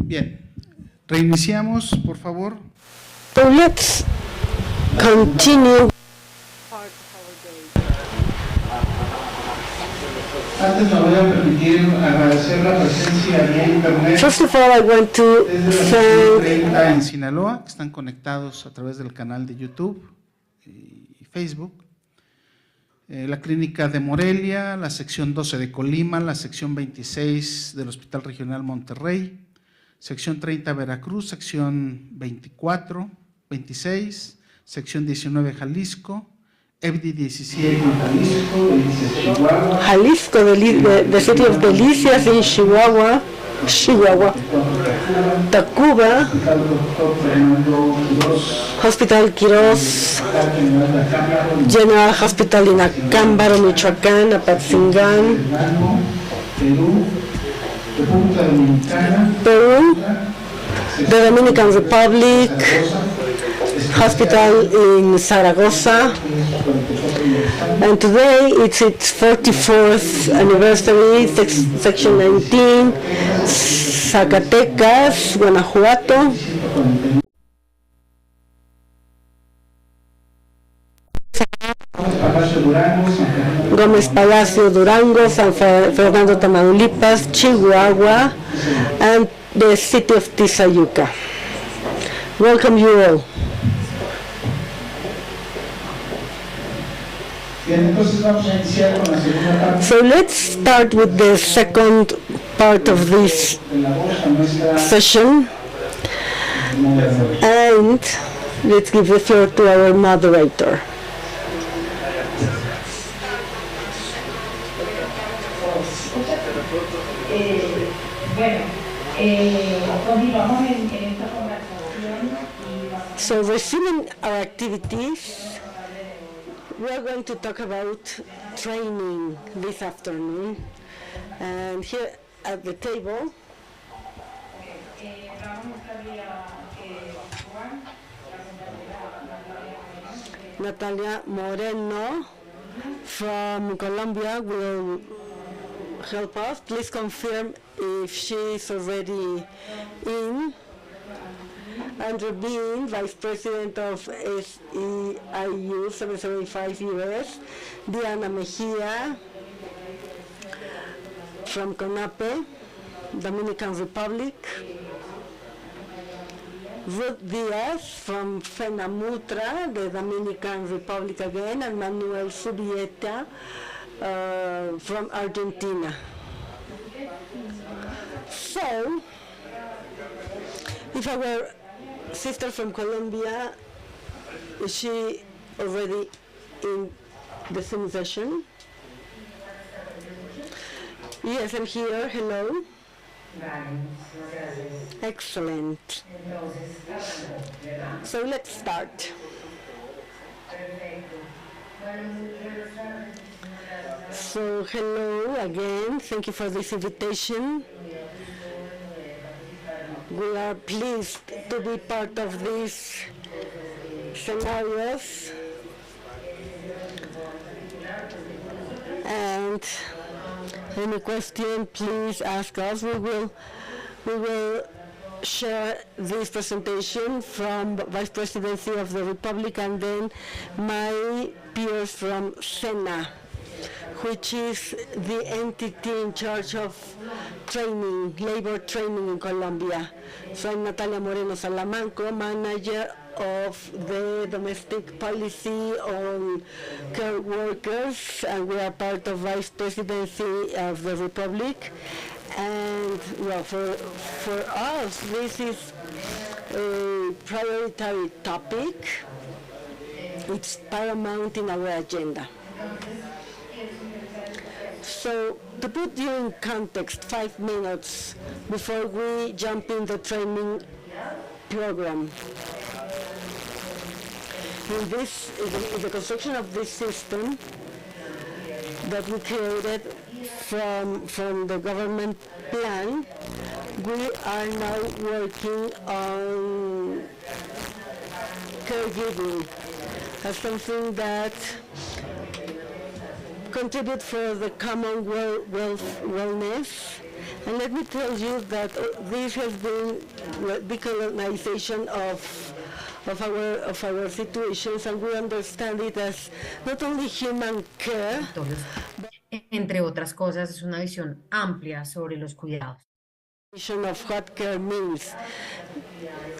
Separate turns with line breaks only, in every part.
Bien, reiniciamos, por favor.
So let's continue.
Antes me voy a permitir agradecer la presencia vía internet.
First of all, I want to
Desde
thank
30 en Sinaloa, que están conectados a través del canal de YouTube y Facebook. La clínica de Morelia, la sección 12 de Colima, la sección 26 del Hospital Regional Monterrey, sección 30 Veracruz, sección 24, 26, sección 19 Jalisco, EBDI 17 Jalisco, Chihuahua,
Jalisco, the city of Delicias in Chihuahua, Tacuba, Hospital Quirós, General Hospital in Acámbaro, Michoacán, Apatzingán, Peru, the Dominican Republic, Hospital in Zaragoza, and today it's its 44th anniversary, section 19, Zacatecas, Guanajuato. Gómez Palacio, Durango, San Fernando, Tamaulipas, Chihuahua, and the city of Tizayuca. Welcome you all. So let's start with the second part of this session, and let's give the floor to our moderator. So resuming our activities, we are going to talk about training this afternoon, and here at the table Natalia Moreno from Colombia will help us. Please confirm if she is already in. Andrew Bean, Vice President of SEIU 775 US, Diana Mejia from CONAPE, Dominican Republic, Ruth Diaz from FENAMUTRA, the Dominican Republic again, and Manuel Subieta from Argentina. So, if our sister from Colombia, is she already in the Zoom session? Yes, I'm here. Hello. Excellent. So let's start. So hello again. Thank you for this invitation. We are pleased to be part of these scenarios, and any question, please ask us. We will share this presentation from Vice Presidency of the Republic and then my peers from SENA, which is the entity in charge of training, labor training in Colombia. So I'm Natalia Moreno Salamanco, manager of the domestic policy on care workers, and we are part of Vice Presidency of the Republic. And well, for us, this is a priority topic. It's paramount in our agenda. So to put you in context, 5 minutes before we jump in the training program. In the construction of this system that we created from the government plan, we are now working on caregiving as something that contribute for the common wellness And let me tell you that this has been the decolonization of our situations, and we understand it as not only human care,
Entonces, entre otras cosas, es una visión amplia sobre los cuidados.
of what care means.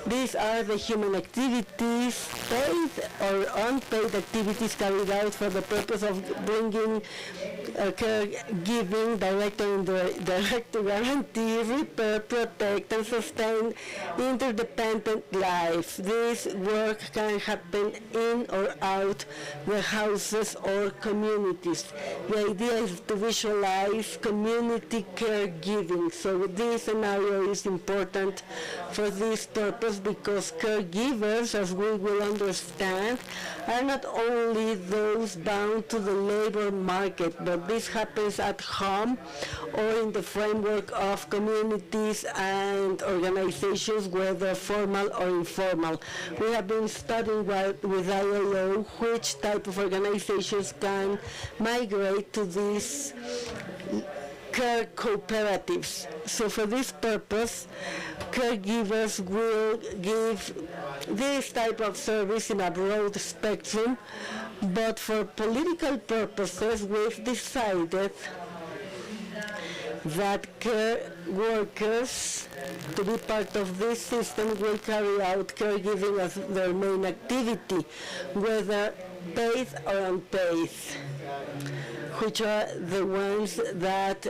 These are the human activities, paid or unpaid activities carried out for the purpose of bringing caregiving direct or indirect to guarantee, repair, protect, and sustain interdependent life. This work can happen in or out the houses or communities. The idea is to visualize community caregiving. So this scenario is important for this purpose because caregivers, as we will understand, are not only those bound to the labor market, but this happens at home or in the framework of communities and organizations, whether formal or informal. We have been studying with ILO which type of organizations can migrate to these care cooperatives. So for this purpose, caregivers will give this type of service in a broad spectrum, but for political purposes, we've decided that care workers, to be part of this system, will carry out caregiving as their main activity, whether paid or unpaid, which are the ones that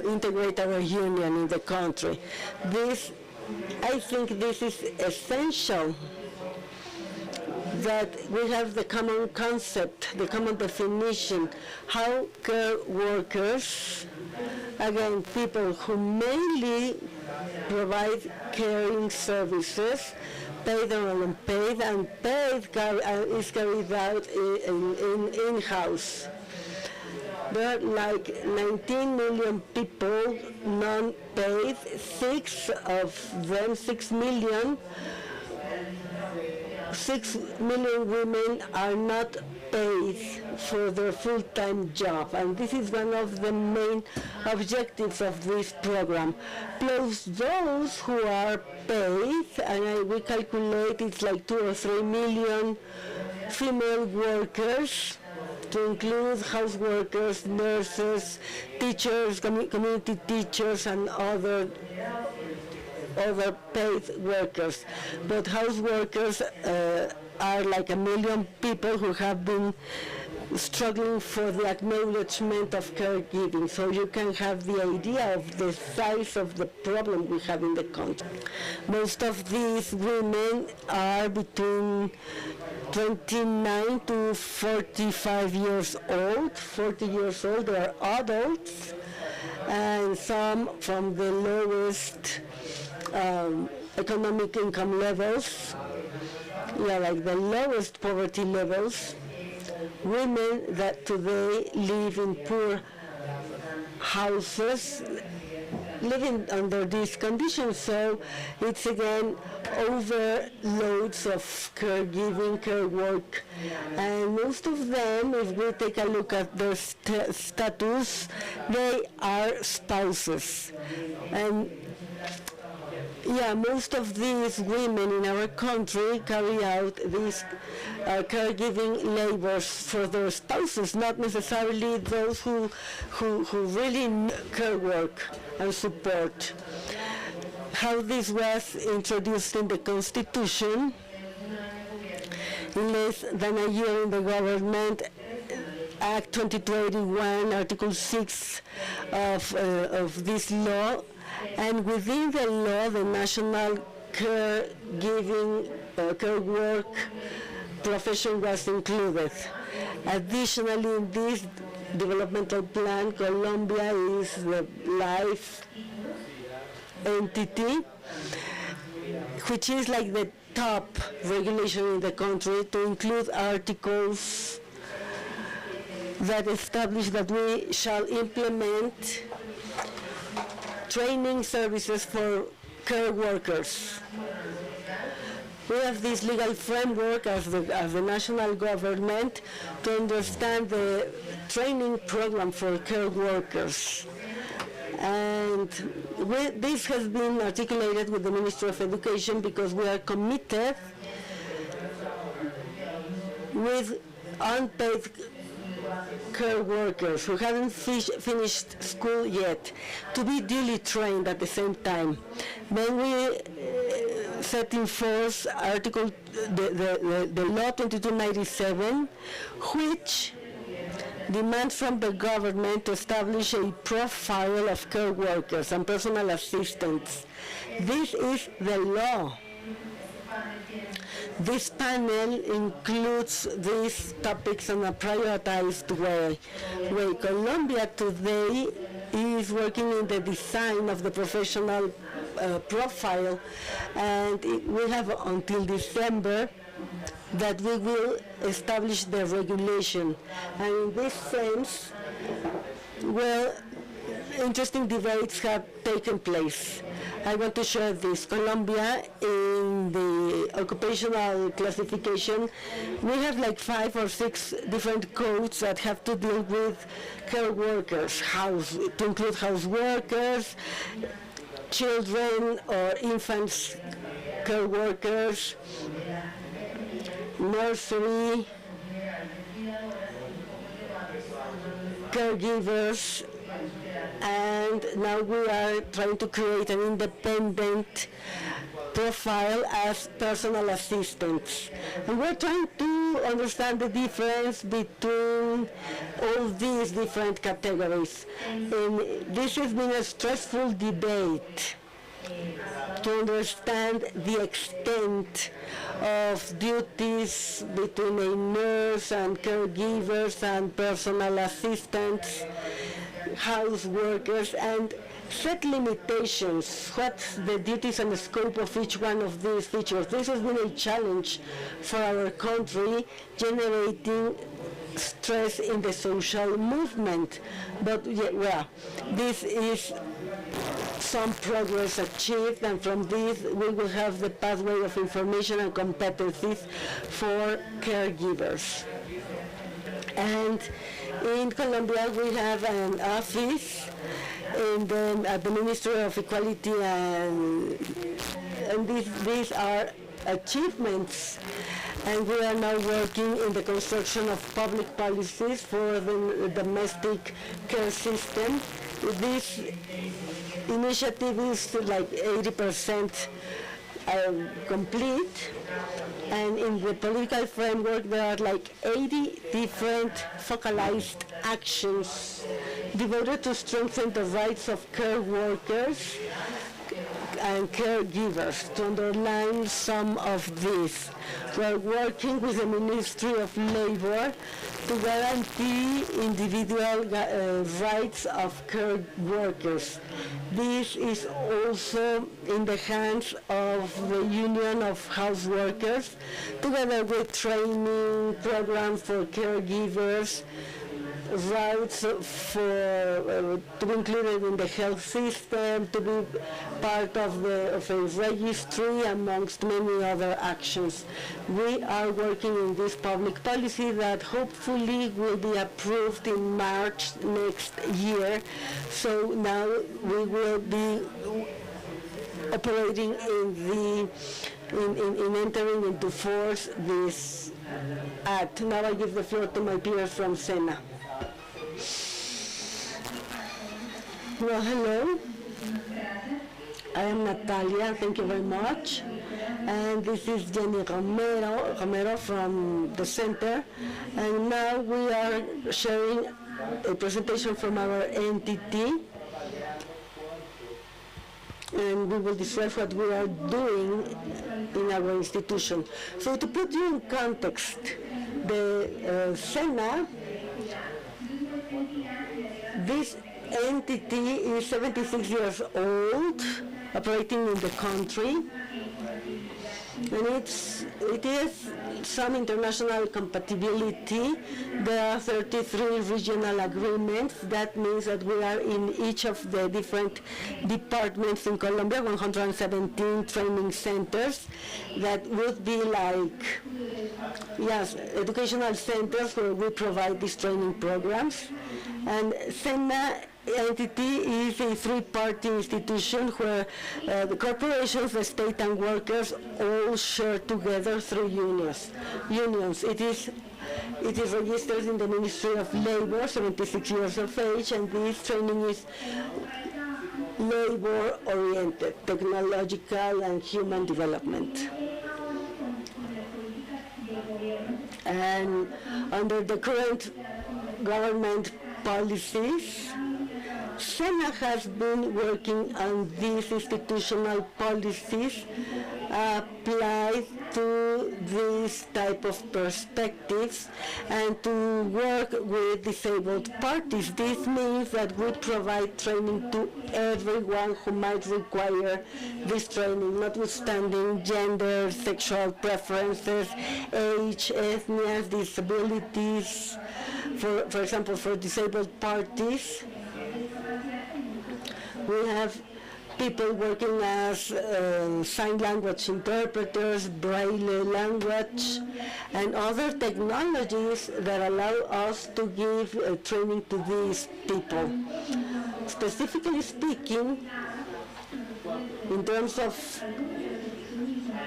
integrate our union in the country. I think this is essential, that we have the common concept, the common definition, how care workers, again, people who mainly provide caring services, paid or unpaid, and paid is carried out in-house. There are like 19 million people non-paid, 6 million women are not paid for their full-time job, and this is one of the main objectives of this program. Plus those who are paid, and we calculate it's like 2 or 3 million female workers, to include house workers, nurses, teachers, community teachers, and other paid workers. But house workers are like 1 million people who have been struggling for the acknowledgement of caregiving. So you can have the idea of the size of the problem we have in the country. Most of these women are between 29 to 45 years old, 40 years old. They are adults, and some from the lowest economic income levels, like the lowest poverty levels, women that today live in poor houses, living under these conditions. So it's again overloads of caregiving, care work, and most of them, if we take a look at their status, they are spouses. And most of these women in our country carry out these caregiving labors for their spouses, not necessarily those who really need care work and support. How this was introduced in the Constitution in less than a year in the government, Act 2281, Article 6 of this law, and within the law, the national caregiving, care work profession was included. Additionally, in this developmental plan, Colombia is the life entity, which is like the top regulation in the country, to include articles that establish that we shall implement training services for care workers. We have this legal framework as the national government to understand the training program for care workers. And this has been articulated with the Ministry of Education because we are committed with unpaid care workers who haven't finished school yet to be duly trained at the same time. Then we set in force the law 2297, which demands from the government to establish a profile of care workers and personal assistants. This is the law. This panel includes these topics in a prioritized way. Colombia today is working in the design of the professional profile, and we have until December that we will establish the regulation. And in this sense, well, interesting debates have taken place. I want to share this. Colombia, in the occupational classification, we have like 5 or 6 different codes that have to deal with care workers, to include house workers, children or infants care workers, nursery, caregivers, and now we are trying to create an independent profile as personal assistants. And we're trying to understand the difference between all these different categories. And this has been a stressful debate to understand the extent of duties between a nurse and caregivers and personal assistants, house workers, and set limitations. What's the duties and the scope of each one of these features? This has been a challenge for our country, generating stress in the social movement. But yeah, well, this is some progress achieved, and from this we will have the pathway of information and competencies for caregivers. And in Colombia we have an office at the Ministry of Equality, and these are achievements. And we are now working in the construction of public policies for the domestic care system. This initiative is like 80% complete, and in the political framework there are like 80 different focalized actions devoted to strengthen the rights of care workers and caregivers. To underline some of these, we are working with the Ministry of Labor to guarantee individual rights of care workers. This is also in the hands of the Union of House Workers, together with training programs for caregivers, rights for to be included in the health system, to be part of a registry, amongst many other actions. We are working in this public policy that hopefully will be approved in March next year. So now we will be operating in entering into force this act. Now I give the floor to my peers from SENA. Well, hello. I am Natalia, thank you very much. And this is Jenny Romero from the center. And now we are sharing a presentation from our entity. And we will describe what we are doing in our institution. So to put you in context, the SENA, this entity is 76 years old, operating in the country, and it is some international compatibility. There are 33 regional agreements. That means that we are in each of the different departments in Colombia, 117 training centers that would be like, yes, educational centers where we provide these training programs. And SENA entity is a three-party institution where the corporations, the state, and workers all share together through unions. It is registered in the Ministry of Labor, 76 years of age, and this training is labor-oriented, technological and human development. And under the current government policies, SENA has been working on these institutional policies applied to this type of perspectives and to work with disabled parties. This means that we provide training to everyone who might require this training, notwithstanding gender, sexual preferences, age, ethnic, disabilities. For example, for disabled parties, we have people working as sign language interpreters, braille language, and other technologies that allow us to give training to these people. Specifically speaking, in terms of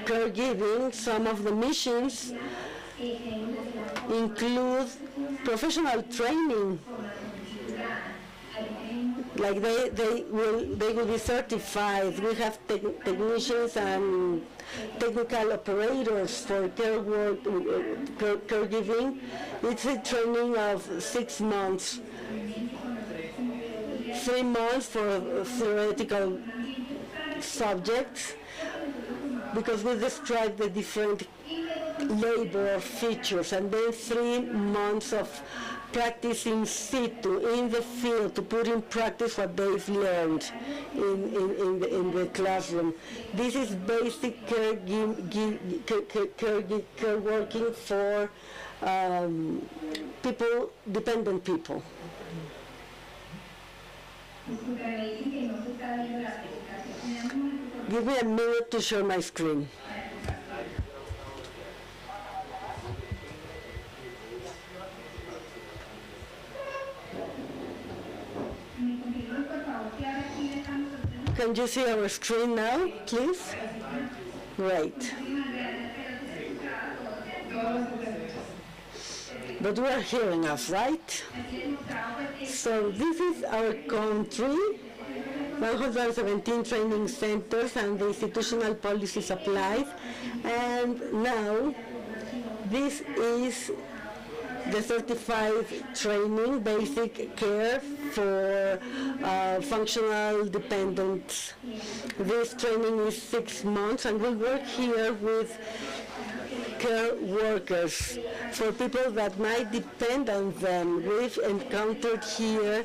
caregiving, some of the missions include professional training. Like they will be certified. We have technicians and technical operators for caregiving. It's a training of 6 months. 3 months for theoretical subjects, because we describe the different labor features, and then 3 months of practice in situ, in the field, to put in practice what they've learned in the classroom. This is basic care working for people, dependent people. Give me a minute to share my screen. Can you see our screen now, please? Great. But you are hearing us, right? So this is our country, 117 training centers and the institutional policies applied. And now this is the certified training, basic care for functional dependents. This training is 6 months, and we work here with care workers for people that might depend on them. We've encountered here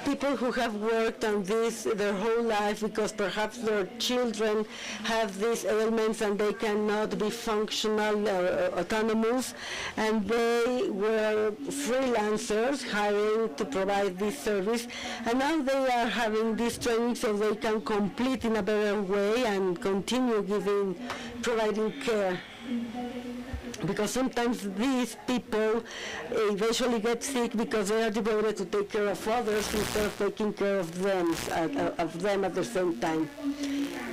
people who have worked on this their whole life because perhaps their children have these ailments and they cannot be functional or autonomous, and they were freelancers hiring to provide this service, and now they are having this training so they can complete in a better way and continue providing care. Because sometimes these people eventually get sick because they are devoted to take care of others instead of taking care of them at the same time.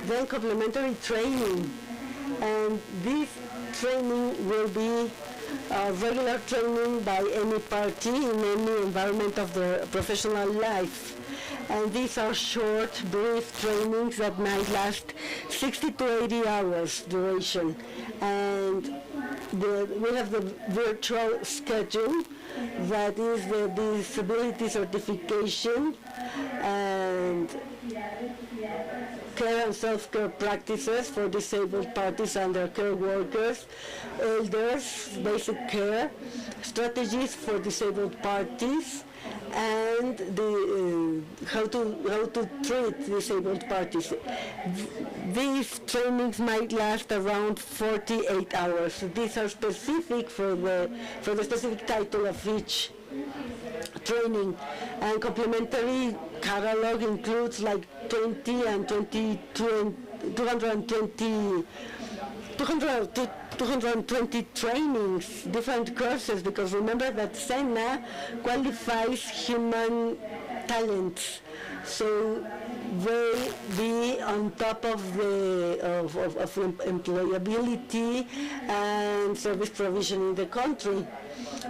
Then complementary training, and this training will be regular training by any party in any environment of their professional life. And these are short, brief trainings that might last 60 to 80 hours duration. And we have the virtual schedule, that is the disability certification and care and self-care practices for disabled parties and their care workers, elders, basic care, strategies for disabled parties, and how to treat disabled parties. These trainings might last around 48 hours. These are specific for the specific title of each training, and complementary catalog includes like 20 and 220 trainings, different courses, because remember that SENA qualifies human talents, so they be on top of the of employability and service provision in the country.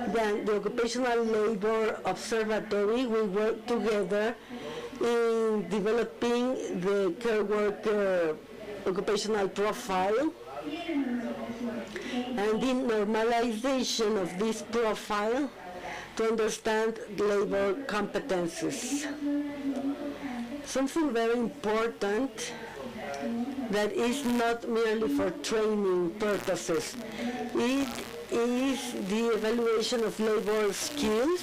Then the Occupational Labor Observatory will work together in developing the care worker occupational profile and in normalization of this profile to understand labor competencies. Something very important that is not merely for training purposes. It is the evaluation of labor skills,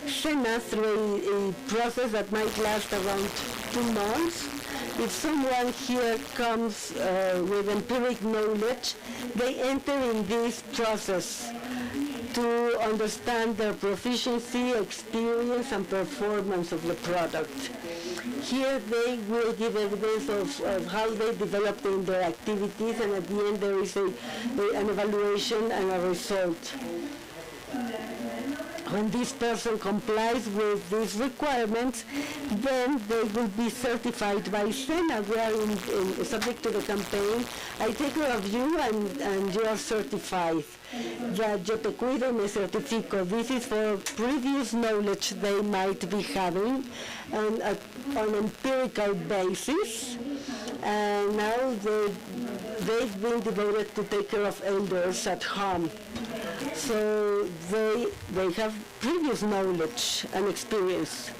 SENA, through a process that might last around 2 months. If someone here comes with empiric knowledge, they enter in this process to understand their proficiency, experience, and performance of the product. Here they will give evidence of how they developed in their activities, and at the end there is an evaluation and a result. When this person complies with these requirements, then they will be certified by SENA. We are subject to the campaign. I take care of you and you are certified. The Yo Te Cuido Me Certifico. This is for previous knowledge they might be having and on empirical basis. And now they've been devoted to take care of elders at home. So they have previous knowledge and experience.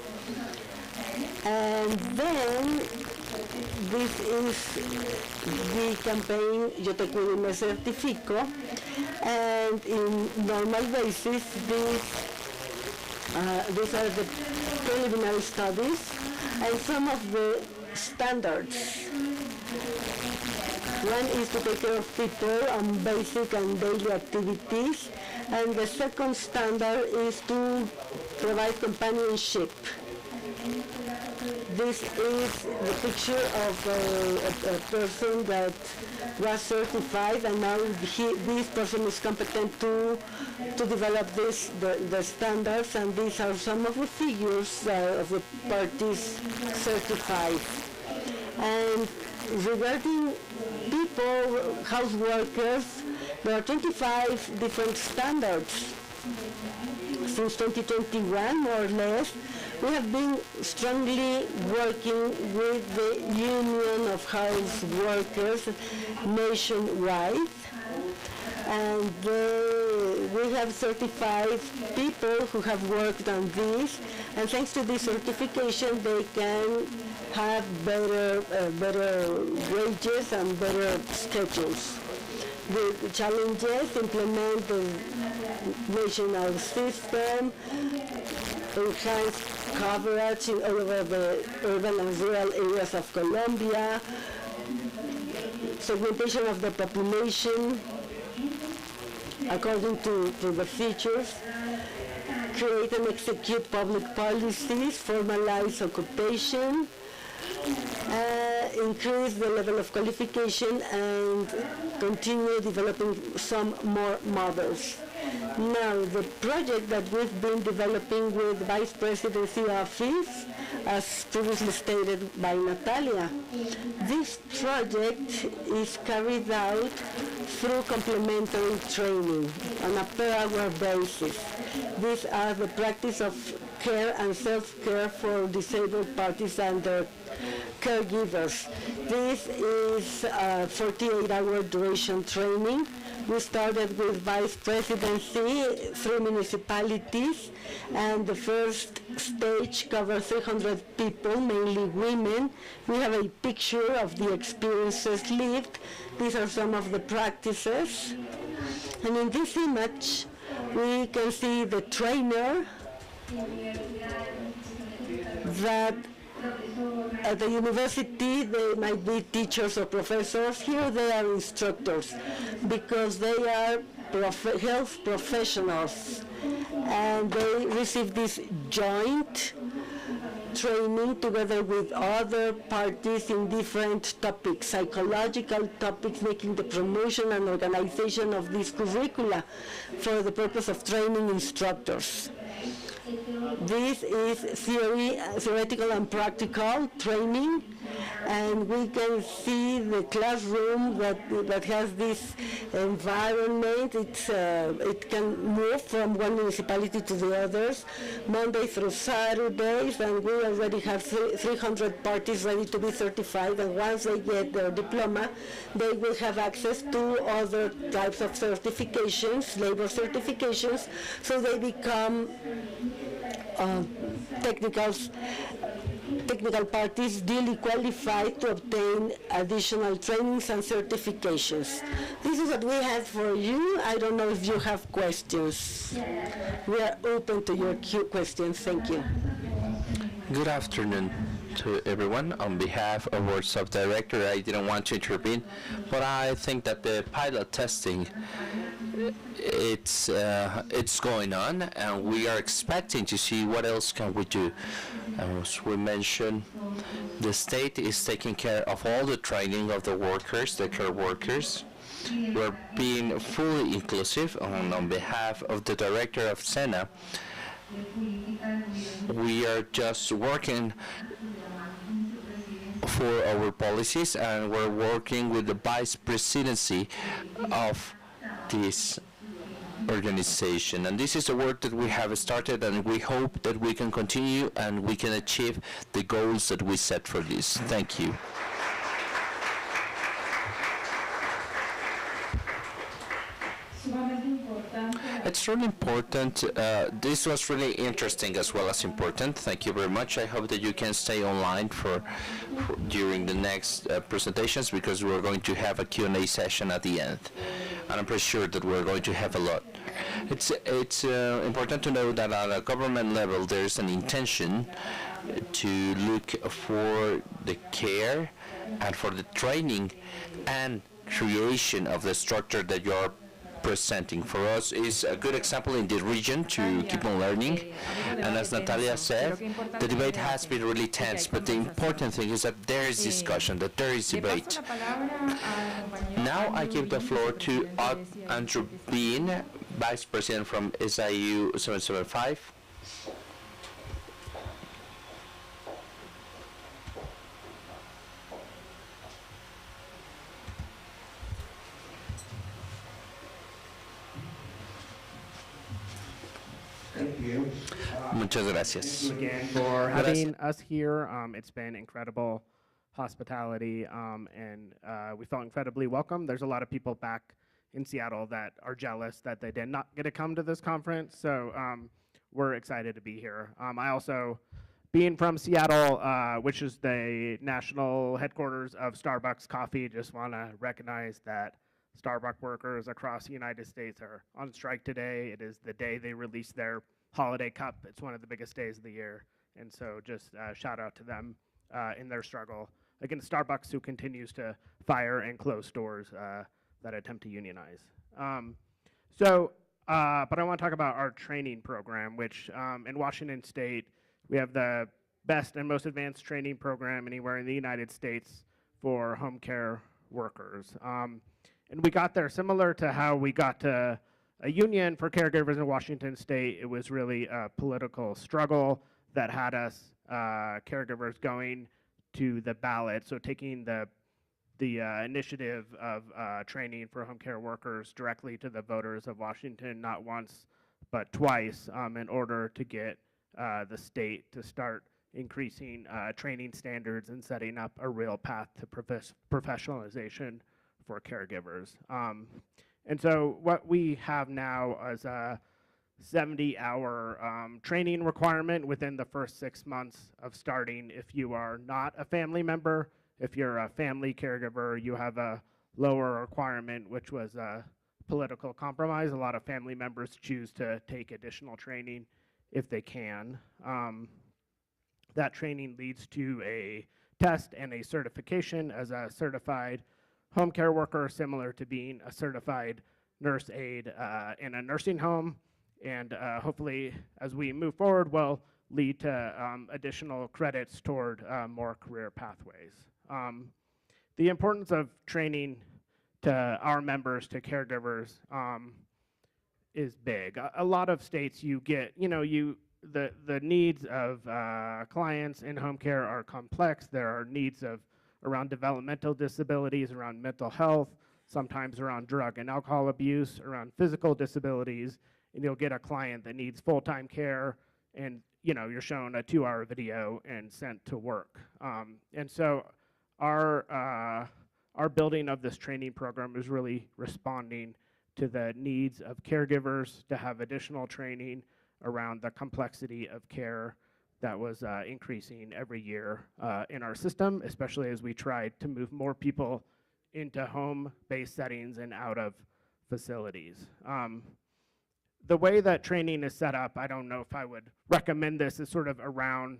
And then this is the campaign Yo Te Cuido Me Certifico, and in normal basis these are the preliminary studies and some of the standards. One is to take care of people on basic and daily activities, and the second standard is to provide companionship. This is the picture of a person that was certified, and now this person is competent to develop the standards, and these are some of the figures of the parties certified. And regarding people, house workers, there are 25 different standards. Since 2021, more or less, we have been strongly working with the Union of House Workers nationwide, and we have 35 people who have worked on this, and thanks to this certification they can have better wages and better schedules. The challenges: implement the national system, enhance coverage in all over the urban and rural areas of Colombia, segmentation of the population according to the features, create and execute public policies, formalize occupation, increase the level of qualification, and continue developing some more models. Now, the project that we've been developing with Vice Presidency Office, as previously stated by Natalia, this project is carried out through complementary training on a per-hour basis. These are the practice of care and self-care for disabled parties and their caregivers. This is a 48-hour duration training. We started with Vice Presidency, 3 municipalities, and the first stage covered 300 people, mainly women. We have a picture of the experiences lived. These are some of the practices. And in this image, we can see the trainer that at the university they might be teachers or professors. Here they are instructors because they are health professionals, and they receive this joint training together with other parties in different topics, psychological topics, making the promotion and organization of these curricula for the purpose of training instructors. This is theoretical and practical training, and we can see the classroom that has this environment. It can move from one municipality to the others, Monday through Saturdays, and we already have 300 parties ready to be certified, and once they get their diploma, they will have access to other types of certifications, labor certifications, so they become technical parties duly qualified to obtain additional trainings and certifications. This is what we have for you. I don't know if you have questions. We are open to your questions. Thank you.
Good afternoon to everyone. On behalf of our sub-director, I didn't want to intervene, but I think that the pilot testing, it's going on, and we are expecting to see what else can we do. As we mentioned, the state is taking care of all the training of the workers, the care workers. We're being fully inclusive, on behalf of the director of SENA. We are just working for our policies, and we're working with the vice presidency of this organization. And this is the work that we have started, and we hope that we can continue and we can achieve the goals that we set for this. Thank you. It's really important. This was really interesting as well as important. Thank you very much. I hope that you can stay online for during the next presentations, because we're going to have a Q&A session at the end. And I'm pretty sure that we're going to have a lot. It's important to know that at a government level there's an intention to look for the care and for the training and creation of the structure that you're presenting. For us is a good example in the region to keep on learning. And as Natalia said, the debate has been really tense, but the important thing is that there is discussion, that there is debate. Now I give the floor to Andrew Bean, Vice President from SIU 775.
Thank you.
Muchas gracias.
Again for having us here. It's been incredible hospitality, and we felt incredibly welcome. There's a lot of people back in Seattle that are jealous that they did not get to come to this conference, so we're excited to be here. I also, being from Seattle, which is the national headquarters of Starbucks Coffee, just want to recognize that Starbucks workers across the United States are on strike today. It is the day they release their holiday cup. It's one of the biggest days of the year. And so just shout out to them in their struggle against Starbucks, who continues to fire and close stores that attempt to unionize. But I want to talk about our training program, which in Washington State, we have the best and most advanced training program anywhere in the United States for home care workers. And we got there similar to how we got to a union for caregivers in Washington State. It was really a political struggle that had us caregivers going to the ballot, so taking the initiative of training for home care workers directly to the voters of Washington, not once but twice, in order to get the state to start increasing training standards and setting up a real path to professionalization for caregivers. And so what we have now is a 70-hour training requirement within the first 6 months of starting. If you are not a family member, if you're a family caregiver, you have a lower requirement, which was a political compromise. A lot of family members choose to take additional training if they can. That training leads to a test and a certification as a certified home care worker, similar to being a certified nurse aide in a nursing home. And hopefully, as we move forward, will lead to additional credits toward more career pathways. The importance of training to our members, to caregivers, is big. A lot of states, you get, the needs of clients in home care are complex. There are needs of around developmental disabilities, around mental health, sometimes around drug and alcohol abuse, around physical disabilities, and you'll get a client that needs full-time care, and you're shown a 2-hour video and sent to work. And so our building of this training program is really responding to the needs of caregivers to have additional training around the complexity of care that was increasing every year in our system, especially as we tried to move more people into home-based settings and out of facilities. The way that training is set up, I don't know if I would recommend this, is sort of around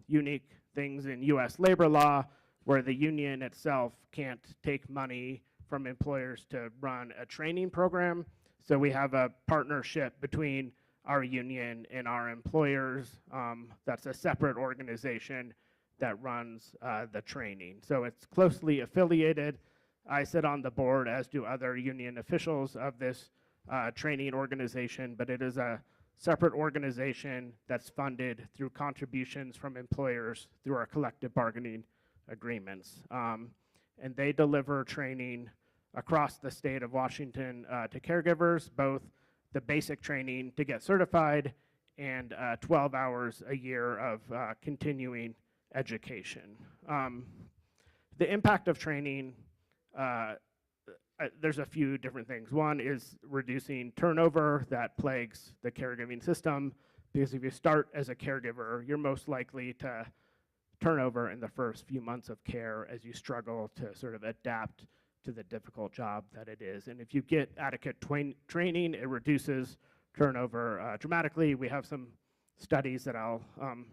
unique things in US labor law, where the union itself can't take money from employers to run a training program. So we have a partnership between our union and our employers. That's a separate organization that runs the training. So it's closely affiliated. I sit on the board, as do other union officials of this training organization, but it is a separate organization that's funded through contributions from employers through our collective bargaining agreements. And they deliver training across the state of Washington to caregivers, both the basic training to get certified and 12 hours a year of continuing education. The impact of training, there's a few different things. One is reducing turnover that plagues the caregiving system, because if you start as a caregiver, you're most likely to turn over in the first few months of care as you struggle to sort of adapt to the difficult job that it is. And if you get adequate training, it reduces turnover dramatically. We have some studies that I'll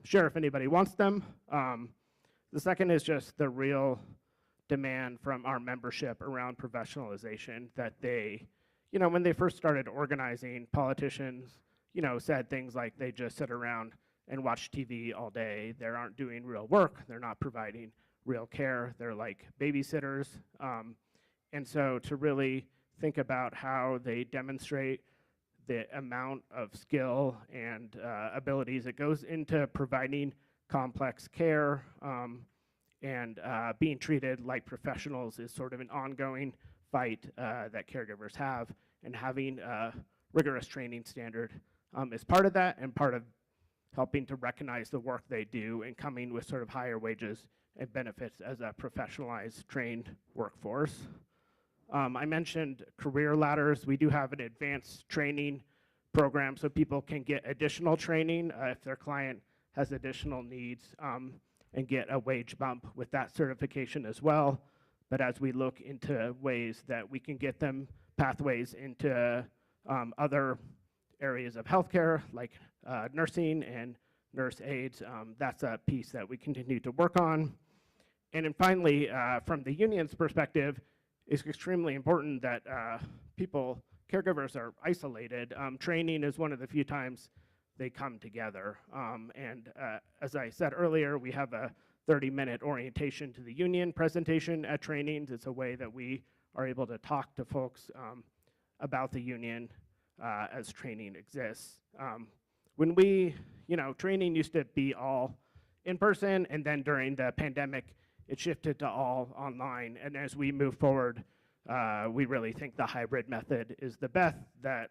share if anybody wants them. The second is just the real demand from our membership around professionalization, that they, when they first started organizing, politicians, said things like they just sit around and watch TV all day. They aren't doing real work. They're not providing real care. They're like babysitters. And so to really think about how they demonstrate the amount of skill and abilities that goes into providing complex care and being treated like professionals is sort of an ongoing fight that caregivers have, and having a rigorous training standard is part of that, and part of helping to recognize the work they do and coming with sort of higher wages and benefits as a professionalized, trained workforce. I mentioned career ladders. We do have an advanced training program so people can get additional training if their client has additional needs, and get a wage bump with that certification as well. But as we look into ways that we can get them pathways into other areas of healthcare, like nursing and nurse aides, that's a piece that we continue to work on. And then finally, from the union's perspective, it's extremely important that caregivers are isolated. Training is one of the few times they come together. And as I said earlier, we have a 30-minute orientation to the union presentation at trainings. It's a way that we are able to talk to folks about the union as training exists. When training used to be all in person, and then during the pandemic, it shifted to all online. And as we move forward, we really think the hybrid method is the best, that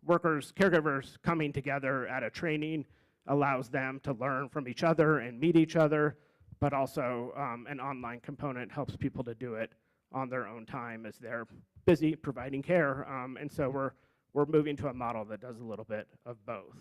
caregivers coming together at a training allows them to learn from each other and meet each other, but also an online component helps people to do it on their own time as they're busy providing care. And so we're moving to a model that does a little bit of both.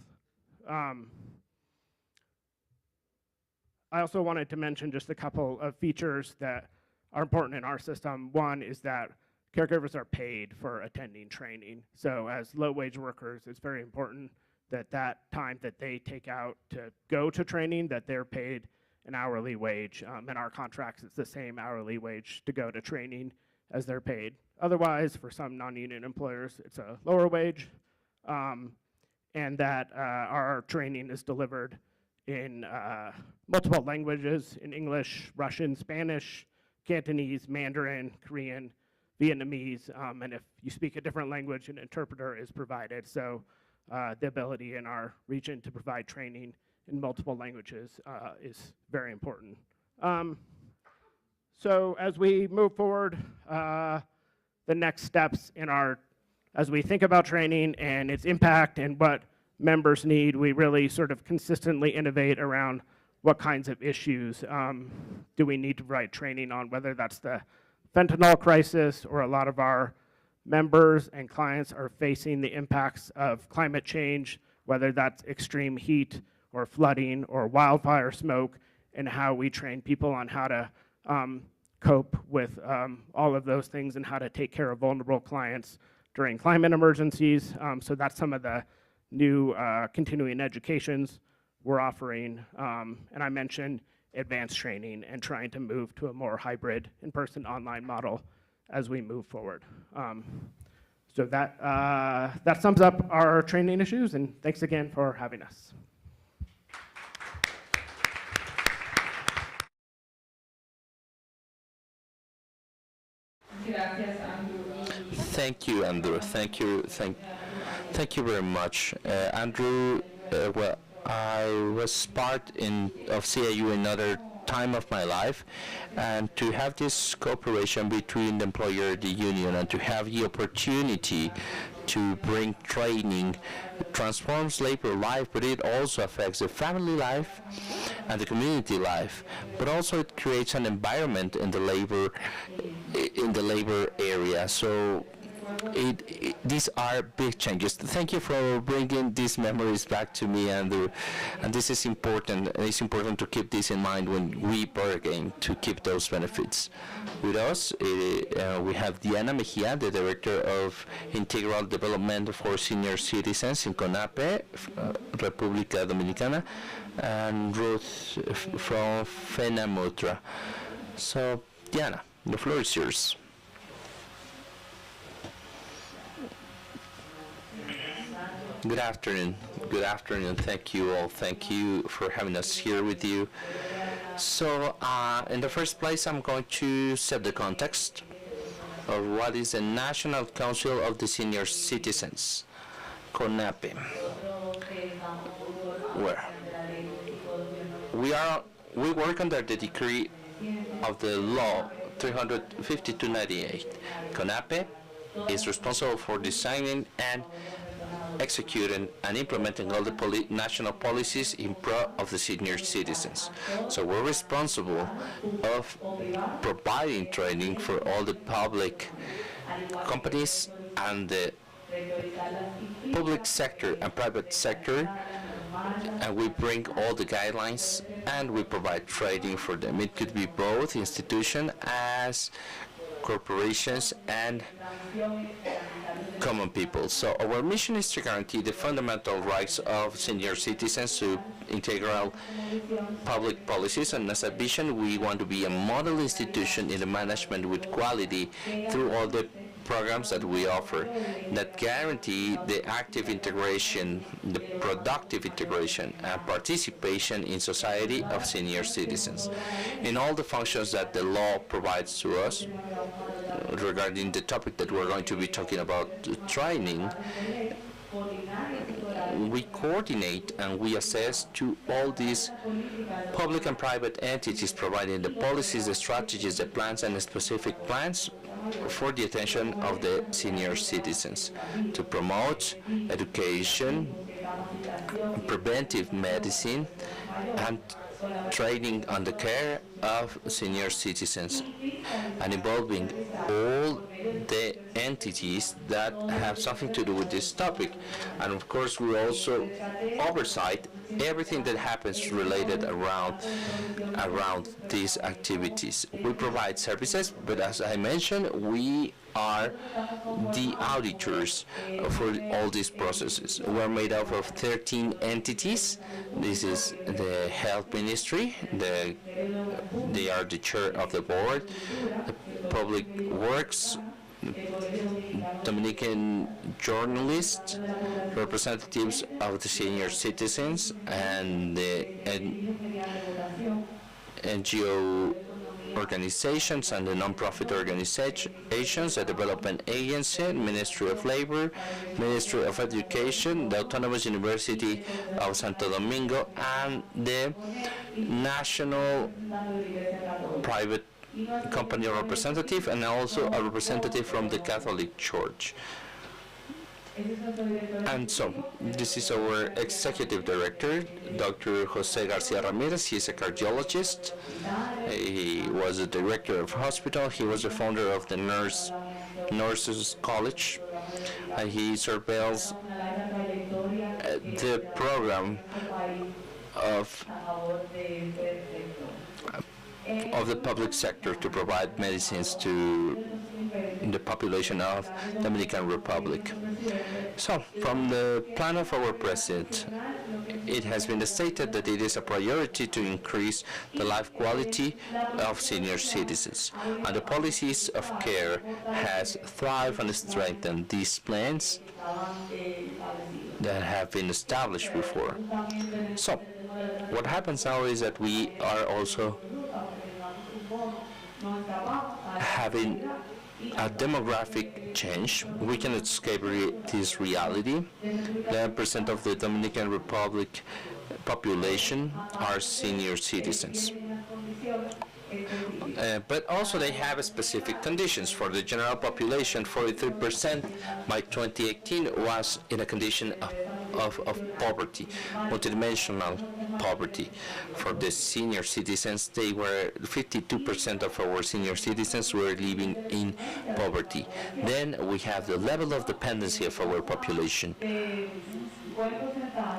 I also wanted to mention just a couple of features that are important in our system. One is that caregivers are paid for attending training. So as low-wage workers, it's very important that that time that they take out to go to training, that they're paid an hourly wage. In our contracts, it's the same hourly wage to go to training as they're paid. Otherwise, for some non-union employers, it's a lower wage. And that our training is delivered in multiple languages, in English, Russian, Spanish, Cantonese, Mandarin, Korean, Vietnamese, and if you speak a different language, an interpreter is provided. So the ability in our region to provide training in multiple languages is very important. So as we move forward, the next steps in our, as we think about training and its impact and what members need, we really sort of consistently innovate around what kinds of issues do we need to provide training on, whether that's the fentanyl crisis, or a lot of our members and clients are facing the impacts of climate change, whether that's extreme heat or flooding or wildfire smoke, and how we train people on how to cope with all of those things and how to take care of vulnerable clients during climate emergencies. So that's some of the new continuing educations we're offering. And I mentioned advanced training and trying to move to a more hybrid in-person online model as we move forward. So that sums up our training issues, and thanks again for having us.
Thank you, Andrew. Thank you very much, Andrew. Well, I was part of CIU another time of my life, and to have this cooperation between the employer, the union, and to have the opportunity to bring training transforms labor life, but it also affects the family life and the community life. But also it creates an environment in the labor area. So these are big changes. Thank you for bringing these memories back to me, Andrew. And this is important. It's important to keep this in mind when we bargain to keep those benefits. With us, we have Diana Mejia, the Director of Integral Development for Senior Citizens in CONAPE, República Dominicana, and Ruth from FENAMUTRA. So, Diana, the floor is yours. Good afternoon. Good afternoon. Thank you all. Thank you for having us here with you. So, in the first place, I'm going to set the context of what is the National Council of the Senior Citizens, CONAPE. Where we work under the decree of the law 352/98. CONAPE is responsible for designing and executing and implementing all the national policies in pro of the senior citizens. So we're responsible of providing training for all the public companies and the public sector and private sector, and we bring all the guidelines and we provide training for them. It could be both institutions as corporations and common people. So our mission is to guarantee the fundamental rights of senior citizens to integral public policies, and as a vision we want to be a model institution in the management with quality through all the programs that we offer that guarantee the active integration, the productive integration and participation in society of senior citizens in all the functions that the law provides to us. Regarding the topic that we're going to be talking about, training, we coordinate and we assess to all these public and private entities, providing the policies, the strategies, the plans, and the specific plans for the attention of the senior citizens to promote education, preventive medicine, and training on the care of senior citizens, and involving all the entities that have something to do with this topic. And of course, we also oversight everything that happens related around these activities. We provide services, but as I mentioned, we are the auditors for all these processes. We're made up of 13 entities. This is the Health Ministry, they are the chair of the board, the Public Works, Dominican journalists, representatives of the senior citizens, and the NGO organizations and the non-profit organizations, the Development Agency, Ministry of Labor, Ministry of Education, the Autonomous University of Santo Domingo, and the National Private Company representative, and also a representative from the Catholic Church. And so, this is our executive director, Dr. Jose Garcia Ramirez. He is a cardiologist. He was the director of hospital. He was the founder of the Nurses College. He surveils the program of the public sector to provide medicines to the population of the Dominican Republic. So, from the plan of our president, it has been stated that it is a priority to increase the life quality of senior citizens, and the policies of care has thrived and strengthened these plans that have been established before. So, what happens now is that we are also having a demographic change. We cannot escape this reality. 11% of the Dominican Republic population are senior citizens. But also they have specific conditions. For the general population, 43% by 2018 was in a condition of poverty, multidimensional poverty. For the senior citizens, 52% of our senior citizens were living in poverty. Then we have the level of dependency of our population.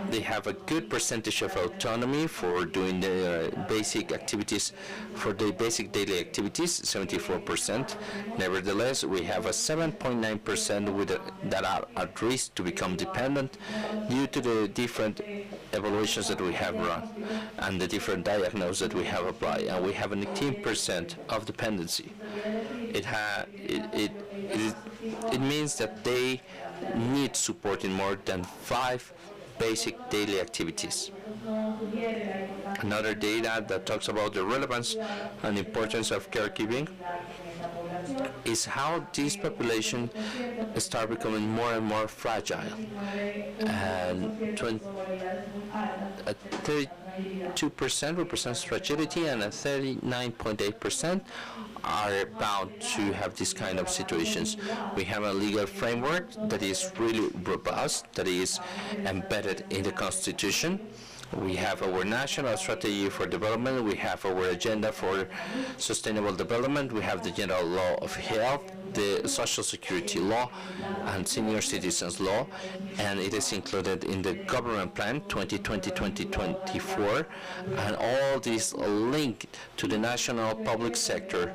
They have a good percentage of autonomy for doing the basic activities, for the basic daily activities, 74%. Nevertheless, we have a 7.9% that are at risk to become dependent due to the different evaluations that we have run and the different diagnoses that we have applied. And we have an 18% of dependency. It means that they need support in more than 5 basic daily activities. Another data that talks about the relevance and importance of caregiving is how this population start becoming more and more fragile. And 32% represents fragility, and 39.8% are bound to have this kind of situations. We have a legal framework that is really robust, that is embedded in the Constitution. We have our national strategy for development. We have our agenda for sustainable development. We have the general law of health, the social security law, and senior citizens law, and it is included in the government plan 2020-2024, and all these linked to the national public sector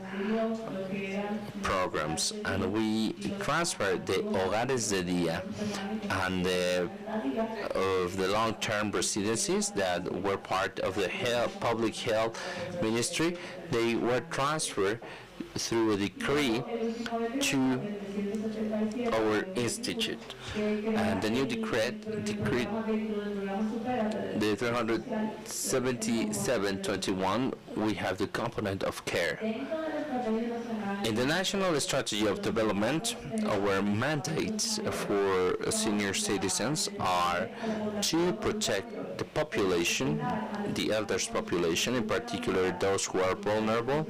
programs. And we transfer the hogares de día and of the long-term residencies that were part of the public health ministry. They were transferred through a decree to our institute. And the new decree, the 377/21, we have the component of care. In the National Strategy of Development, our mandates for senior citizens are to protect the population, the elders population, in particular those who are vulnerable,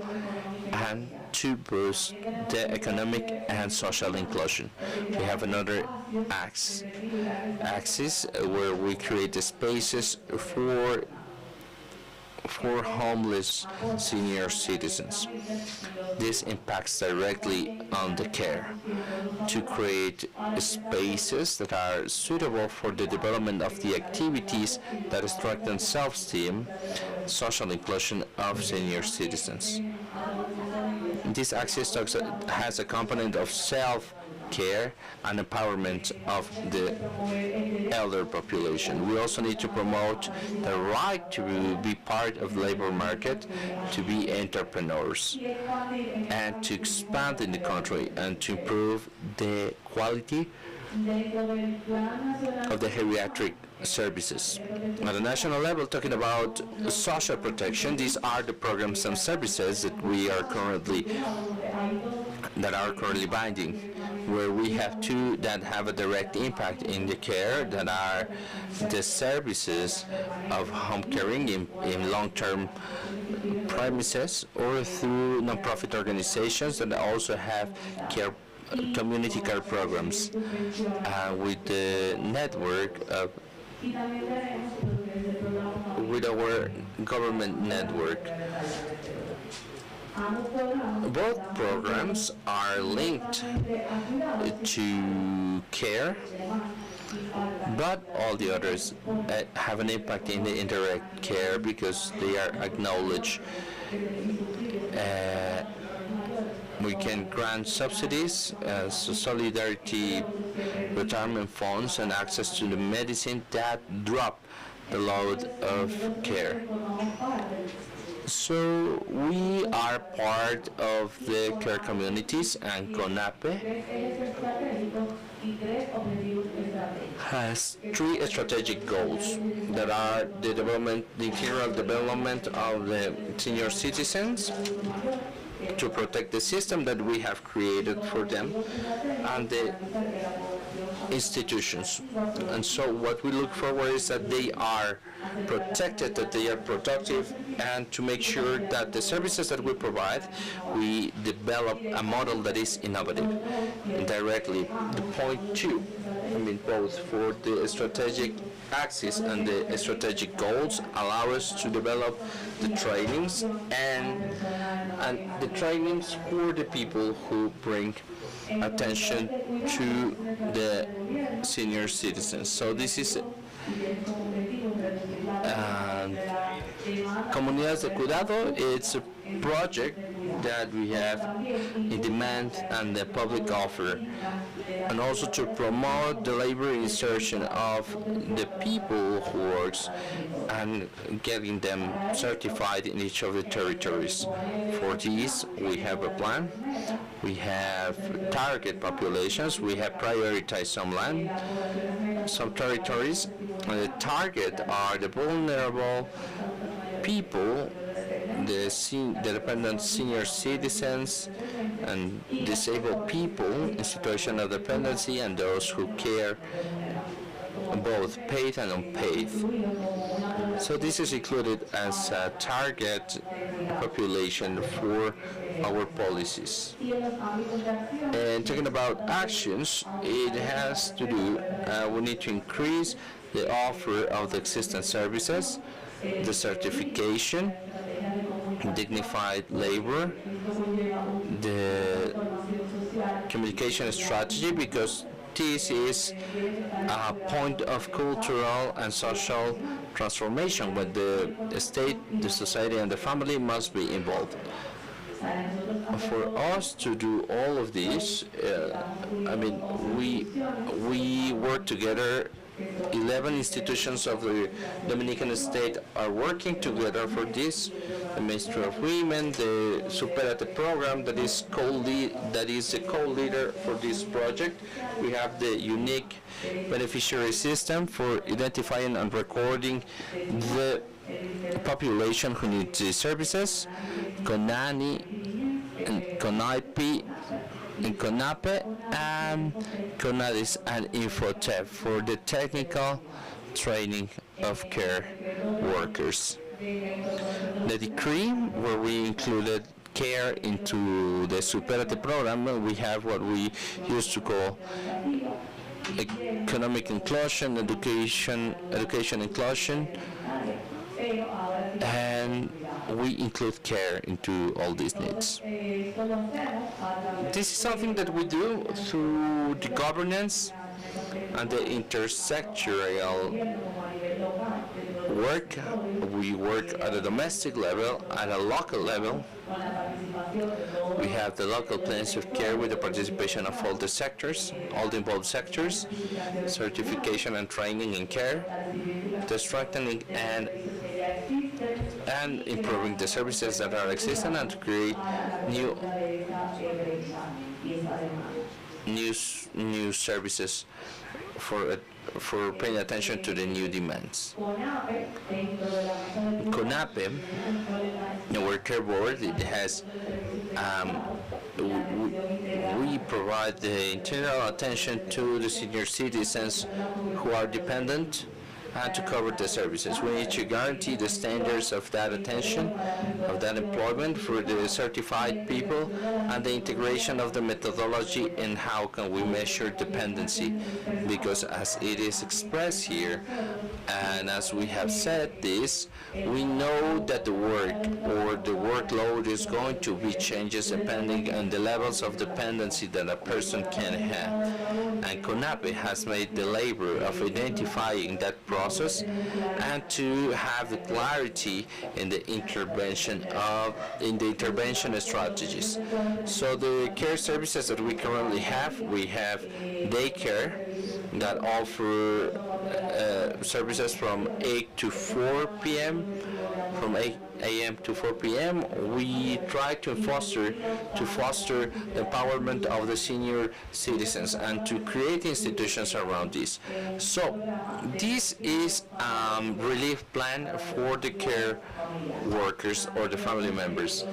and to boost the economic and social inclusion. We have another axis where we create the spaces for homeless senior citizens. This impacts directly on the care, to create spaces that are suitable for the development of the activities that strengthen self-esteem, social inclusion of senior citizens. This axis has a component of self-care and empowerment of the elder population. We also need to promote the right to be part of the labor market, to be entrepreneurs, and to expand in the country and to improve the quality of the geriatric services. At the national level, talking about social protection, these are the programs and services that are currently binding, where we have two that have a direct impact in the care, that are the services of home caring in long-term premises, or through nonprofit organizations that also have care community care programs with the network of with our government network. Both programs are linked to care, but all the others have an impact in the indirect care because they are acknowledged. We can grant subsidies as solidarity retirement funds and access to the medicine that drop the load of care. So we are part of the care communities, and CONAPE has three strategic goals that are the integral development of the senior citizens, to protect the system that we have created for them, and the institutions. And so what we look forward is that they are protected, that they are productive, and to make sure that the services that we provide, we develop a model that is innovative. Directly, the point two, both for the strategic axis and the strategic goals allow us to develop the trainings and the trainings for the people who bring attention to the senior citizens. So this is Comunidades de Cuidado. It's a project that we have in demand and the public offer, and also to promote the labor insertion of the people who works and getting them certified in each of the territories. For these, we have a plan. We have target populations. We have prioritized some land, some territories. And the target are the vulnerable people, the dependent senior citizens and disabled people in situation of dependency, and those who care, both paid and unpaid. So this is included as a target population for our policies. And talking about actions, it has to do, we need to increase the offer of the existing services, the certification, dignified labor, the communication strategy, because this is a point of cultural and social transformation, but the state, the society, and the family must be involved. For us to do all of this, we work together. 11 institutions of the Dominican state are working together for this. The Ministry of Women, the Superate program that is the co-leader for this project. We have the unique beneficiary system for identifying and recording the population who needs these services. CONANI and CONAIP in CONAPE, and CONADIS and Infotep for the technical training of care workers. The decree, where we included care into the Superate program, we have what we used to call economic inclusion, education inclusion, and we include care into all these needs. This is something that we do through the governance and the intersectorial work. We work at a domestic level, at a local level. We have the local plans of care with the participation of all the sectors, all the involved sectors, certification and training in care, the strengthening and improving the services that are existing, and to create new. new services for paying attention to the new demands. CONAPE, our care board, it has we provide the internal attention to the senior citizens who are dependent and to cover the services. We need to guarantee the standards of that attention, of that employment for the certified people, and the integration of the methodology and how can we measure dependency, because as it is expressed here, and as we have said this, we know that the work or the workload is going to be changes depending on the levels of dependency that a person can have. And CONAPE has made the labor of identifying that process and to have the clarity in the intervention strategies. So the care services that we currently have, we have daycare that offer services from 8 to 4 p.m. From 8 a.m. to 4 p.m. We try to foster the empowerment of the senior citizens and to create institutions around this. So this is relief plan for the care workers or the family members.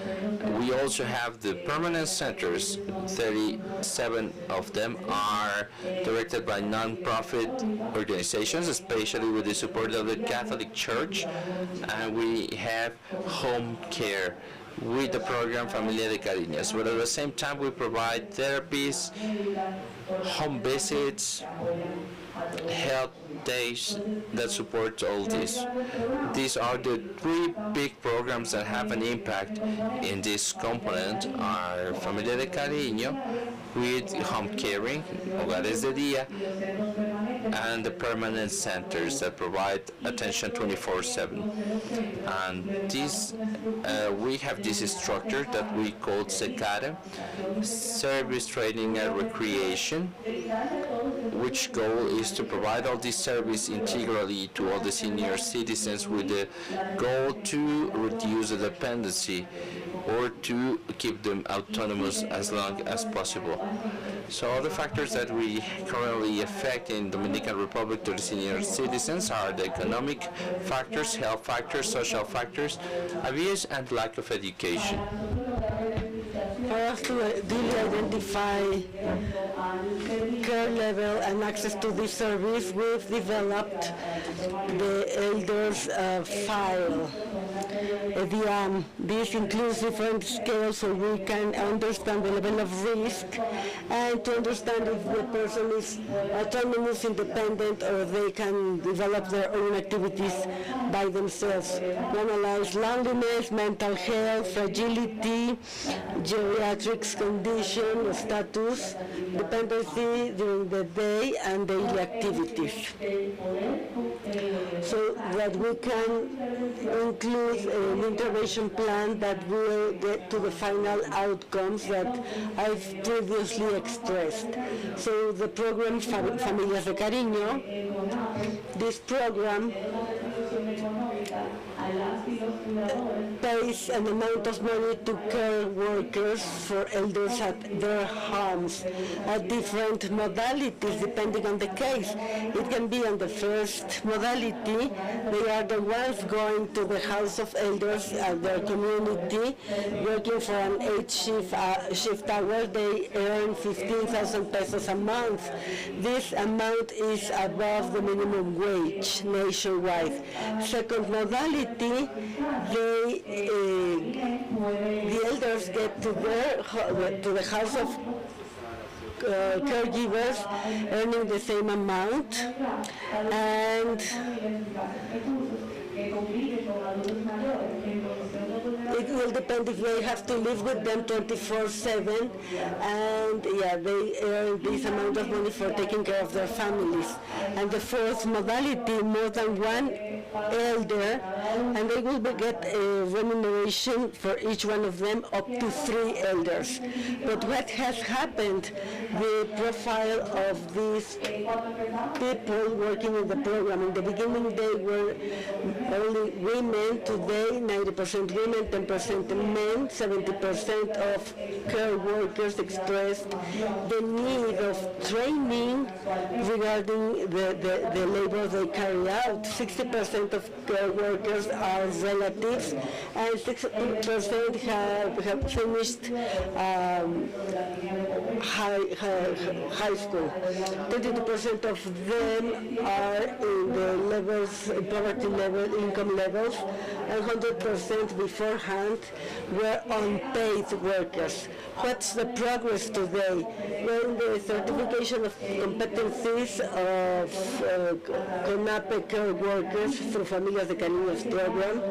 We also have the permanent centers. 37 of them are directed by non-profit organizations, especially with the support of the Catholic Church, and we have home care with the program Familia de Cariños. But at the same time, we provide therapies, home visits, health days that support all this. These are the three big programs that have an impact in this component: are Familia de Cariño with home caring, hogares de día, and the permanent centers that provide attention 24/7. And this, we have this structure that we call SECARE, Service Training and Recreation, which goal is to provide all this service integrally to all the senior citizens with the goal to reduce the dependency or to keep them autonomous as long as possible. So all the factors that we currently affect in Dominican Republic to the senior citizens are the economic factors, health factors, social factors, abuse, and lack of education.
For us to really identify care level and access to this service, we've developed the elders file. This includes different scales so we can understand the level of risk and to understand if the person is autonomous, independent, or they can develop their own activities by themselves. We analyze loneliness, mental health, fragility, geriatrics condition, status, dependency during the day, and daily activities. So that we can include an intervention plan that will get to the final outcomes that I've previously expressed. So the program Familias de Cariño, this program pays an amount of money to care workers for elders at their homes at different modalities depending on the case. It can be on the first modality. They are the ones going to the house of elders at their community, working for an 8-shift hour. They earn 15,000 pesos a month. This amount is above the minimum wage nationwide. Second modality, the elders get to the house of caregivers earning the same amount, and it will depend if they have to live with them 24/7, and they earn this amount of money for taking care of their families. And the fourth modality, more than one elder, and they will get a remuneration for each one of them up to 3 elders. But what has happened, the profile of these people working in the program, in the beginning they were only women. Today 90% women, 10% 30% men, 70% of care workers expressed the need of training regarding the labor they carry out. 60% of care workers are relatives, and 6% have finished high school. 22% of them are in the levels, poverty level, income levels, and 100% beforehand were unpaid workers. What's the progress today? Well, the certification of competencies of CONAPE care workers through Familias de Cariños program,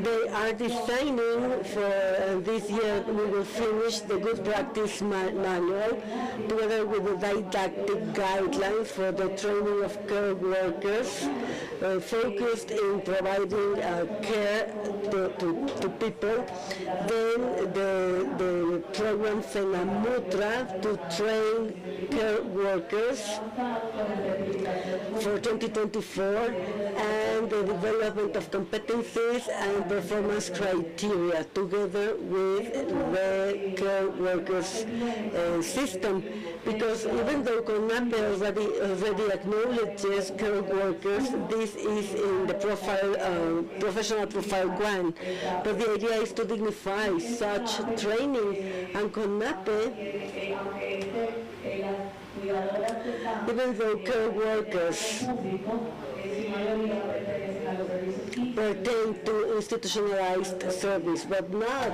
they are designing for this year we will finish the good practice manual together with the didactic guidelines for the training of care workers focused in providing care to people. Then the program FENAMUTRA to train care workers for 2024, and the development of competencies and performance criteria together with the care workers system. Because even though CONAPE already acknowledges care workers, this is in the profile, professional profile 1. But the idea is to dignify such training, and CONAPE, even though care workers pertain to institutionalized service, but not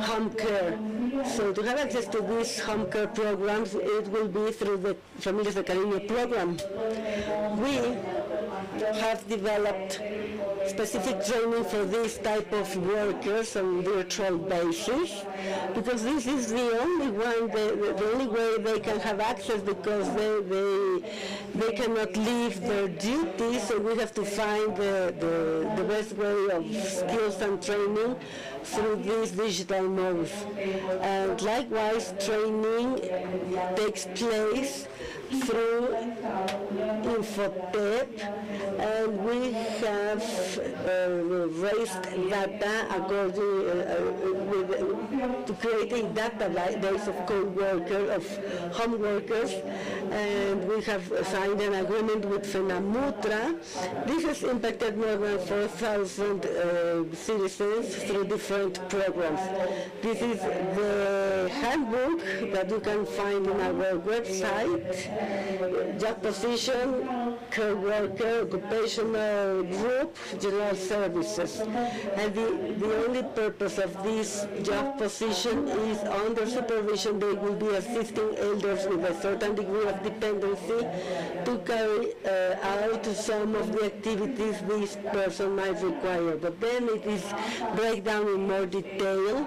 home care. So to have access to these home care programs, it will be through the Familias de Cariño program. We have developed specific training for this type of workers on virtual basis, because this is the only one, the only way they can have access, because they cannot leave their duties, so we have to find the best way of skills and training through these digital modes. And likewise, training takes place through Infotep, and we have raised data according to create a database of co-workers, of home workers, and we have signed an agreement with FENAMUTRA. This has impacted more than 4,000 citizens through different programs. This is the handbook that you can find on our website. Job position, care worker, occupational group, general services. And the only purpose of this job position is under supervision. They will be assisting elders with a certain degree of dependency to carry out some of the activities this person might require. But then it is breakdown in more detail.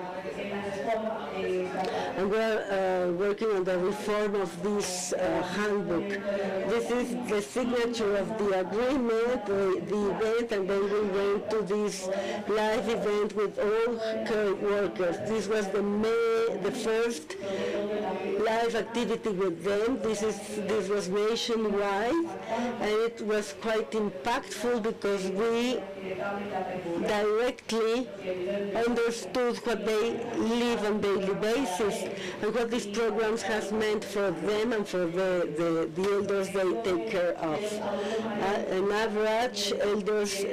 And we're working on the reform of this handbook. This is the signature of the agreement, the event, and then we went to this live event with all care workers. This was the first live activity with them. This was nationwide, and it was quite impactful because we directly understood what they live on a daily basis and what these programs has meant for them and for the elders they take care of. On average, elders,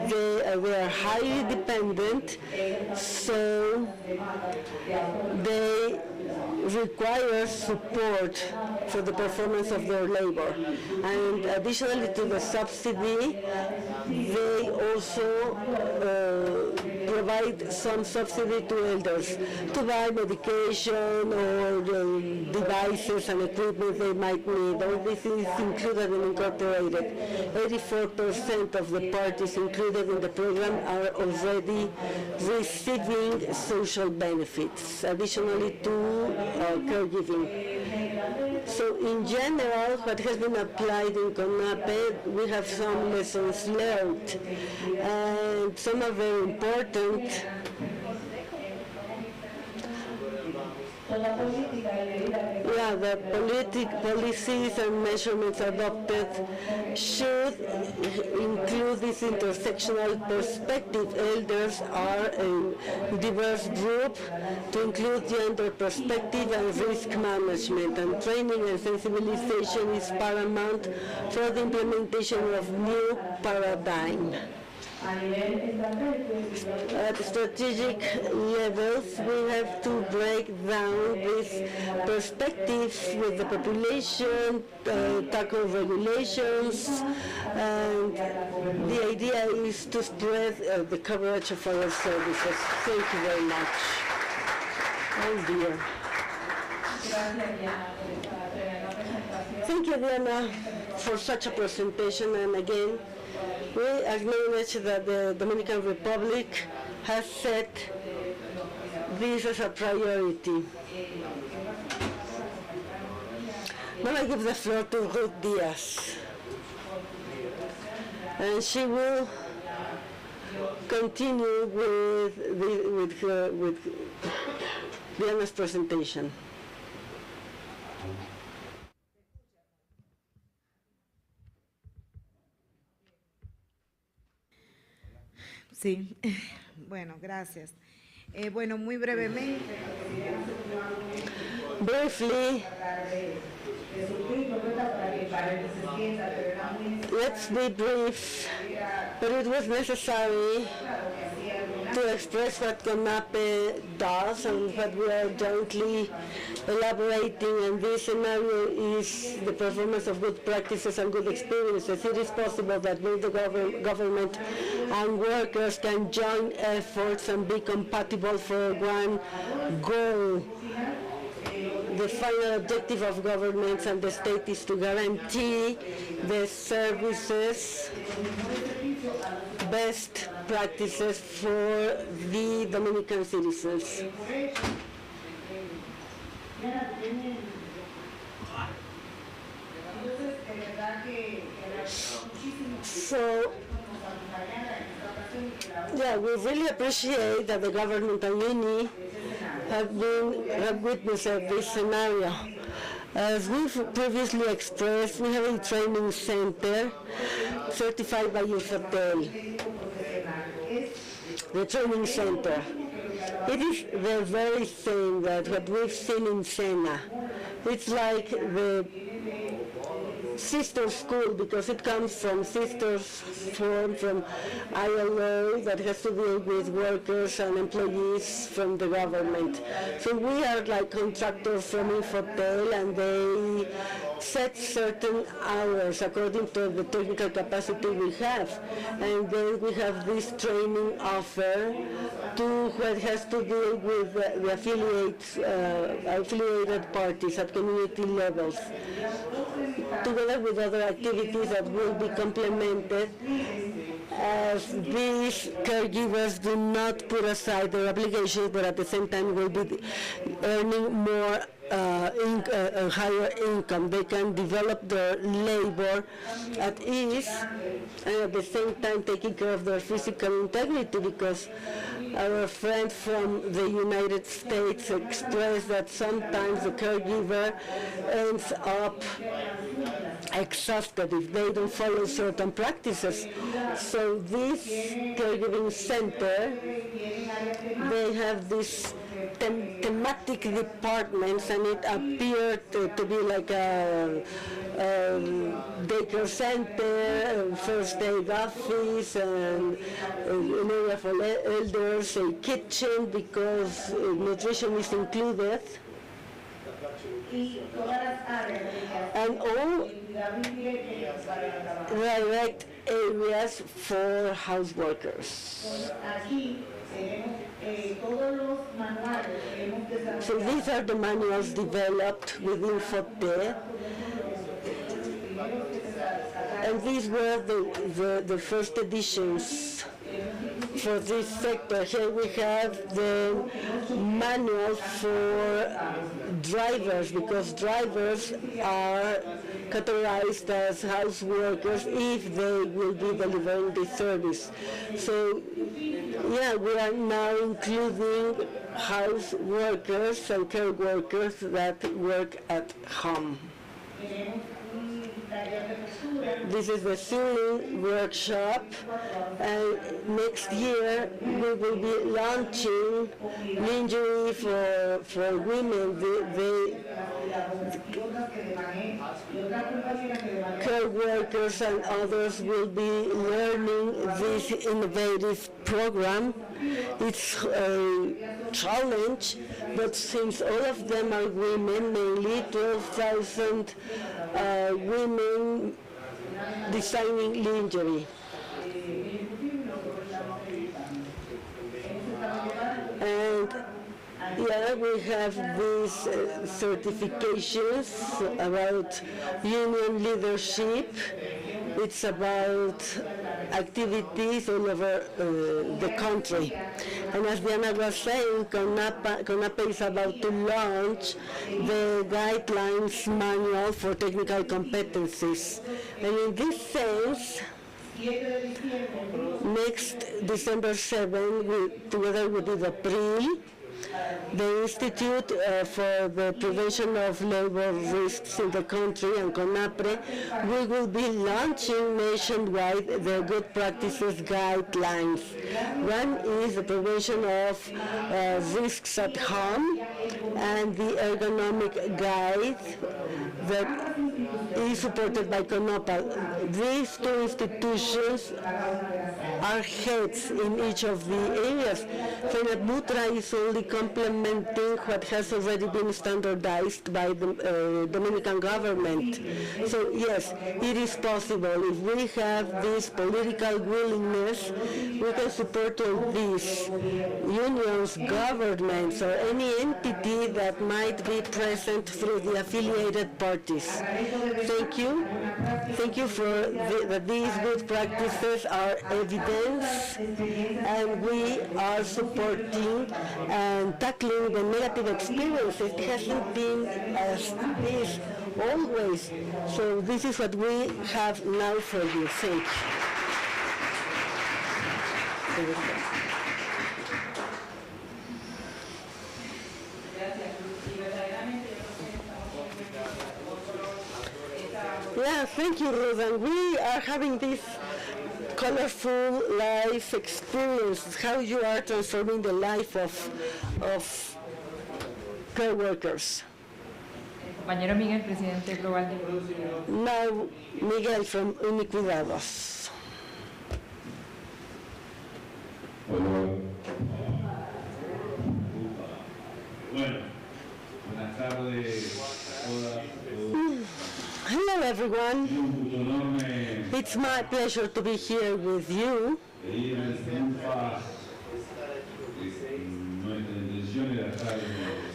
they are highly dependent, so they require support for the performance of their labor. And additionally to the subsidy, they also provide some subsidy to elders to buy medication or devices and equipment they might need. All this is included and incorporated. 84% of the parties included in the program are already receiving social benefits, additionally to caregiving. So in general, what has been applied in CONAPE, we have some lessons learned, and some are very important. Yeah, the policies and measurements adopted should include this intersectional perspective. Elders are a diverse group to include gender perspective and risk management, and training and sensibilization is paramount for the implementation of new paradigm. At strategic levels, we have to break down these perspectives with the population, tackle regulations, and the idea is to spread the coverage of our services. Thank you very much. Oh dear. Thank you, Diana, for such a presentation, and again, we acknowledge that the Dominican Republic has set this as a priority. Now I give the floor to Ruth Diaz, and she will continue with Diana's presentation.
Sí, bueno, gracias. Bueno, muy brevemente.
Briefly, let's be brief, but it was necessary to express what CONAPE does and what we are jointly elaborating, and this scenario is the performance of good practices and good experiences. It is possible that both the government and workers can join efforts and be compatible for one goal. The final objective of governments and the state is to guarantee the services, best practices for the Dominican citizens. So, yeah, we really appreciate that the government and UNI have witnessed this scenario. As we've previously expressed, we have a training center certified by UFATEL. The training center. It is the very thing that what we've seen in SENA. It's like the sister school, because it comes from sisters from ILO that has to deal with workers and employees from the government. So we are like contractors from Infotel, and they set certain hours according to the technical capacity we have. And then we have this training offer to what has to do with the affiliated parties at community levels, together with other activities that will be complemented, as these caregivers do not put aside their obligations, but at the same time will be earning more a higher income. They can develop their labor at ease and at the same time taking care of their physical integrity, because our friend from the United States expressed that sometimes the caregiver ends up exhausted if they don't follow certain practices. So this caregiving center, they have this thematic departments, and it appeared to be like a daycare center, first aid office, and an area for elders, a kitchen because nutrition is included, and all direct areas for house workers. So these are the manuals developed within FOTE, and these were the first editions for this sector. Here we have the manual for drivers, because drivers are categorized as house workers if they will be delivering the service. So yeah, we are now including house workers and care workers that work at home. This is the ceiling workshop, and next year we will be launching lingerie for women. The care workers and others will be learning this innovative program. It's a challenge, but since all of them are women, mainly 12,000 women designing lingerie. And yeah, we have these certifications about union leadership. It's about activities all over the country. And as Diana was saying, CONAPE is about to launch the guidelines manual for technical competencies. And in this sense, next December 7, together with IDOPRIL, the Institute for the Prevention of Labor Risks in the country, and CONAPRE, we will be launching nationwide the good practices guidelines. One is the prevention of risks at home, and the ergonomic guide that is supported by CONAPA. These two institutions are heads in each of the areas. FENATMUTRA is only complementing what has already been standardized by the Dominican government. So yes, it is possible. If we have this political willingness, we can support all these unions, governments, or any entity that might be present through the affiliated parties. Thank you. Thank you for that these good practices are evidence, and we are supporting and tackling the negative experiences. It hasn't been as this always. So this is what we have now for you. Thank you. Yeah, thank you, Ruth. And we are having this colorful life experience, how you are transforming the life of care workers.
Compañero Miguel, presidente global de...
Now, Miguel from Unicuidados.
Bueno, buenas tardes todas.
Hello, everyone. It's my pleasure to be here with you.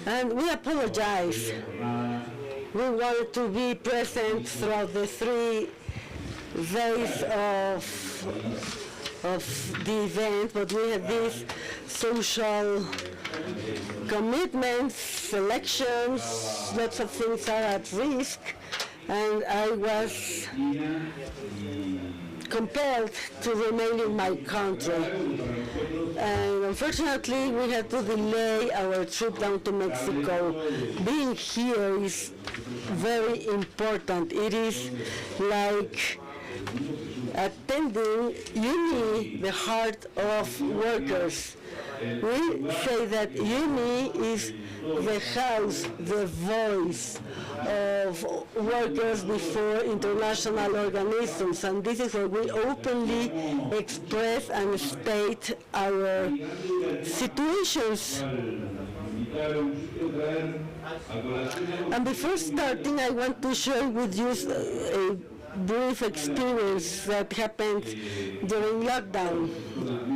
And we apologize. We wanted to be present throughout the 3 days of the event, but we had these social commitments, elections, lots of things are at risk, and I was compelled to remain in my country. And unfortunately, we had to delay our trip down to Mexico. Being here is very important. It is like attending UNI, the heart of workers. We say that UNI is the house, the voice of workers before international organisms, and this is where we openly express and state our situations. And before starting, I want to share with you a brief experience that happened during lockdown,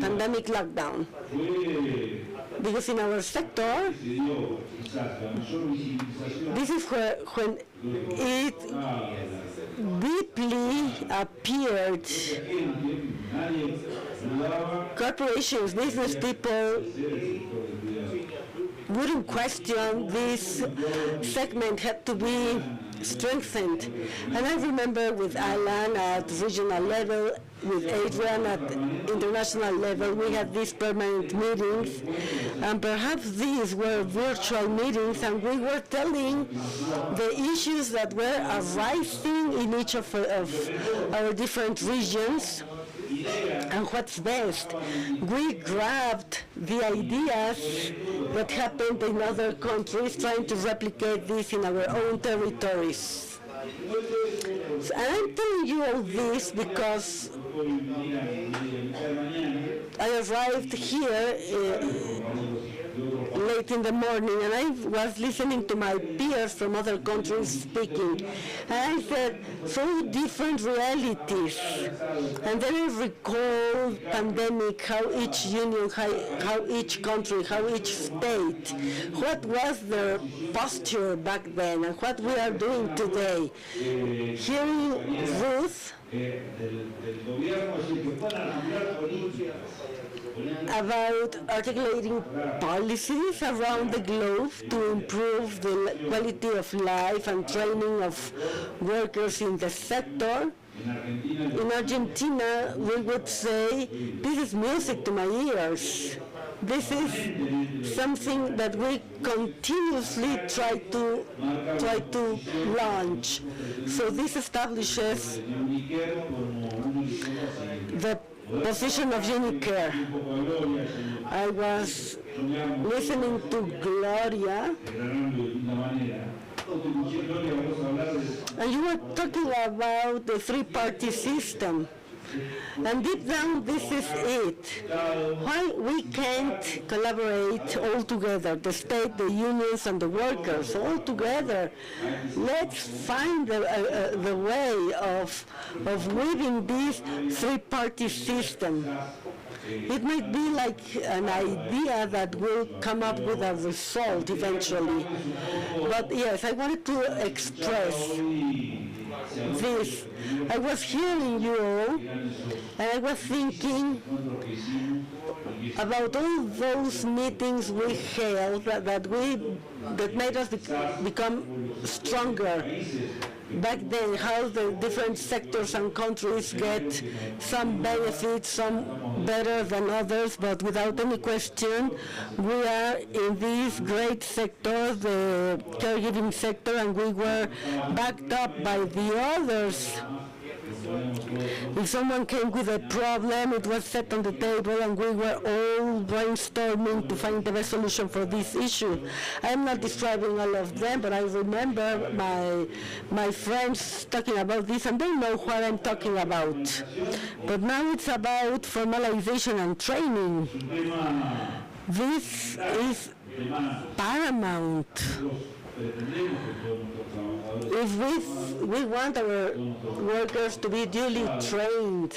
pandemic lockdown. Because in our sector, this is when it deeply appeared. Corporations, business people wouldn't question this segment had to be strengthened. And I remember with Alan at regional level, with Adrian at international level, we had these permanent meetings, and perhaps these were virtual meetings, and we were telling the issues that were arising in each of our different regions and what's best. We grabbed the ideas that happened in other countries, trying to replicate this in our own territories. And I'm telling you all this because I arrived here late in the morning, and I was listening to my peers from other countries speaking. And I said, so different realities. And then I recalled pandemic, how each union, how each country, how each state, what was their posture back then and what we are doing today. Hearing Ruth about articulating policies around the globe to improve the quality of life and training of workers in the sector. In Argentina, we would say, this is music to my ears. This is something that we continuously try to launch. So this establishes the position of Unicare. I was listening to Gloria, and you were talking about the three-party system. And deep down, this is it. Why we can't collaborate all together, the state, the unions, and the workers, all together? Let's find the way of weaving this three-party system. It might be like an idea that will come up with a result eventually. But yes, I wanted to express this. I was hearing you all, and I was thinking about all those meetings we held that made us become stronger. Back then, how the different sectors and countries get some benefits, some better than others, but without any question, we are in this great sector, the caregiving sector, and we were backed up by the others. If someone came with a problem, it was set on the table, and we were all brainstorming to find the best solution for this issue. I'm not describing all of them, but I remember my friends talking about this, and they know what I'm talking about. But now it's about formalization and training. This is paramount. If we want our workers to be duly trained,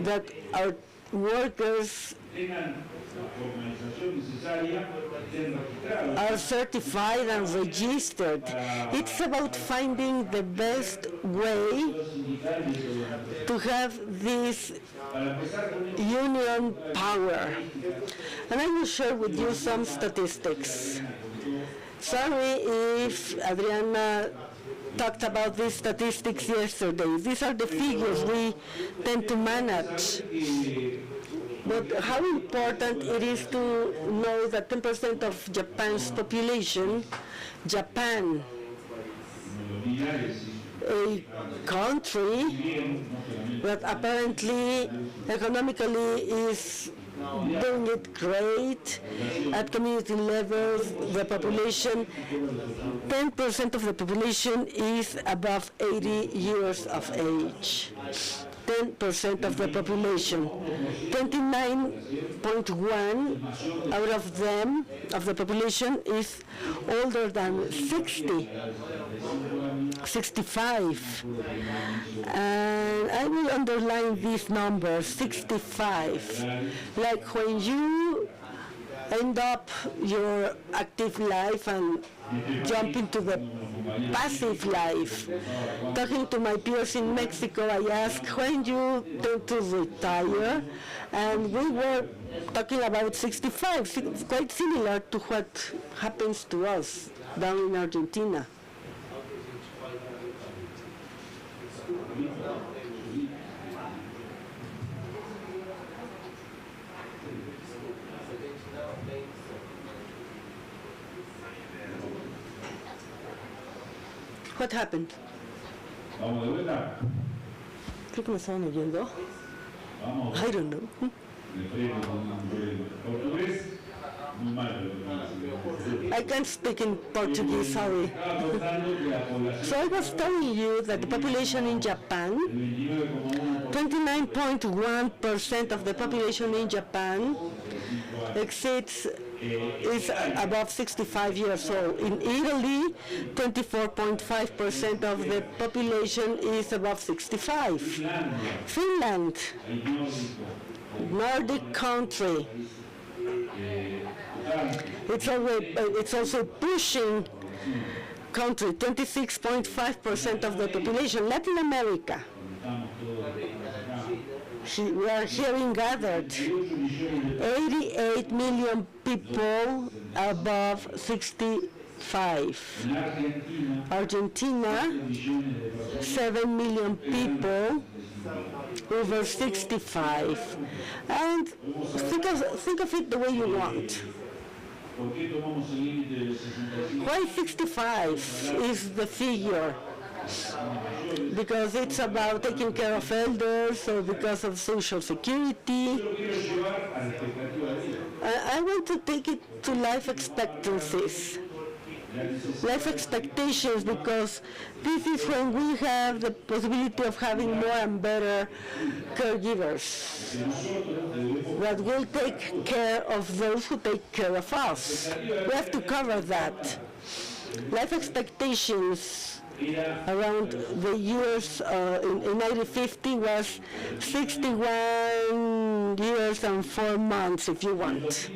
that our workers are certified and registered, it's about finding the best way to have this union power. And I will share with you some statistics. Sorry if Adriana talked about these statistics yesterday. These are the figures we tend to manage. But how important it is to know that 10% of Japan's population, Japan, a country that apparently economically is doing it great at community levels, the population, 10% of the population is above 80 years of age. 10% of the population. 29.1 out of them, of the population, is older than 60, 65. And I will underline these numbers, 65. Like when you end up your active life and jump into the passive life. Talking to my peers in Mexico, I asked, when you tend to retire? And we were talking about 65, quite similar to what happens to us down in Argentina. What happened?
Vamos de vuelta.
Creo que me estaban oyendo.
Vamos.
I don't know.
Me freno con portugués. Muy mal.
I can't speak in Portuguese, sorry. So I was telling you that the population in Japan, 29.1% of the population in Japan is above 65 years old. In Italy, 24.5% of the population is above 65. Finland, Nordic country, it's also pushing country, 26.5% of the population. Latin America, we are here gathered, 88 million people above 65. Argentina, 7 million people over 65. And think of it the way you want. Why 65 is the figure? Because it's about taking care of elders, or because of Social Security. I want to take it to life expectancies. Life expectations, because this is when we have the possibility of having more and better caregivers that will take care of those who take care of us. We have to cover that. Life expectations around the years in 1950 was 61 years and 4 months, if you want.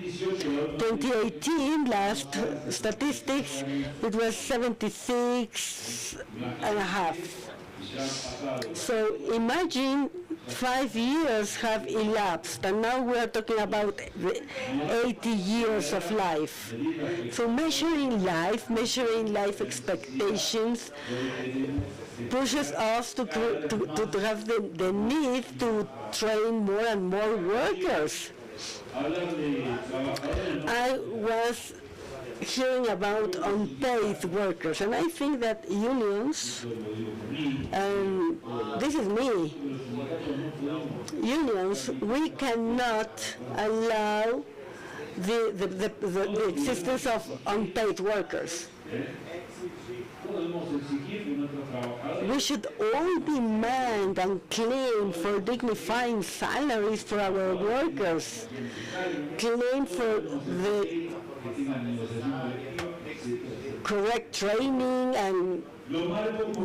2018, last statistics, it was 76 and a half. So imagine 5 years have elapsed, and now we are talking about 80 years of life. So measuring life expectations pushes us to have the need to train more and more workers. I was hearing about unpaid workers, and I think that unions, and this is me, unions, we cannot allow the existence of unpaid workers. We should all demand and claim for dignifying salaries for our workers, claim for the correct training and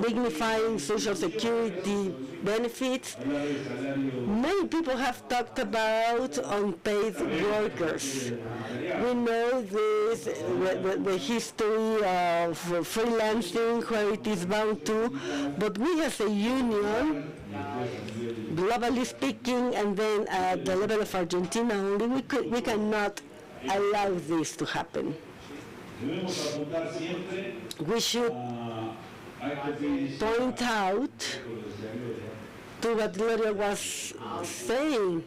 dignifying Social Security benefits. Many people have talked about unpaid workers. We know this, the history of freelancing, where it is bound to, but we as a union, globally speaking, and then at the level of Argentina only, we cannot allow this to happen. We should point out to what Gloria was saying,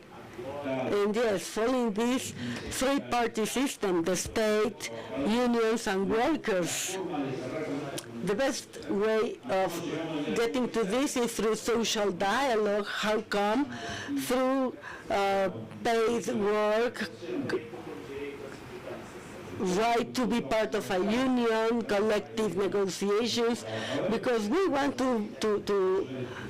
and yes, following this three-party system, the state, unions, and workers. The best way of getting to this is through social dialogue. How come? Through paid work, right to be part of a union, collective negotiations, because we want to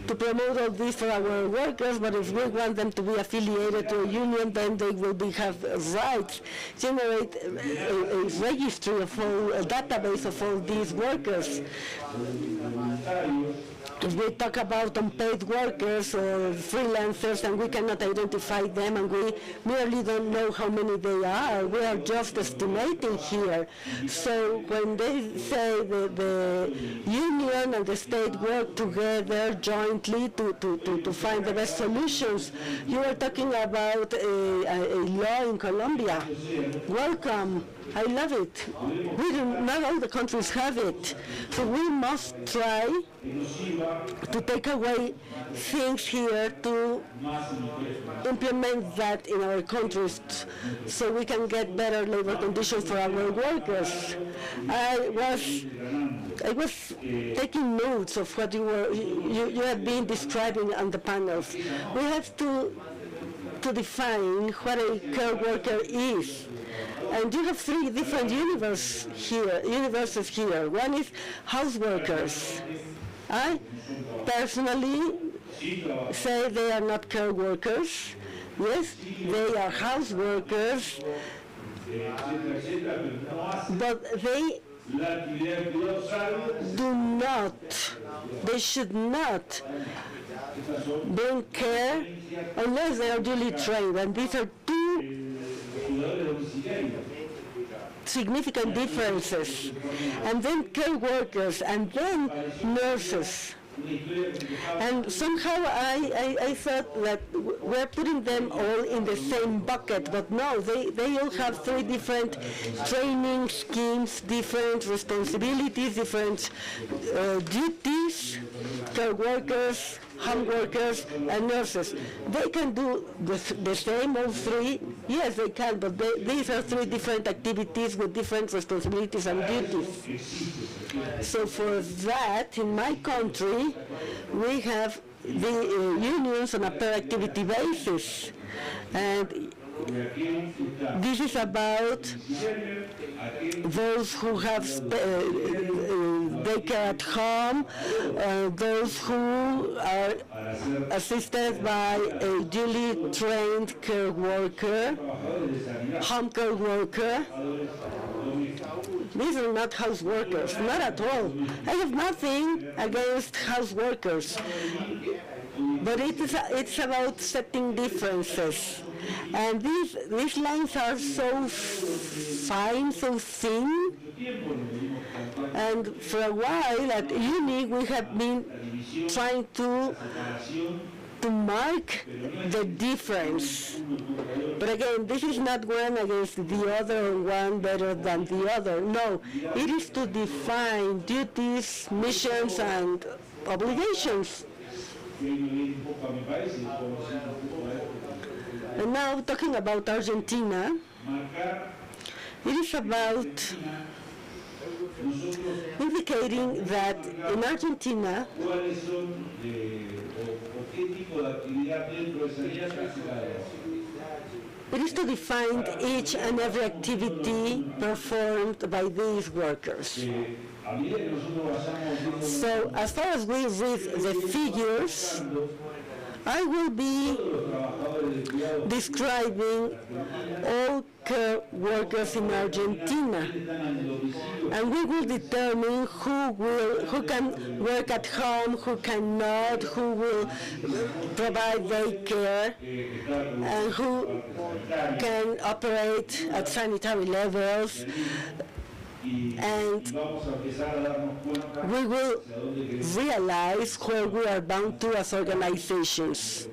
promote all this for our workers, but if we want them to be affiliated to a union, then they will have rights, generate a registry of all, a database of all these workers. If we talk about unpaid workers or freelancers and we cannot identify them and we merely don't know how many they are, we are just estimating here. So when they say the union and the state work together jointly to find the best solutions, you are talking about a law in Colombia. Welcome. I love it. Not all the countries have it. So we must try to take away things here to implement that in our countries so we can get better labor conditions for our workers. I was taking notes of what you have been describing on the panels. We have to define what a care worker is. And you have three different universes here. One is house workers. I personally say they are not care workers. Yes, they are house workers, but they should not bring care unless they are duly trained. And these are two significant differences. And then care workers, and then nurses. And somehow I thought that we're putting them all in the same bucket, but no, they all have three different training schemes, different responsibilities, different duties: care workers, home workers, and nurses. They can do the same, all three. Yes, they can, but these are three different activities with different responsibilities and duties. So for that, in my country, we have the unions on a per activity basis. And this is about those who have daycare at home, those who are assisted by a duly trained care worker, home care worker. These are not house workers, not at all. I have nothing against house workers, but it's about setting differences. And these lines are so fine, so thin. And for a while at UNI, we have been trying to mark the difference. But again, this is not one against the other or one better than the other. No, it is to define duties, missions, and obligations. And now, talking about Argentina, it is about indicating that in Argentina, it is to define each and every activity performed by these workers. So as far as we read the figures, I will be describing all care workers in Argentina, and we will determine who can work at home, who cannot, who will provide daycare, and who can operate at sanitary levels. And we will realize where we are bound to as organizations.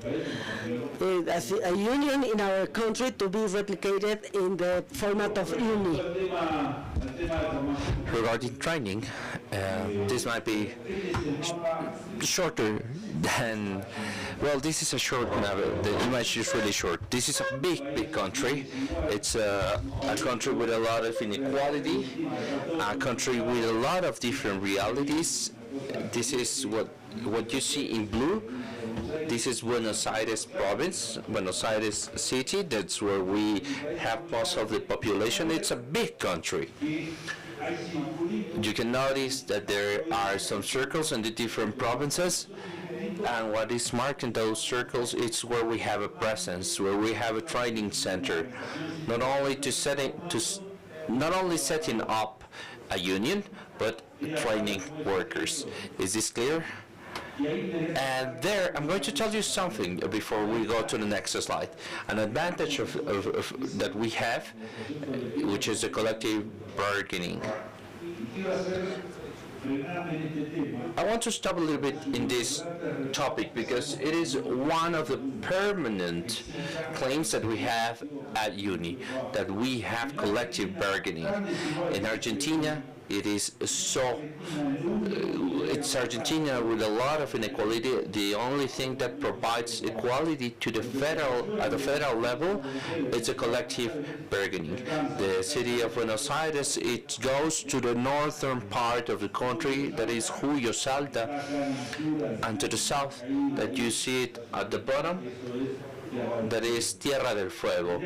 As a union in our country to be replicated in the format of UNI.
Regarding training, This might be shorter than, well, this is a short novel. The image is really short. This is a big country. It's a country with a lot of inequality, a country with a lot of different realities. This is what you see in blue. This is Buenos Aires province, Buenos Aires city. That's where we have most of the population. It's a big country. You can notice that there are some circles in the different provinces, and what is marked in those circles is where we have a presence, where we have a training center, not only setting up a union, but training workers. Is this clear? And there, I'm going to tell you something before we go to the next slide. An advantage that we have, which is the collective bargaining. I want to stop a little bit in this topic because it is one of the permanent claims that we have at uni, that we have collective bargaining. In Argentina, it is so, it's Argentina with a lot of inequality. The only thing that provides equality to the at the federal level, it's a collective bargaining. The city of Buenos Aires, it goes to the northern part of the country, that is Julio Salta, and to the south, that you see it at the bottom, that is Tierra del Fuego.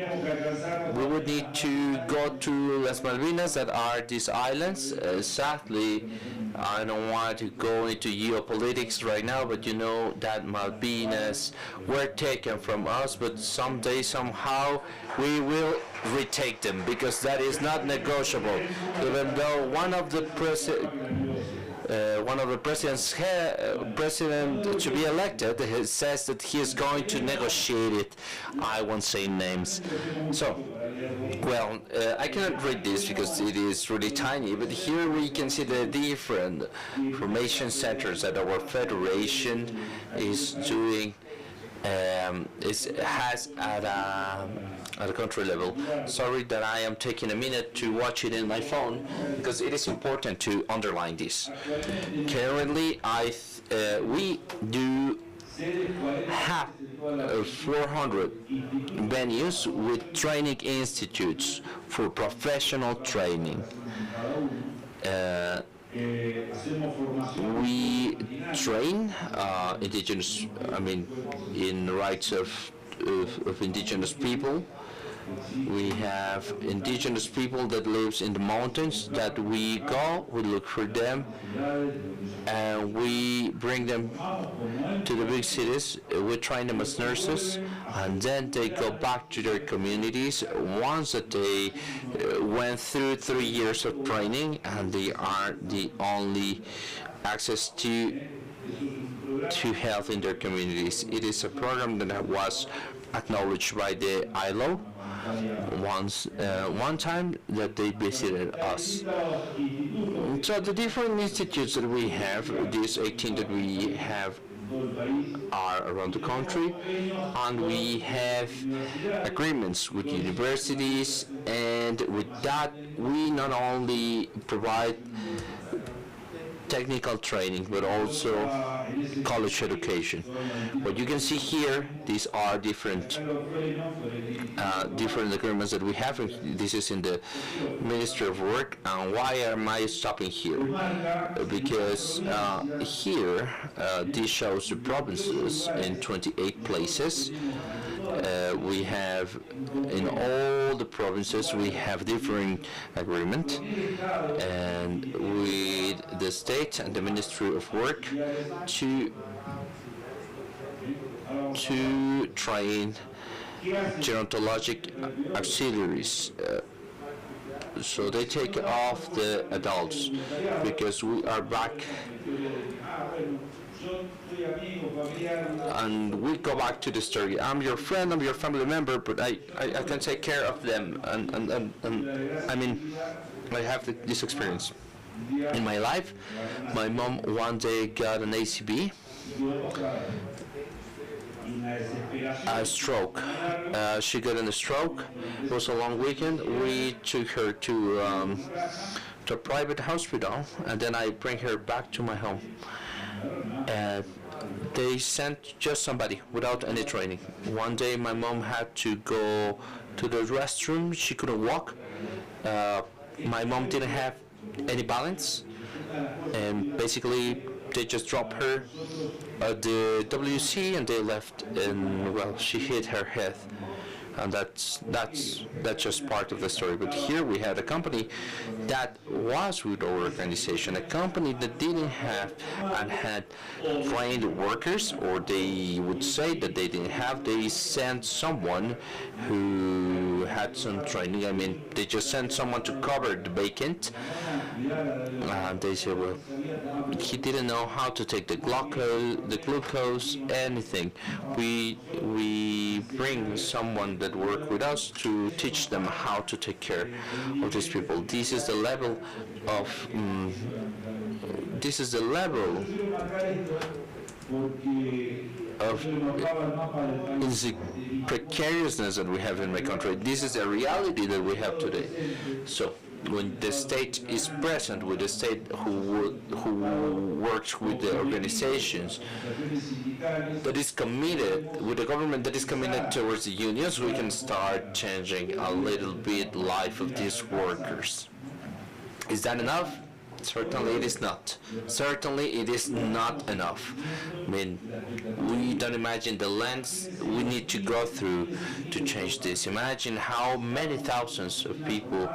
We would need to go to Las Malvinas, that are these islands. Sadly, I don't want to go into geopolitics right now, but you know that Malvinas were taken from us, but someday, somehow, we will retake them, because that is not negotiable. Even though one of the president to be elected says that he is going to negotiate it. I won't say names. So, well, I cannot read this because it is really tiny, but here we can see the different formation centers that our federation is doing. Has at a country level. Sorry that I am taking a minute to watch it in my phone, because it is important to underline this. Currently, we do have 400 venues with training institutes for professional training. We train indigenous, in rights of indigenous people. We have indigenous people that lives in the mountains that we go, we look for them, and we bring them to the big cities. We train them as nurses, and then they go back to their communities once that they went through 3 years of training, and they are the only access to health in their communities. It is a program that was acknowledged by the ILO one time that they visited us. So the different institutes that we have, these 18 that we have, are around the country, and we have agreements with universities, and with that we not only provide technical training, but also college education. What you can see here, these are different agreements that we have. This is in the Ministry of Work. And why am I stopping here? Because here, this shows the provinces in 28 places. We have, in all the provinces, we have different agreement, and with the state and the Ministry of Work to train gerontologic auxiliaries. So they take off the adults, because we are back and we go back to the story. I'm your friend, I'm your family member, but I can take care of them, and I have this experience in my life. My mom one day got an ACV, a stroke. She got a stroke. It was a long weekend. We took her to to a private hospital, and then I bring her back to my home. And they sent just somebody without any training. One day my mom had to go to the restroom. She couldn't walk. My mom didn't have any balance, and basically they just dropped her at the WC and they left, and well, she hit her head. And that's just part of the story. But here we had a company that was with our organization, a company that didn't have and had trained workers, or they would say that they didn't have. They sent someone who had some training. I mean, they just sent someone to cover the vacant. And they said, well, he didn't know how to take the glucose, anything. We bring someone that work with us to teach them how to take care of these people. This is the level of precariousness that we have in my country. This is a reality that we have today. So when the state is present, with the state who works with the organizations that is committed, with the government that is committed towards the unions, we can start changing a little bit life of these workers. Is that enough? Certainly it is not. Certainly it is not enough. I mean, we don't imagine the lengths we need to go through to change this. Imagine how many thousands of people,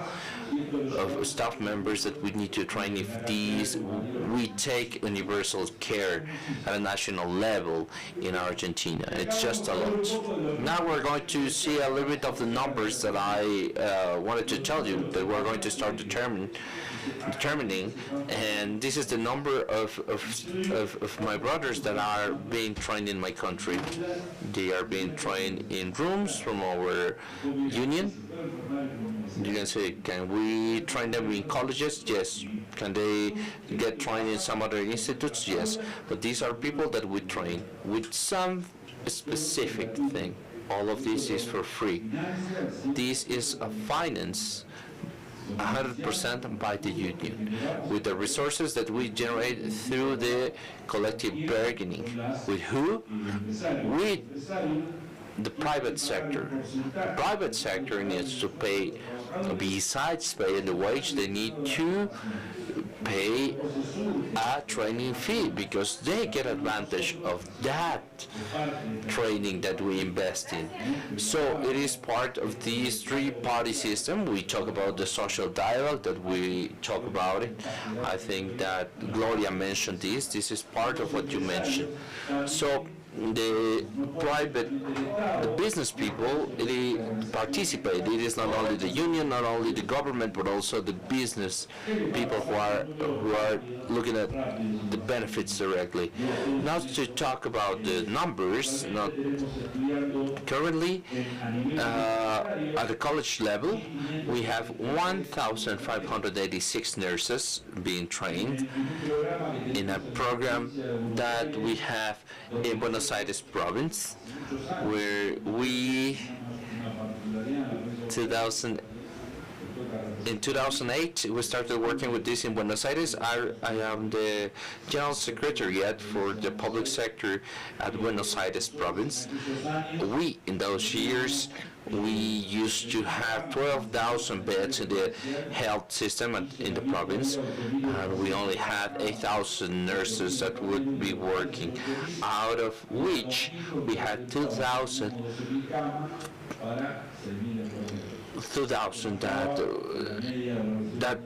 of staff members that we need to train if we take universal care at a national level in Argentina. It's just a lot. Now we're going to see a little bit of the numbers that I wanted to tell you that we're going to start determining, and this is the number of my brothers that are being trained in my country. They are being trained in rooms from our union. You can say, can we train them in colleges? Yes. Can they get trained in some other institutes? Yes. But these are people that we train with some specific thing. All of this is for free. This is a finance 100% by the union, with the resources that we generate through the collective bargaining. With who? With the private sector. The private sector needs to pay, besides paying the wage, they need to pay a training fee because they get advantage of that training that we invest in. So it is part of this three-party system. We talk about the social dialogue, that we talk about it. I think that Gloria mentioned this. This is part of what you mentioned. So the business people, they participate. It is not only the union, not only the government, but also the business people who are looking at the benefits directly. Now to talk about the numbers, not currently at the college level, we have 1,586 nurses being trained in a program that we have in Buenos Aires province, where we in 2008 we started working with this in Buenos Aires. I am the general secretariat for the public sector at Buenos Aires province. We, in those years, we used to have 12,000 beds in the health system in the province, and we only had 8,000 nurses that would be working, out of which we had 2,000 that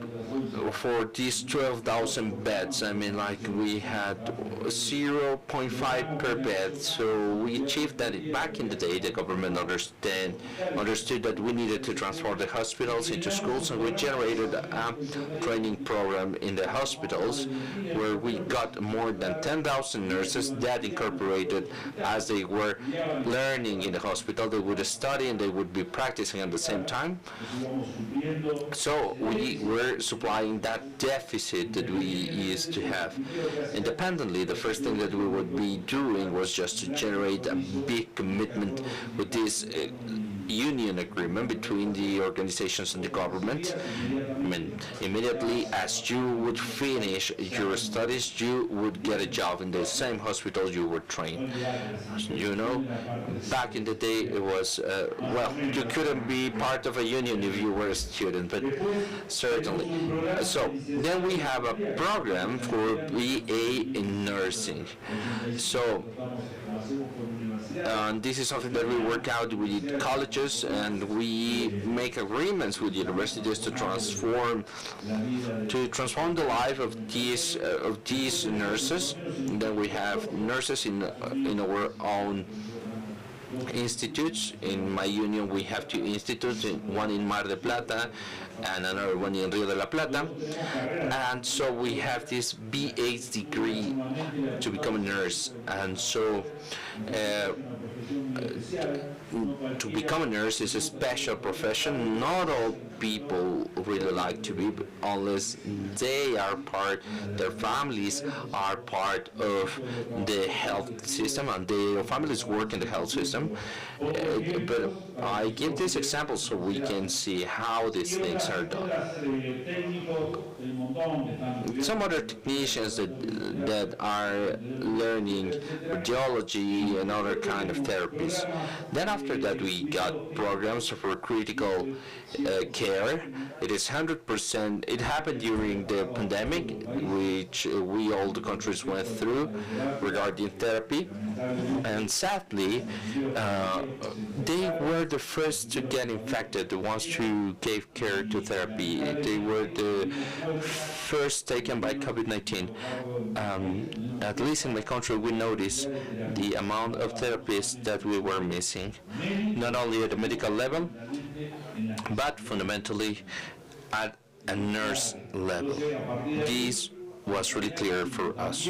for these 12,000 beds, I mean, like we had 0.5 per bed. So we achieved that back in the day. The government understood that we needed to transform the hospitals into schools, and we generated a training program in the hospitals where we got more than 10,000 nurses that incorporated as they were learning in the hospital. They would study and they would be practicing at the same time. So we were supplying that deficit that we used to have. Independently, the first thing that we would be doing was just to generate a big commitment with this union agreement between the organizations and the government. I mean, immediately as you would finish your studies, you would get a job in the same hospital you were trained. You know, back in the day, it was, well, you couldn't be part of a union if you were a student, but certainly. So then we have a program for BA in nursing. So this is something that we work out with colleges, and we make agreements with universities to transform the life of these nurses. And then we have nurses in our own institutes. In my union, we have 2 institutes, one in Mar del Plata and another one in Rio de la Plata. And so we have this BA's degree to become a nurse. And so to become a nurse is a special profession. Not all people really like to be, unless they are their families are part of the health system, and their families work in the health system. But I give this example so we can see how these things are done. Some other technicians that are learning radiology and other kind of therapies. Then after that, we got programs for critical care. It is 100%. It happened during the pandemic, which all the countries went through regarding therapy. And sadly, they were the first to get infected, the ones who gave care to therapy. They were the first taken by COVID-19. At least in my country, we noticed the amount of therapists that we were missing, not only at the medical level, but fundamentally at a nurse level. This was really clear for us.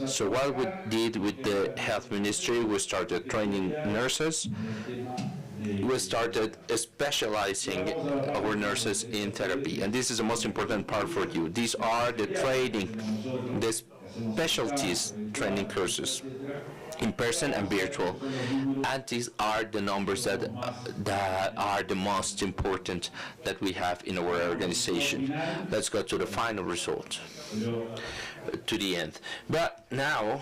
So what we did with the health ministry, we started training nurses. We started specializing our nurses in therapy. And this is the most important part for you. These are the specialties training courses, in person and virtual. And these are the numbers that are the most important that we have in our organization. Let's go to the final result, to the end. But now,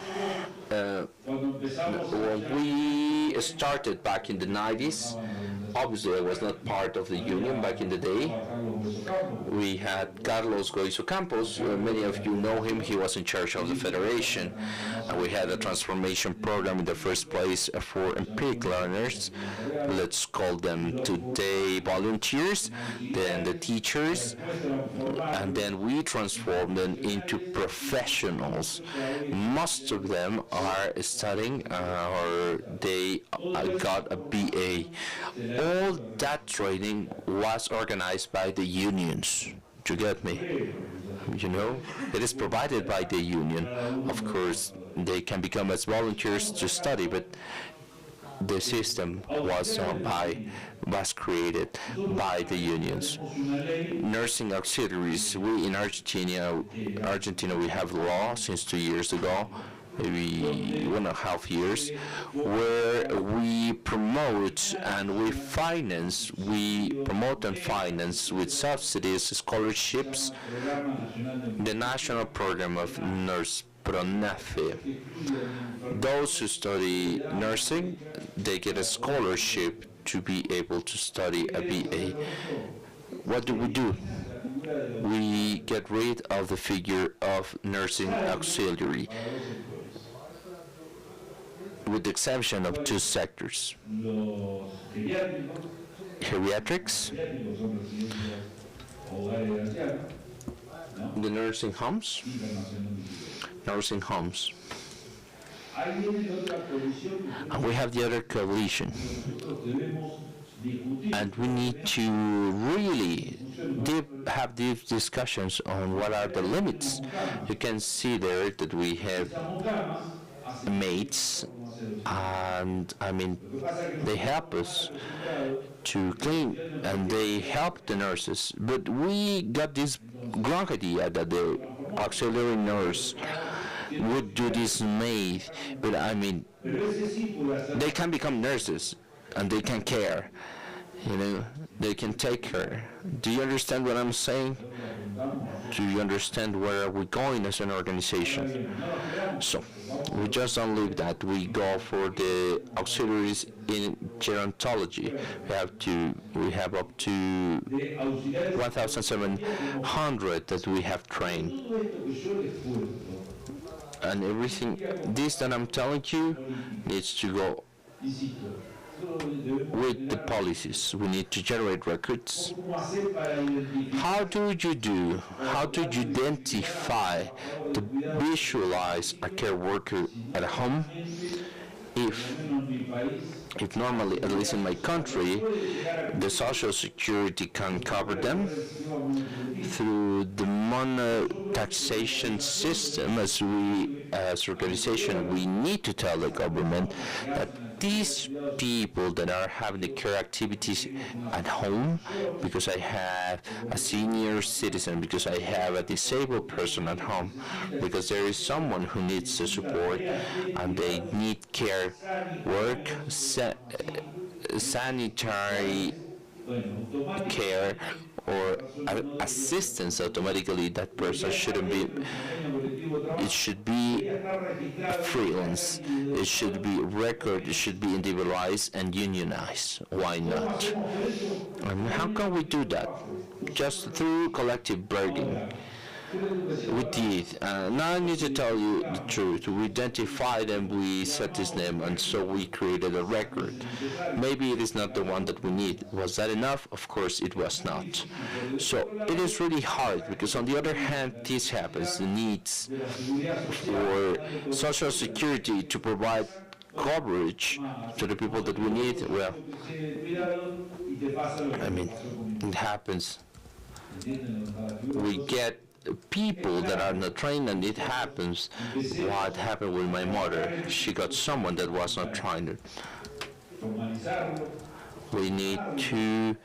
when we started back in the 90s, obviously I was not part of the union back in the day. We had Carlos Goizo Campos. Many of you know him. He was in charge of the federation. And we had a transformation program in the first place for empiric learners. Let's call them today volunteers, then the teachers, and then we transformed them into professionals. Most of them are studying or they got a BA. All that training was organized by the unions. Do you get me? You know, it is provided by the union. Of course, they can become as volunteers to study, but the system was created by the unions. Nursing auxiliaries. We in Argentina, we have law since 2 years ago, maybe 1.5 years, where we promote and we finance, with subsidies, scholarships, the national program of Nurse Pronafe. Those who study nursing, they get a scholarship to be able to study a BA. What do? We get rid of the figure of nursing auxiliary, with the exception of 2 sectors. Geriatrics, the nursing homes. And we have the other coalition. And we need to really have deep discussions on what are the limits. You can see there that we have mates, and I mean, they help us to clean, and they help the nurses. But we got this wrong idea that the auxiliary nurse would do this maid, but I mean, they can become nurses. and they can care. They can take care. Do you understand what I'm saying? Do you understand where we're going as an organization? So we just don't leave that. We go for the auxiliaries in gerontology. We have up to 1,700 that we have trained. And everything, this that I'm telling you, needs to go with the policies. We need to generate records. How do you identify to visualize a care worker at home if normally, at least in my country, the Social Security can cover them through the mono-taxation system? As organization, we need to tell the government that these people that are having the care activities at home, because I have a senior citizen, because I have a disabled person at home, because there is someone who needs the support and they need care work, sanitary care, or assistance automatically, that person shouldn't be, it should be freelance, it should be record, it should be individualized and unionized. Why not? And how can we do that? Just through collective bargaining. We did. Now I need to tell you the truth. We identified and we set his name, and so we created a record. Maybe it is not the one that we need. Was that enough? Of course it was not. So it is really hard, because on the other hand, this happens. The needs for Social Security to provide coverage to the people that we need, well, I mean, it happens. We get people that are not trained, and it happens. What happened with my mother? She got someone that was not trained. We need to,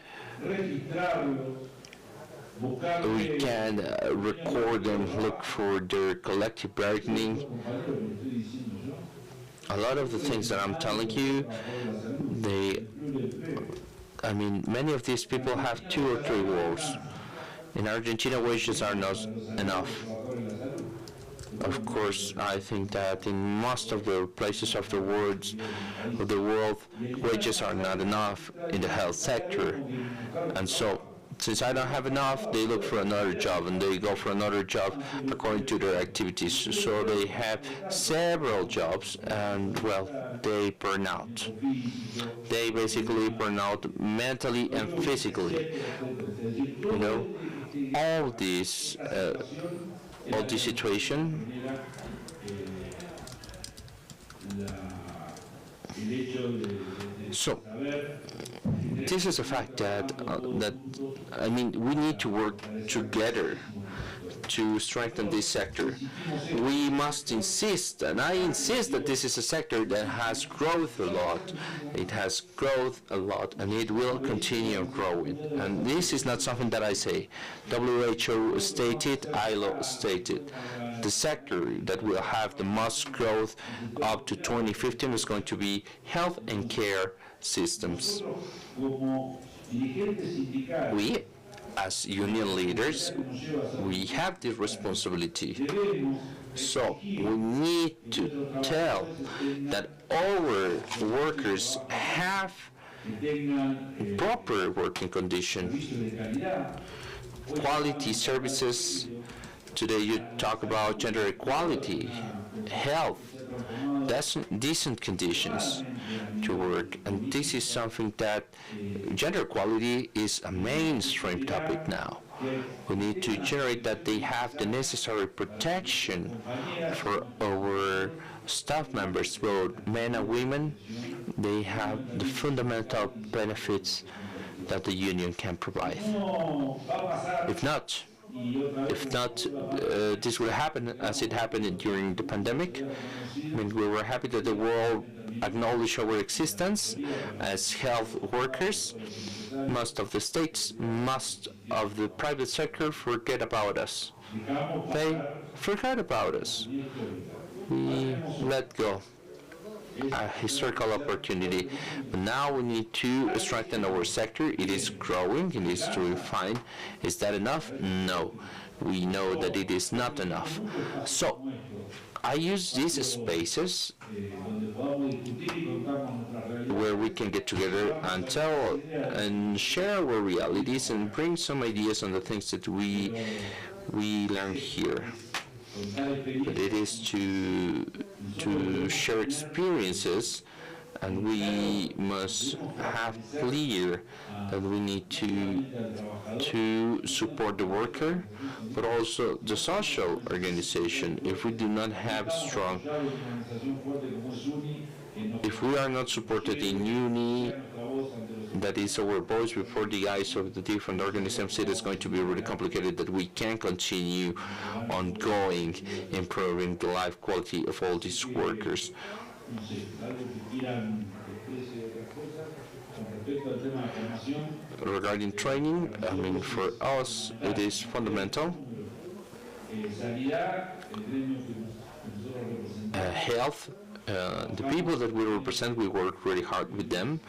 we can record them, look for their collective bargaining. A lot of the things that I'm telling you, many of these people have 2 or 3 roles. In Argentina, wages are not enough. Of course, I think that in most of the places of the world, wages are not enough in the health sector. And so, since I don't have enough, they look for another job, and they go for another job according to their activities. So they have several jobs, and well, they burn out. They basically burn out mentally and physically. All this situation so this is a fact that we need to work together to strengthen this sector. We must insist, and I insist, that this is a sector that has growth a lot. It has growth a lot, and it will continue growing. And this is not something that I say. WHO stated, ILO stated. The sector that will have the most growth up to 2015 is going to be health and care systems. We, as union leaders, we have this responsibility. So we need to tell that our workers have proper working conditions, quality services. Today you talk about gender equality, health, decent conditions to work, and this is something that gender equality is a mainstream topic now. We need to generate that they have the necessary protection for our staff members, both men and women. They have the fundamental benefits that the union can provide. If not, this will happen as it happened during the pandemic. We were happy that the world acknowledged our existence as health workers. Most of the states, most of the private sector forget about us. They forgot about us. We let go. a historical opportunity. But now we need to strengthen our sector. It is growing, it is doing fine. Is that enough? No. We know that it is not enough. So I use these spaces where we can get together and tell and share our realities and bring some ideas on the things that we learn here. But it is to share experiences, and we must have clear that we need to support the worker, but also the social organization. If we do not have strong, if we are not supported in UNI, that is our voice before the eyes of the different organisms, it is going to be really complicated that we can continue ongoing, improving the life quality of all these workers. Regarding training, I mean, for us, it is fundamental. Health. The people that we represent, we work really hard with them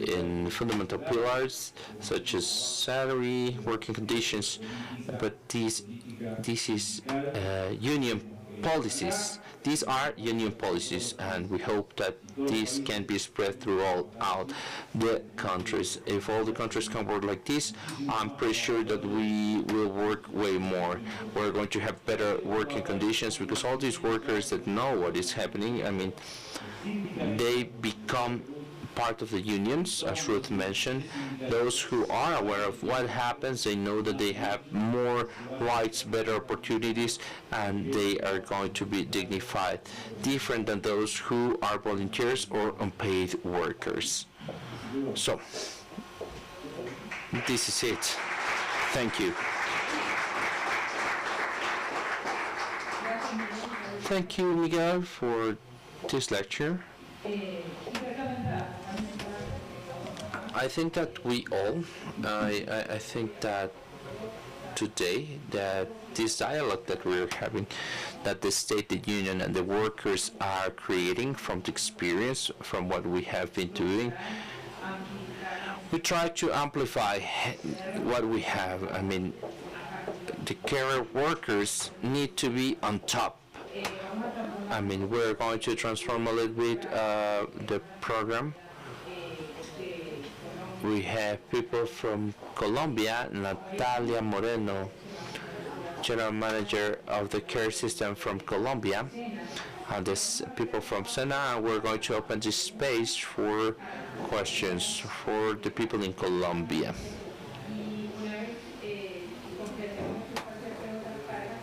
in fundamental pillars such as salary, working conditions, but this is union policies. These are union policies, and we hope that this can be spread throughout the countries. If all the countries can work like this, I'm pretty sure that we will work way more. We're going to have better working conditions because all these workers that know what is happening, I mean, they become part of the unions, as Ruth mentioned. Those who are aware of what happens, they know that they have more rights, better opportunities, and they are going to be dignified, different than those who are volunteers or unpaid workers. So, this is it. Thank you. Thank you, Miguel, for this lecture. I think that we all, I think that today, that this dialogue that we're having, that the state, the union, and the workers are creating from the experience, from what we have been doing, we try to amplify what we have. I mean, the care workers need to be on top. I mean, we're going to transform a little bit the program. We have people from Colombia, Natalia Moreno, General Manager of the care system from Colombia, and there's people from Sena, and we're going to open this space for questions for the people in Colombia.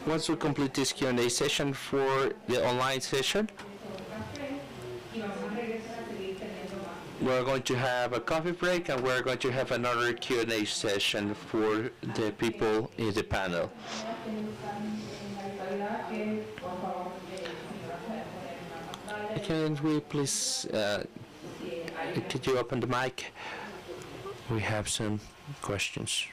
Once we complete this Q&A session for the online session, we're going to have a coffee break, and we're going to have another Q&A session for the people in the panel. Can we please, could you open the mic? We have some questions.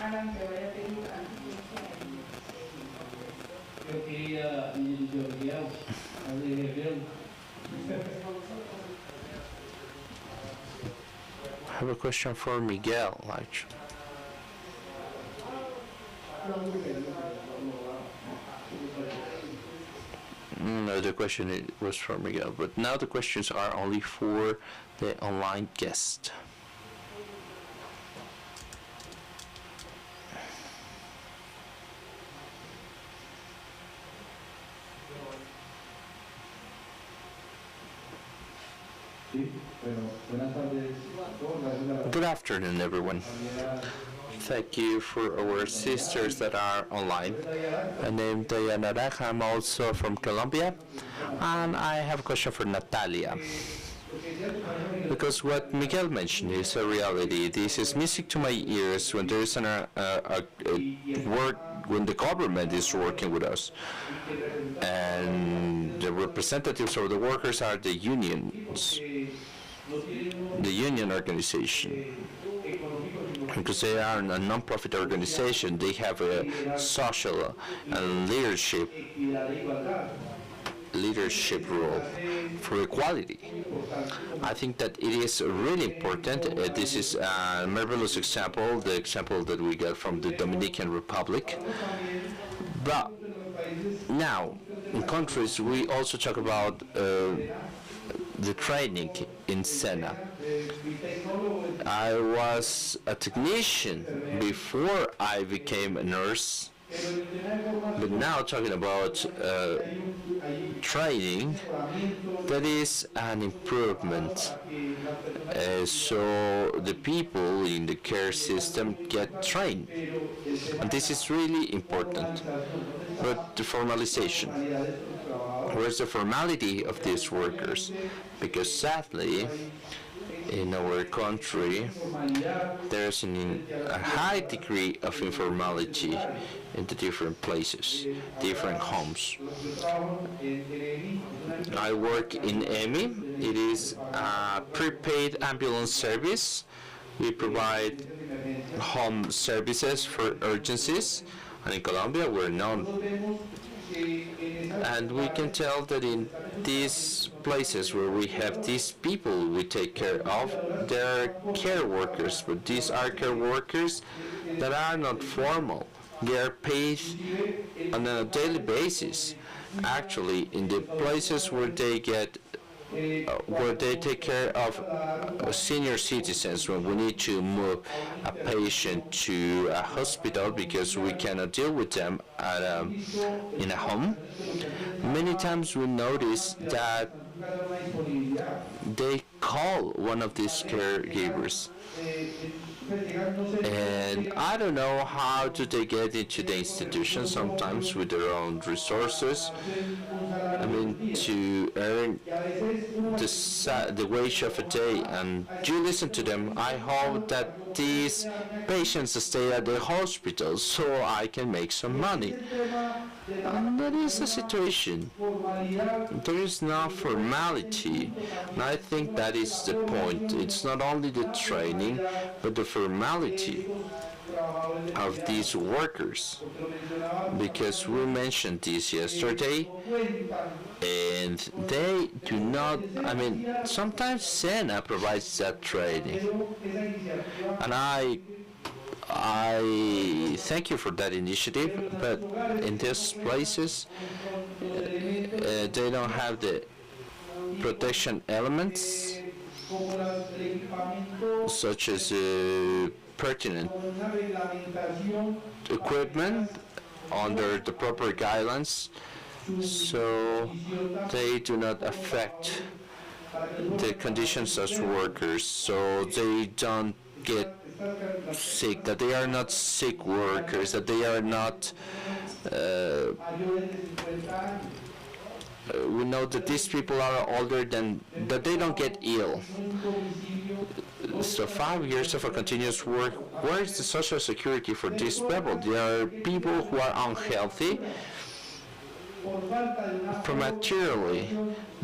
I have a question for Miguel, actually. No, the question was for Miguel, but now the questions are only for the online guest. Good afternoon, everyone. Thank you for our sisters that are online. My name is Diana Raja. I'm also from Colombia, and I have a question for Natalia. Because what Miguel mentioned is a reality. This is music to my ears when there is a work, when the government is working with us, and the representatives of the workers are the unions, the union organization. because they are a non-profit organization. They have a social and leadership role for equality. I think that it is really important. This is a marvelous example, the example that we got from the Dominican Republic. But now, in countries, we also talk about the training in SENA. I was a technician before I became a nurse, but now talking about training, that is an improvement. So the people in the care system get trained, and this is really important. But the formalization, where's the formality of these workers? Because sadly, in our country, there's a high degree of informality in the different places, different homes. I work in EMI. It is a prepaid ambulance service. We provide home services for urgencies, and in Colombia we're known. And we can tell that in these places where we have these people we take care of, there are care workers, but these are care workers that are not formal. They are paid on a daily basis. Actually, in the places where they take care of senior citizens, when we need to move a patient to a hospital because we cannot deal with them in a home, many times we notice that they call one of these caregivers. And I don't know how do they get into the institution, sometimes with their own resources. I mean, to earn the wage of a day, and you listen to them. I hope that these patients stay at the hospital so I can make some money. And that is the situation. There is no formality, and I think that is the point. It's not only the training, but the formality of these workers, because we mentioned this yesterday, and they do not, I mean, sometimes SENA provides that training, and I thank you for that initiative, but in these places they don't have the protection elements such as pertinent equipment under the proper guidelines, so they do not affect the conditions as workers, so they don't get sick, that they are not sick workers, that they are not we know that these people are older than, that they don't get ill. So 5 years of a continuous work, where is the social security for these people? There are people who are unhealthy prematurely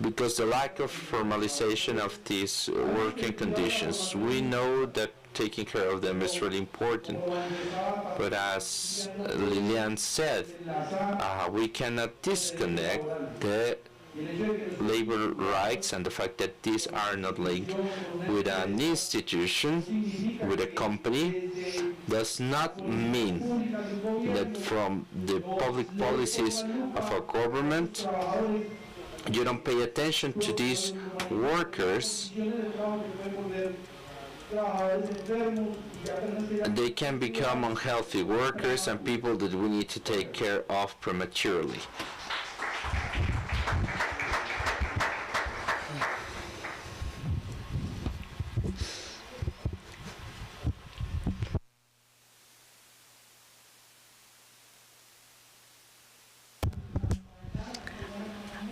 because the lack of formalization of these working conditions. We know that taking care of them is really important, but as Lilian said, we cannot disconnect the labor rights and the fact that these are not linked with an institution, with a company, does not mean that from the public policies of a government you don't pay attention to these workers. They can become unhealthy workers and people that we need to take care of prematurely.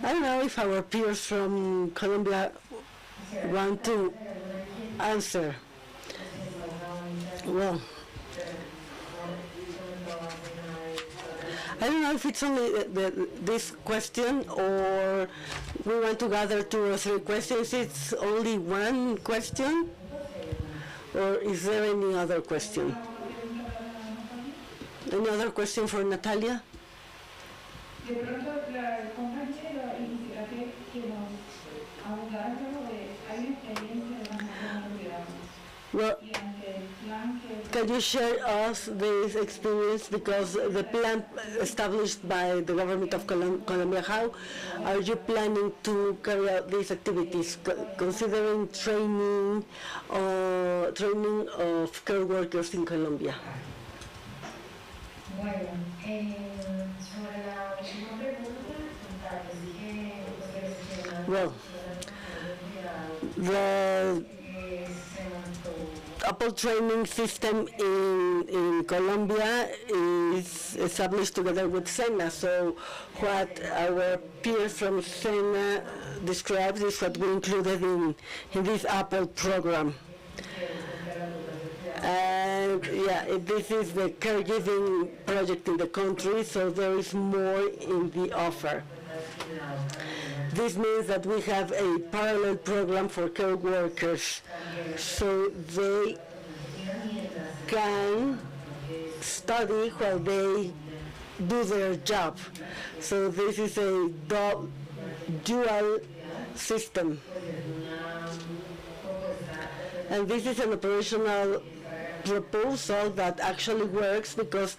I don't know if our peers from Colombia want to answer. Well, I don't know if it's only this question or we want to gather 2 or 3 questions. It's only one question. Or is there any other question? Any other question for Natalia?
De pronto, el compañero quisiera que nos abundara un poco de, hay una experiencia de más cuidado.
Well,
Y ante el plan que
can you share us this experience, because the plan established by the government of Colombia, how are you planning to carry out these activities, considering training of care workers in Colombia?
Bueno, sobre la última pregunta, contarles que
Well, the Apple training system in Colombia is established together with SENA. So what our peers from SENA describes is what we included in this Apple program. And yeah, this is the caregiving project in the country, so there is more in the offer. This means that we have a parallel program for care workers, so they can study while they do their job. So this is a dual system. And this is an operational proposal that actually works because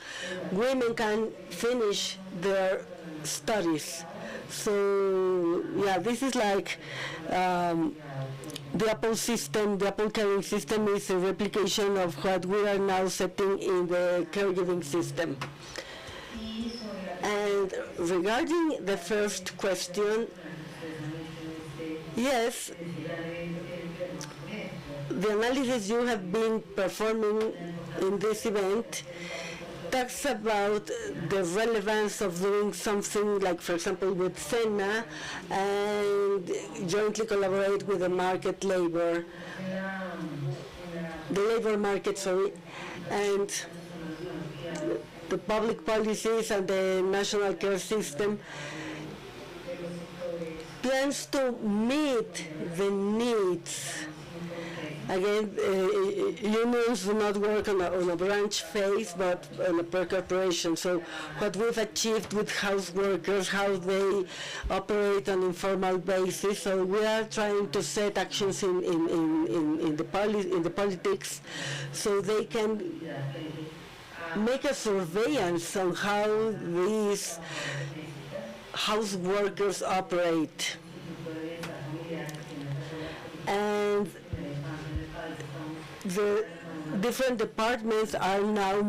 women can finish their studies. So yeah, this is like the Apple system. The Apple caring system is a replication of what we are now setting in the caregiving system. And regarding the first question, yes, the analysis you have been performing in this event talks about the relevance of doing something like, for example, with SENA and jointly collaborate with the labor market, and the public policies and the national care system plans to meet the needs. Again, unions do not work on a branch phase, but on a per corporation. So what we've achieved with house workers, how they operate on informal basis. So we are trying to set actions in the politics, so they can make a surveillance on how these house workers operate. And the different departments are now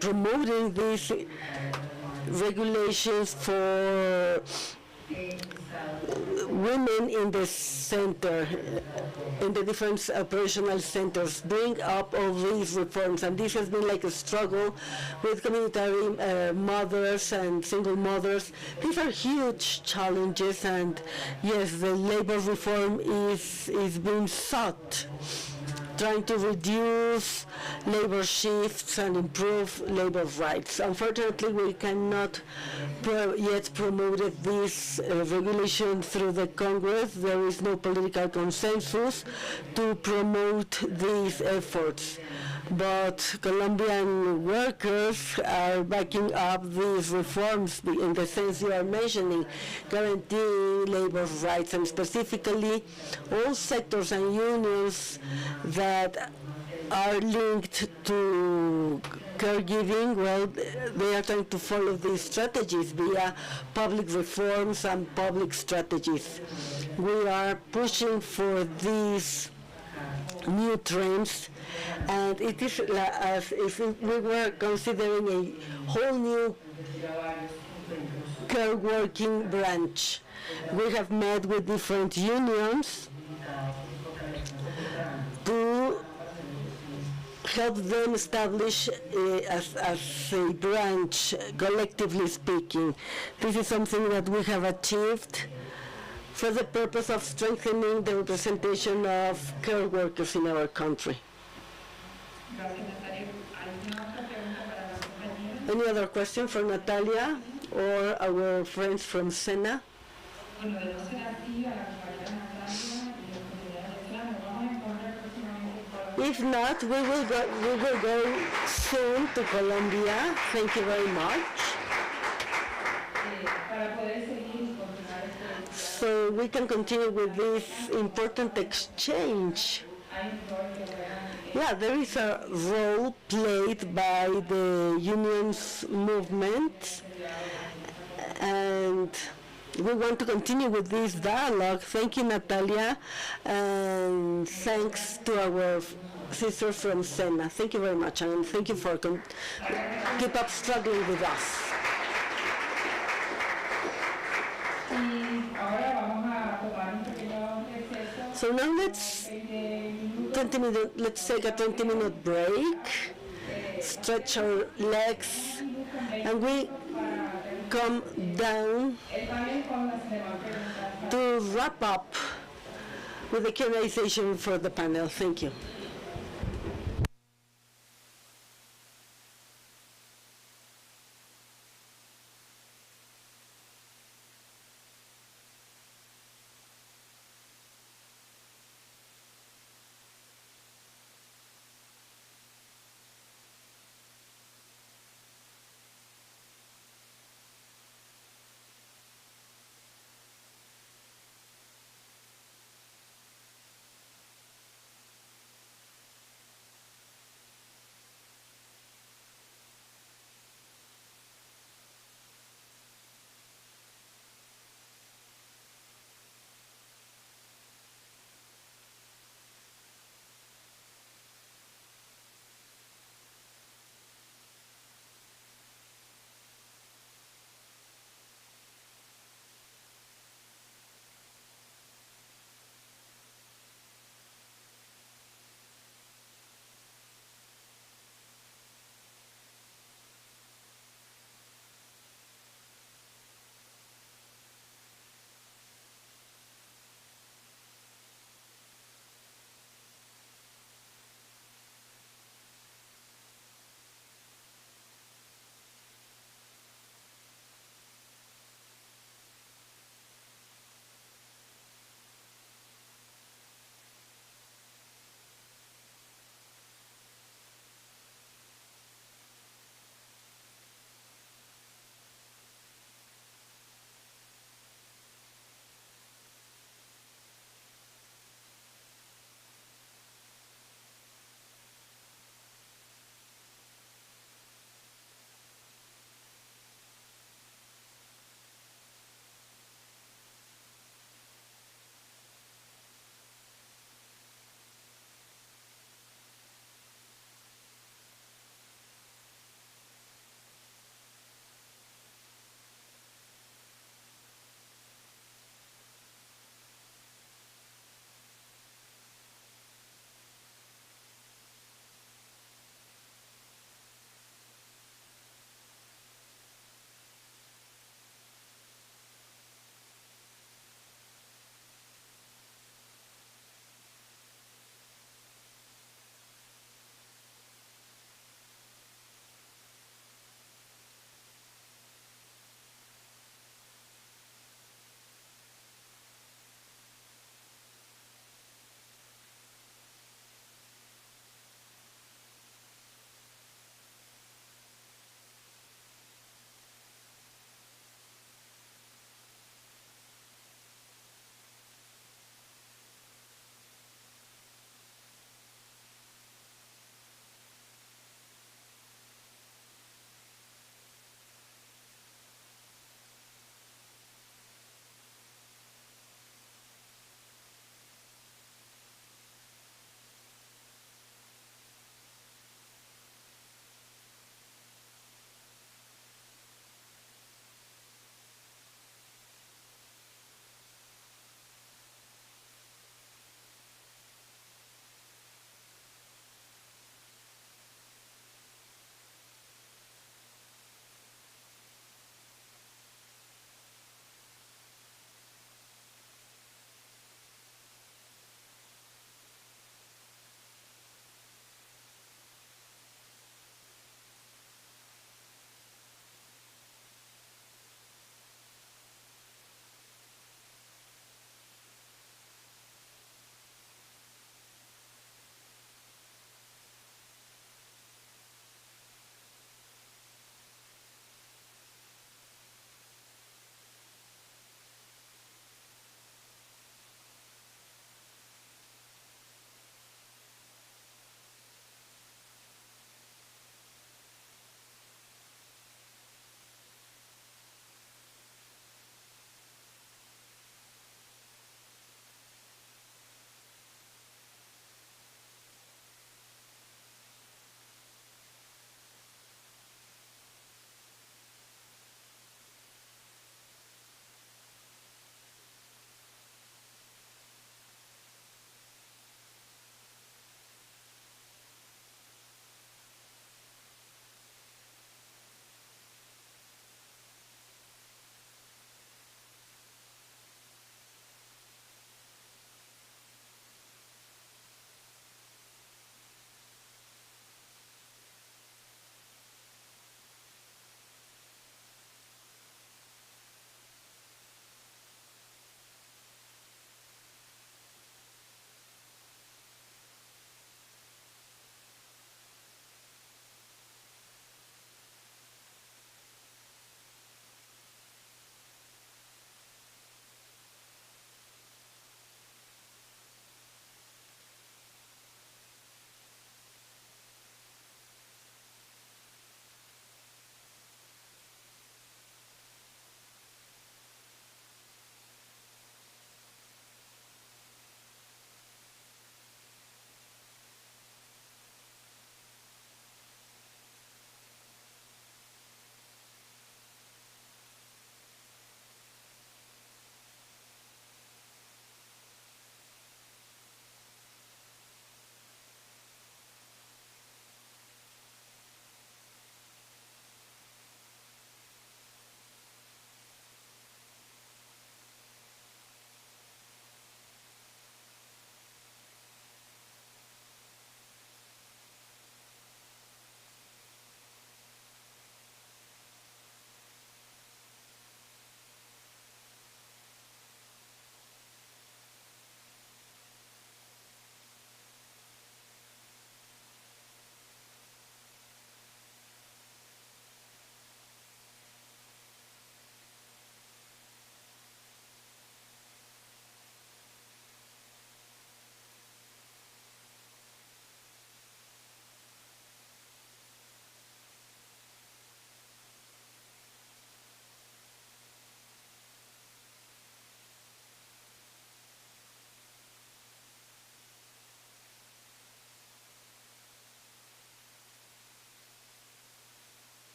promoting these regulations for women in the center, in the different operational centers, bring up all these reforms. And this has been like a struggle with communitary mothers and single mothers. These are huge challenges, and yes, the labor reform is being sought, trying to reduce labor shifts and improve labor rights. Unfortunately, we cannot yet promote this regulation through the Congress. There is no political consensus to promote these efforts. But Colombian workers are backing up these reforms in the sense you are mentioning, guaranteeing labor rights, and specifically all sectors and unions that are linked to caregiving. Well, they are trying to follow these strategies via public reforms and public strategies. We are pushing for these new trends, and it is as if we were considering a whole new care working branch. We have met with different unions to help them establish as a branch, collectively speaking. This is something that we have achieved for the purpose of strengthening the representation of care workers in our country. Any other question for Natalia or our friends from SENA? If not, we will go soon to Colombia. Thank you very much.
Para poder seguir y continuar este,
So we can continue with this important exchange.
hay un rol que juegan
Yeah, there is a role played by the unions movement, and we want to continue with this dialogue. Thank you, Natalia, and thanks to our sister from SENA. Thank you very much, and thank you for keep up struggling with us.
y ahora vamos a tomar un pequeño receso.
So now let's take a 20-minute break, stretch our legs, and we come down to wrap up with the Q&A session for the panel. Thank you.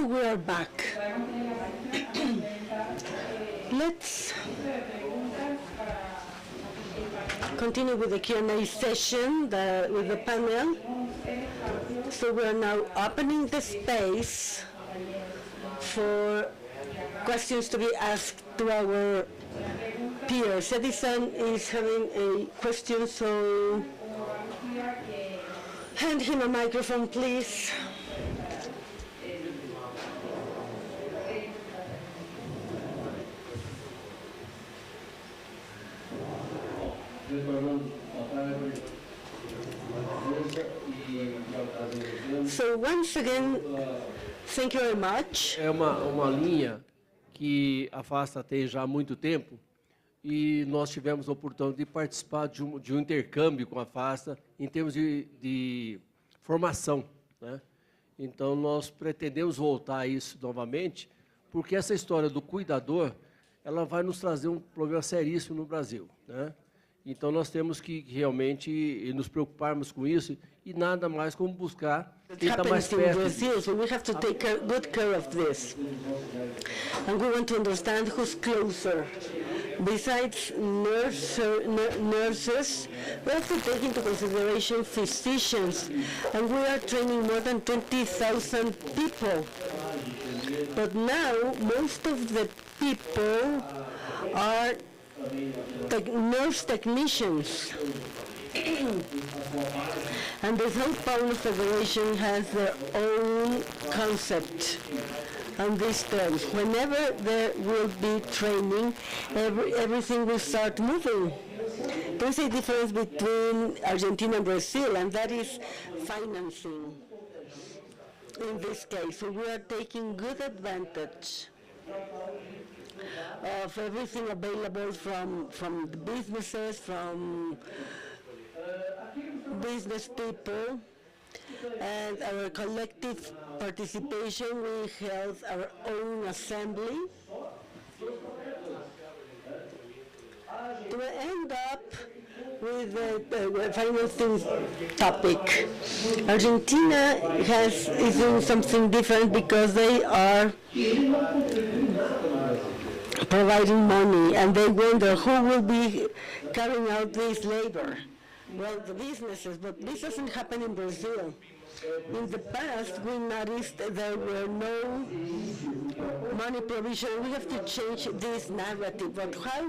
we are back. Let's continue with the Q&A session with the panel. So we are now opening the space for questions to be asked to our peers. Edison is having a question, so hand him a microphone, please. So once again, thank you very much.
É uma linha que a FASTA tem já há muito tempo e nós tivemos a oportunidade de participar de um intercâmbio com a FASTA em termos de formação, né? Então, nós pretendemos voltar a isso novamente, porque essa história do cuidador, ela vai nos trazer um problema seríssimo no Brasil, né? Então, nós temos que realmente nos preocuparmos com isso e nada mais como buscar quem está mais perto.
Brazil, so we have to take good care of this. And we want to understand who's closer. Besides nurses, we have to take into consideration physicians, and we are training more than 20,000 people. But now, most of the people are nurse technicians. And the Sao Paulo Federation has their own concept on these terms. Whenever there will be training, everything will start moving. There's a difference between Argentina and Brazil, and that is financing in this case. So we are taking good advantage of everything available from the businesses, from business people, and our collective participation. We held our own assembly to end up with the financing topic. Argentina is doing something different because they are providing money, and they wonder who will be carrying out this labor. Well, the businesses, but this doesn't happen in Brazil. In the past, we noticed there were no money provision. We have to change this narrative. But how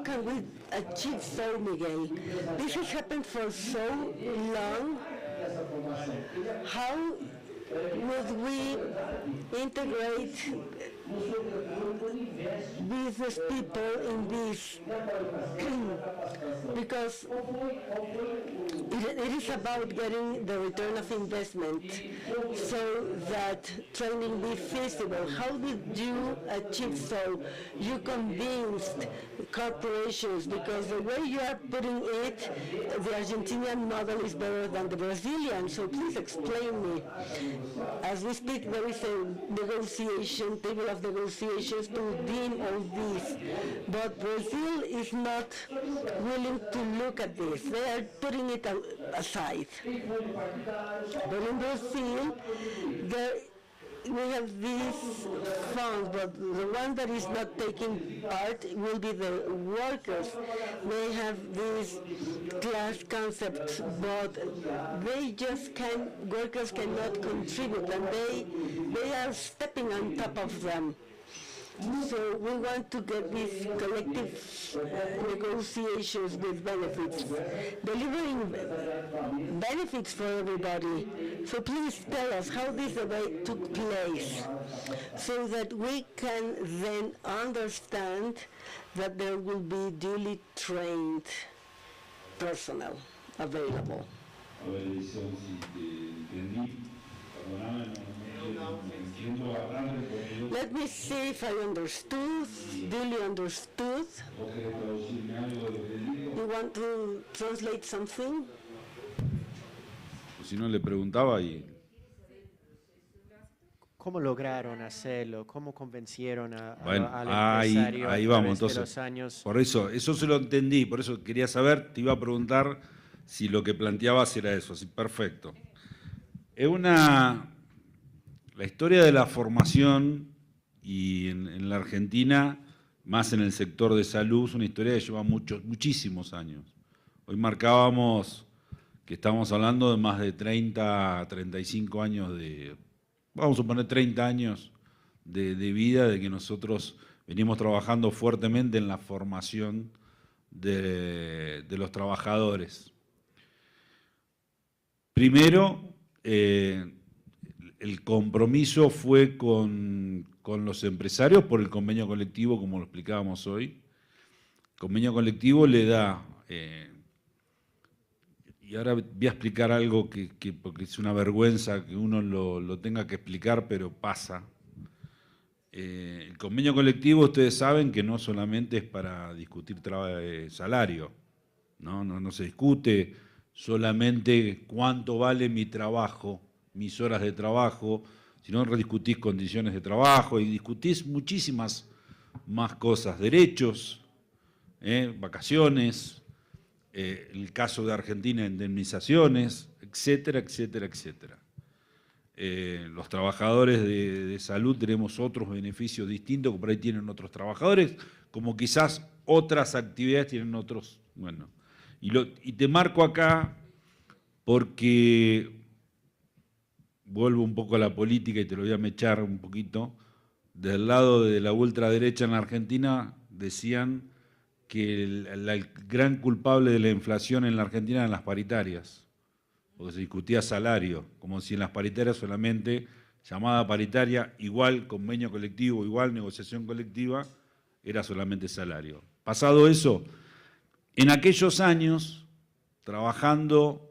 can we achieve so, Miguel? This has happened for so long. How would we integrate business people in this? Because it is about getting the return of investment so that training be feasible. How did you achieve so? You convinced corporations, because the way you are putting it, the Argentinian model is better than the Brazilian. So please explain me. As we speak, there is a table of negotiations to deal all this. But Brazil is not willing to look at this. They are putting it aside. But in Brazil, we have these funds, but the one that is not taking part will be the workers. They have these class concepts, but workers cannot contribute, and they are stepping on top of them. So we want to get these collective negotiations with benefits, delivering benefits for everybody. So please tell us how this debate took place so that we can then understand that there will be duly trained personnel available.
A ver, Edison, si te entendí, perdóname, no entiendo bastante porque
Let me see if I understood, duly understood.
vos querés traducirme algo de lo que digo.
You want to translate something?
Si no, le preguntaba y
¿Cómo lograron hacerlo? ¿Cómo convencieron
bueno,
al
ahí
empresario a
vamos.
través de
Entonces,
los años?
por eso se lo entendí, por eso quería saber, te iba a preguntar si lo que planteabas era eso, así, perfecto. Es la historia de la formación y en la Argentina, más en el sector de salud, es una historia que lleva muchísimos años. Hoy marcábamos que estamos hablando de más de 30 a 35 años vamos a suponer 30 años de vida, de que nosotros venimos trabajando fuertemente en la formación de los trabajadores. Primero, el compromiso fue con los empresarios por el convenio colectivo, como lo explicábamos hoy. El convenio colectivo le da, y ahora voy a explicar algo porque es una vergüenza que uno lo tenga que explicar, pero pasa. El convenio colectivo, ustedes saben que no solamente es para discutir salario, no se discute solamente cuánto vale mi trabajo, mis horas de trabajo, sino rediscutís condiciones de trabajo y discutís muchísimas más cosas, derechos, vacaciones, el caso de Argentina, indemnizaciones, etcétera, etcétera, etcétera. Los trabajadores de salud tenemos otros beneficios distintos que por ahí tienen otros trabajadores, como quizás otras actividades tienen otros. Bueno, y te marco acá porque vuelvo un poco a la política y te lo voy a mechar un poquito. Del lado de la ultraderecha en la Argentina decían que el gran culpable de la inflación en la Argentina eran las paritarias, porque se discutía salario, como si en las paritarias solamente, llamada paritaria, igual convenio colectivo, igual negociación colectiva, era solamente salario. Pasado eso, en aquellos años, trabajando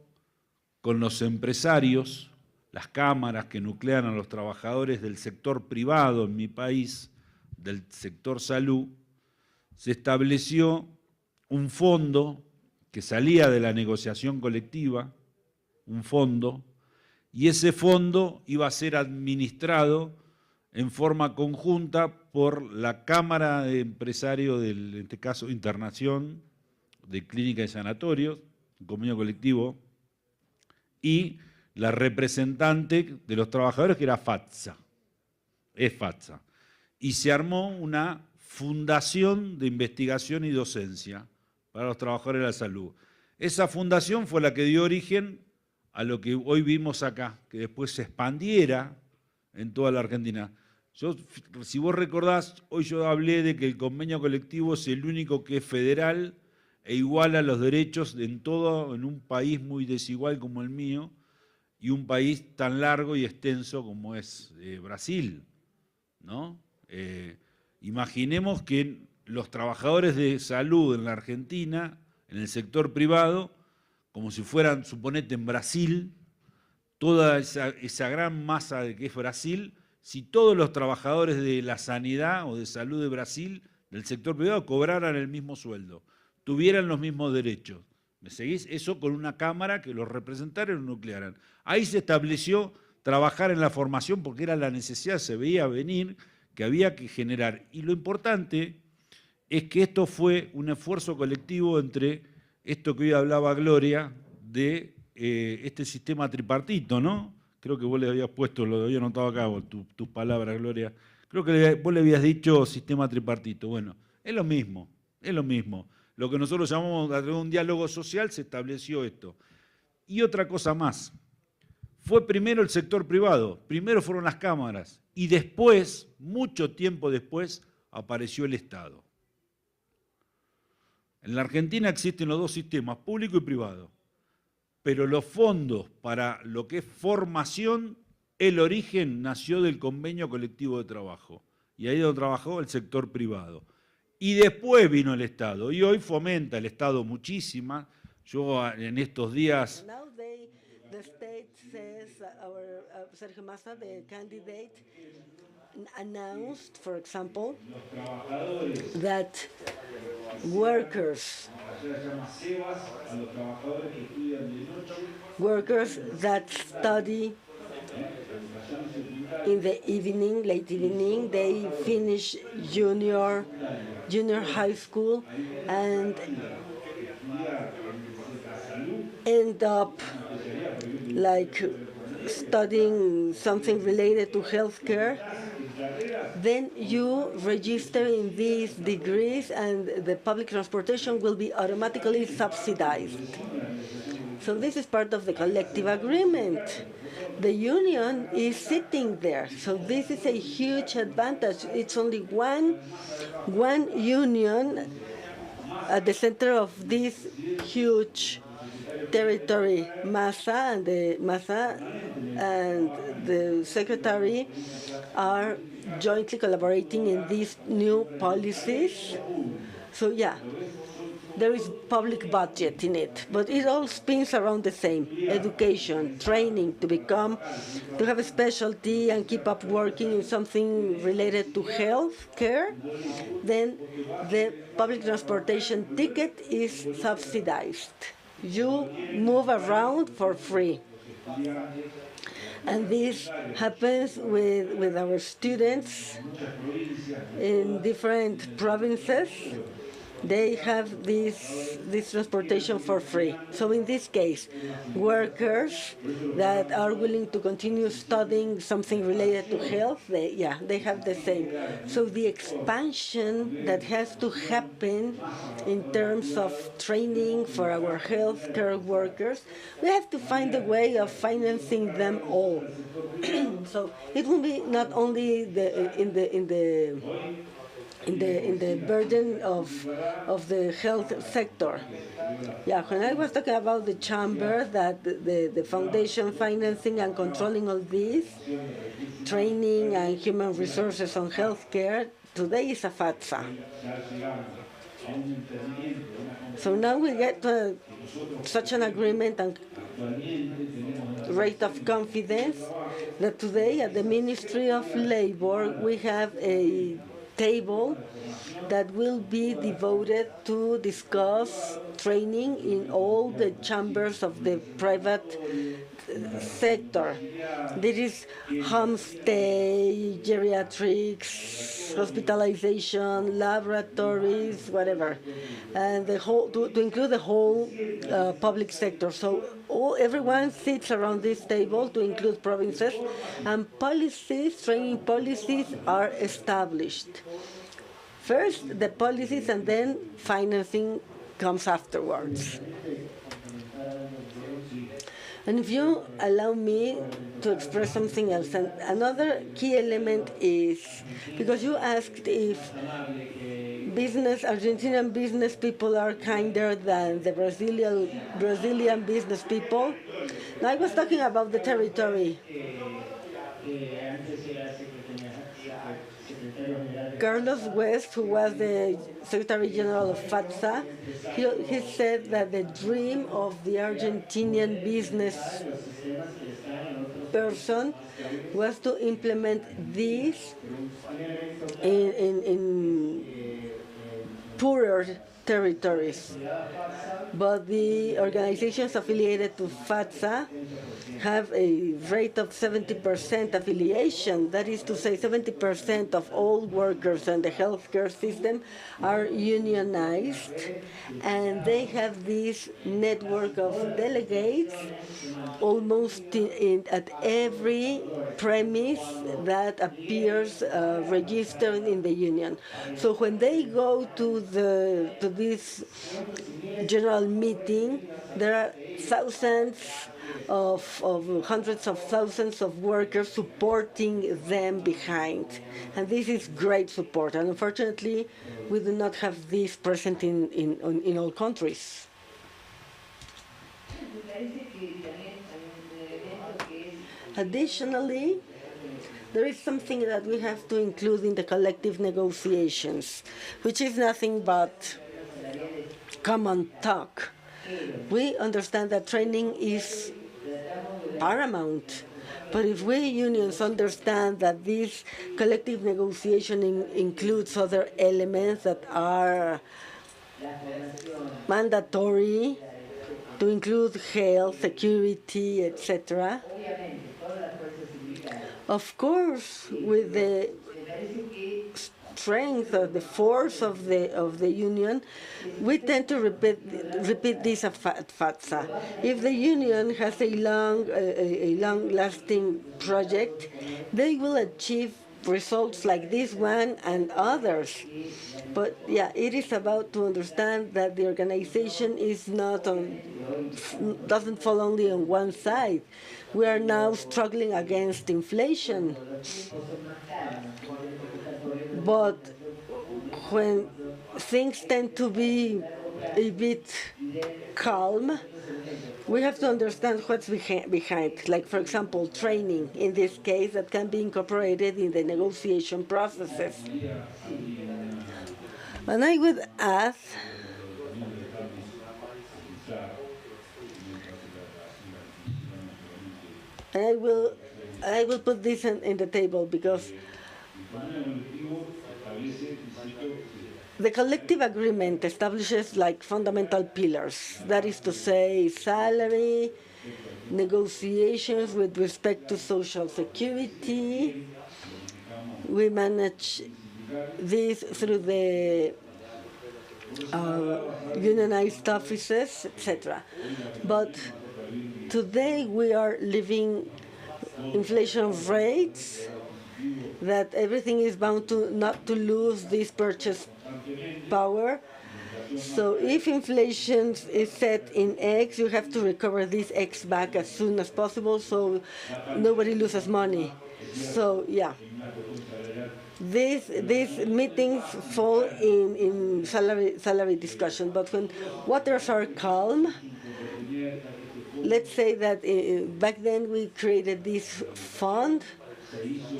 con los empresarios, las cámaras que nuclean a los trabajadores del sector privado en mi país, del sector salud, se estableció un fondo que salía de la negociación colectiva, un fondo, y ese fondo iba a ser administrado en forma conjunta por la Cámara de Empresarios, en este caso Internación, de Clínica y Sanatorios, un convenio colectivo, y la representante de los trabajadores, que era FATSA, es FATSA. Y se armó una fundación de investigación y docencia para los trabajadores de la salud. Esa fundación fue la que dio origen a lo que hoy vimos acá, que después se expandiera en toda la Argentina. Si vos recordás, hoy yo hablé de que el convenio colectivo es el único que es federal e iguala los derechos en un país muy desigual como el mío y un país tan largo y extenso como es Brasil, ¿no? Imaginemos que los trabajadores de salud en la Argentina, en el sector privado, como si fueran, suponete, en Brasil, toda esa gran masa de que es Brasil, si todos los trabajadores de la sanidad o de salud de Brasil, del sector privado, cobraran el mismo sueldo, tuvieran los mismos derechos. ¿Me seguís? Eso con una cámara que los representara y los nuclearan. Ahí se estableció trabajar en la formación porque era la necesidad, se veía venir, que había que generar. Y lo importante es que esto fue un esfuerzo colectivo entre esto que hoy hablaba Gloria, de este sistema tripartito, ¿no? Creo que vos le habías puesto, lo había anotado acá, tus palabras, Gloria. Creo que vos le habías dicho sistema tripartito. Bueno, es lo mismo, es lo mismo. Lo que nosotros llamamos, a través de un diálogo social, se estableció esto. Y otra cosa más. Fue primero el sector privado, primero fueron las cámaras, y después, mucho tiempo después, apareció el Estado. En la Argentina existen los dos sistemas, público y privado, pero los fondos para lo que es formación, el origen nació del convenio colectivo de trabajo, y ahí es donde trabajó el sector privado. Y después vino el Estado, y hoy fomenta el Estado muchísima. Yo en estos días...
The state says, Sergio Massa, the candidate, announced, for example, that workers that study in the evening, late evening, they finish junior high school and end up like studying something related to healthcare, then you register in these degrees and the public transportation will be automatically subsidized. So this is part of the collective agreement. The union is sitting there. So this is a huge advantage. It's only one union at the center of this huge territory. Massa and the secretary are jointly collaborating in these new policies. So yeah, there is public budget in it, but it all spins around the same: education, training to have a specialty and keep up working in something related to health care. Then the public transportation ticket is subsidized. You move around for free. And this happens with our students in different provinces. They have this transportation for free. So in this case, workers that are willing to continue studying something related to health, they have the same. So the expansion that has to happen in terms of training for our healthcare workers, we have to find a way of financing them all. So it will be not only in the burden of the health sector. Yeah, when I was talking about the chamber, that the foundation financing and controlling all this, training and human resources on healthcare, today is a FATSA. So now we get to such an agreement and rate of confidence that today at the Ministry of Labor we have a table that will be devoted to discuss training in all the chambers of the private sector. There is homestay, geriatrics, hospitalization, laboratories, whatever, and the whole to include the whole public sector. So everyone sits around this table to include provinces, and policies, training policies are established. First the policies, and then financing comes afterwards. And if you allow me to express something else, and another key element is, because you asked if Argentinian business people are kinder than the Brazilian business people. Now I was talking about the territory. Carlos West, who was the Secretary General of FATSA, he said that the dream of the Argentinian business person was to implement this in poorer territories. But the organizations affiliated to FATSA have a rate of 70% affiliation. That is to say, 70% of all workers in the healthcare system are unionized, and they have this network of delegates almost at every premise that appears registered in the union. So when they go to this general meeting, there are hundreds of thousands of workers supporting them behind. And this is great support. And unfortunately, we do not have this present in all countries. Additionally, there is something that we have to include in the collective negotiations, which is nothing but common talk. We understand that training is paramount, but if we unions understand that this collective negotiation includes other elements that are mandatory, to include health, security, etc., of course, with the strength or the force of the union, we tend to repeat this at FATSA. If the union has a long-lasting project, they will achieve results like this one and others. But yeah, it is about to understand that the organization is doesn't fall only on one side. We are now struggling against inflation. But when things tend to be a bit calm, we have to understand what's behind. Like, for example, training, in this case, that can be incorporated in the negotiation processes. And I would add, and I will put this in the table because the collective agreement establishes like fundamental pillars. That is to say, salary, negotiations with respect to social security. We manage this through the unionized offices, etc. But today we are living inflation rates that everything is bound to not to lose this purchase power. So if inflation is set in X, you have to recover this X back as soon as possible so nobody loses money. So yeah, these meetings fall in salary discussion. But when waters are calm, let's say that back then we created this fund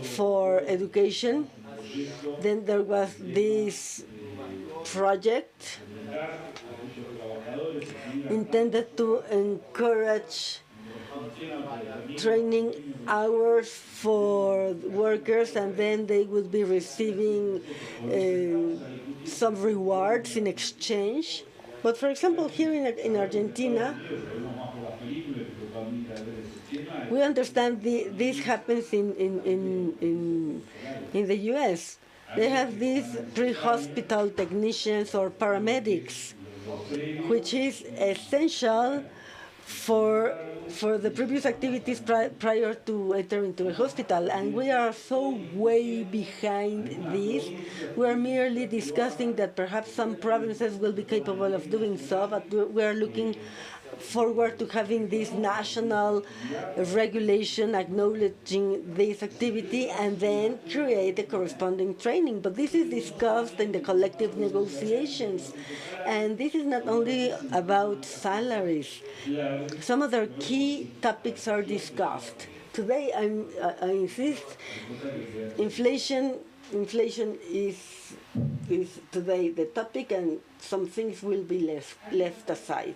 for education. Then there was this project intended to encourage training hours for workers, and then they would be receiving some rewards in exchange. But for example, here in Argentina, we understand this happens in the U.S. They have these pre-hospital technicians or paramedics, which is essential for the previous activities prior to entering into a hospital. And we are so way behind this. We are merely discussing that perhaps some provinces will be capable of doing so, but we are looking forward to having this national regulation acknowledging this activity and then create a corresponding training. But this is discussed in the collective negotiations. And this is not only about salaries. Some other key topics are discussed. Today, I insist, inflation is today the topic, and some things will be left aside.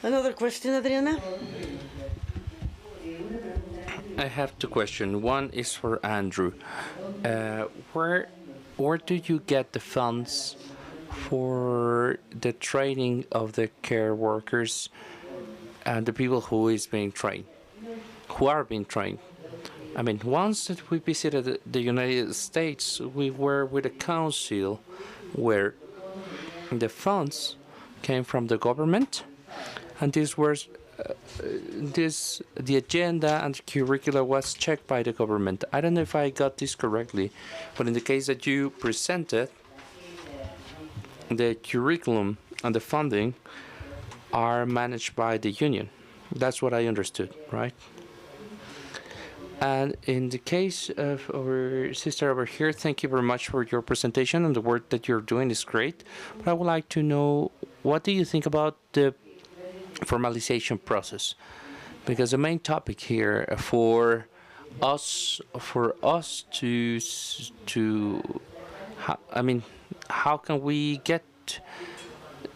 Another question, Adriana?
I have two questions. One is for Andrew. Where do you get the funds for the training of the care workers and the people who are being trained? I mean, once that we visited the United States, we were with a council where the funds came from the government, and the agenda and the curricula was checked by the government. I don't know if I got this correctly, but in the case that you presented, the curriculum and the funding are managed by the union. That's what I understood, right? And in the case of our sister over here, thank you very much for your presentation, and the work that you're doing is great. But I would like to know, what do you think about the formalization process? Because the main topic here for us how can we get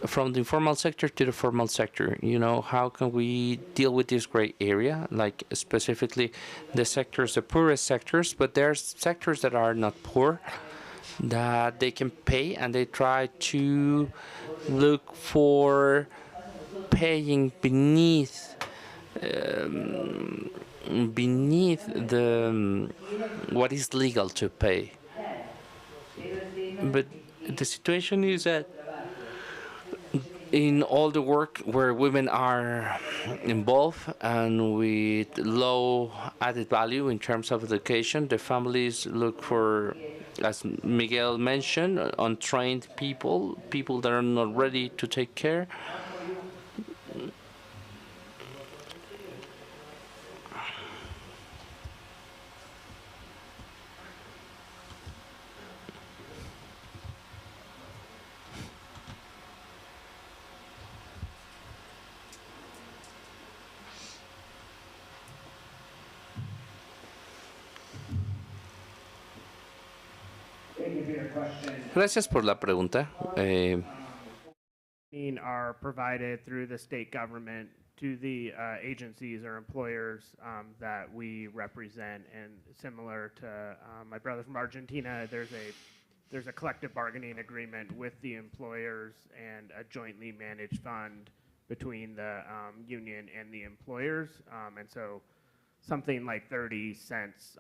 from the informal sector to the formal sector? You know, how can we deal with this gray area, like specifically the sectors, the poorest sectors, but there's sectors that are not poor, that they can pay, and they try to look for paying beneath beneath what is legal to pay. But the situation is that in all the work where women are involved and with low added value in terms of education, the families look for, as Miguel mentioned, untrained people, people that are not ready to take care. Gracias por la pregunta.
Are provided through the state government to the agencies or employers that we represent. And similar to my brother from Argentina, there's a collective bargaining agreement with the employers and a jointly managed fund between the union and the employers. And so something like 30 cents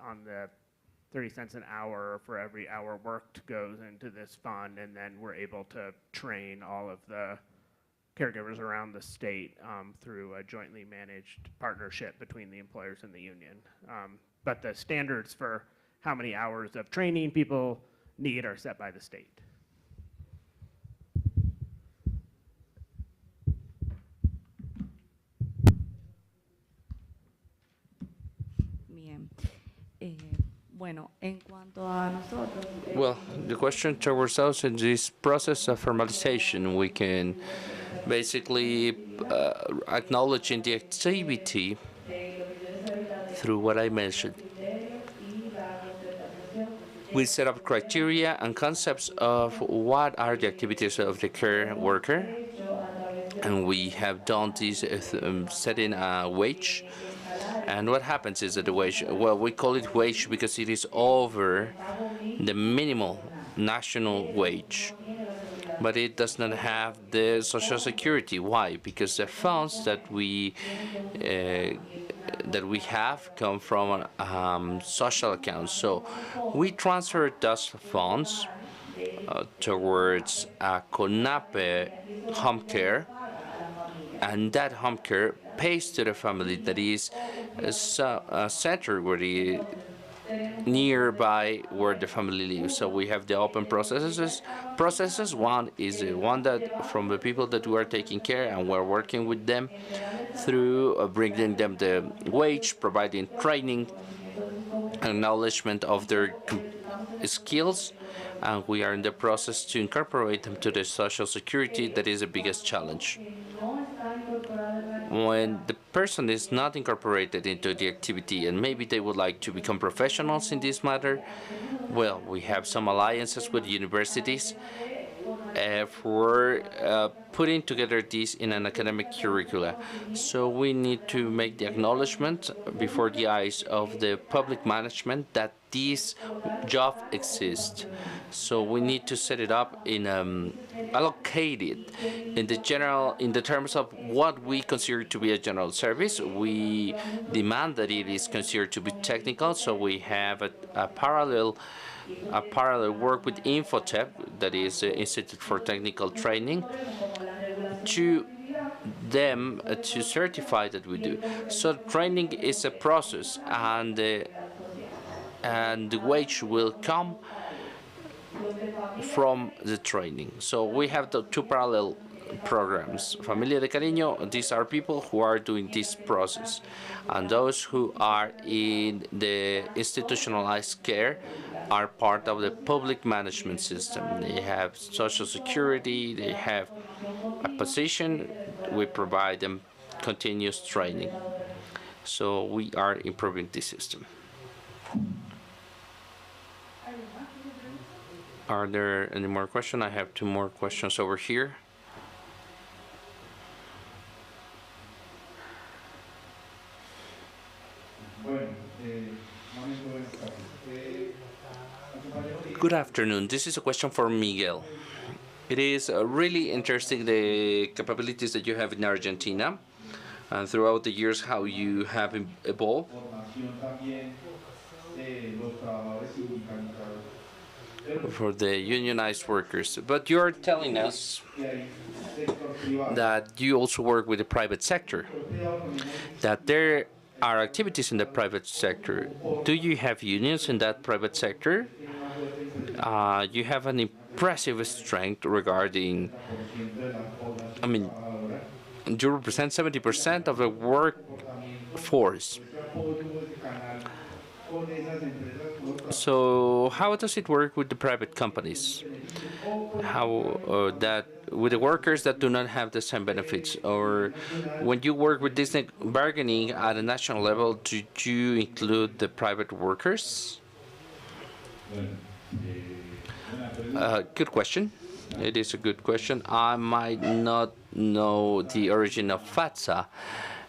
an hour for every hour worked goes into this fund, and then we're able to train all of the caregivers around the state through a jointly managed partnership between the employers and the union. But the standards for how many hours of training people need are set by the state.
Bien. Bueno, en cuanto a nosotros,
Well, the question towards us in this process of formalization, we can basically acknowledging the activity through what I mentioned. We set up criteria and concepts of what are the activities of the care worker, and we have done this setting a wage. And what happens is that the wage, well, we call it wage because it is over the minimal national wage, but it does not have the social security. Why? Because the funds that we have come from social accounts. So we transfer those funds towards a CONAPE home care, and that home care pays to the family that is a center where nearby where the family lives. So we have the open processes. One is the one that from the people that we are taking care, and we're working with them through bringing them the wage, providing training, acknowledgement of their skills, and we are in the process to incorporate them to the social security. That is the biggest challenge. When the person is not incorporated into the activity and maybe they would like to become professionals in this matter, well, we have some alliances with universities for putting together this in an academic curricula. So we need to make the acknowledgement before the eyes of the public management that this job exists. So we need to set it up in allocated in the terms of what we consider to be a general service. We demand that it is considered to be technical. So we have a parallel work with Infotep, that is the Institute for Technical Training, to them to certify that we do. So training is a process, and the wage will come from the training. So we have the two parallel programs. Familia de Cariño, these are people who are doing this process, and those who are in the institutionalized care are part of the public management system. They have social security, they have a position, we provide them continuous training. So we are improving this system. Are there any more questions? I have two more questions over here. Good afternoon. This is a question for Miguel. It is really interesting, the capabilities that you have in Argentina. and throughout the years how you have evolved for the unionized workers. But you're telling us that you also work with the private sector, that there are activities in the private sector. Do you have unions in that private sector? You have an impressive strength regarding, I mean, you represent 70% of the workforce. So how does it work with the private companies? How that with the workers that do not have the same benefits? Or when you work with this bargaining at a national level, do you include the private workers? Good question. It is a good question. I might not know the origin of FATSA,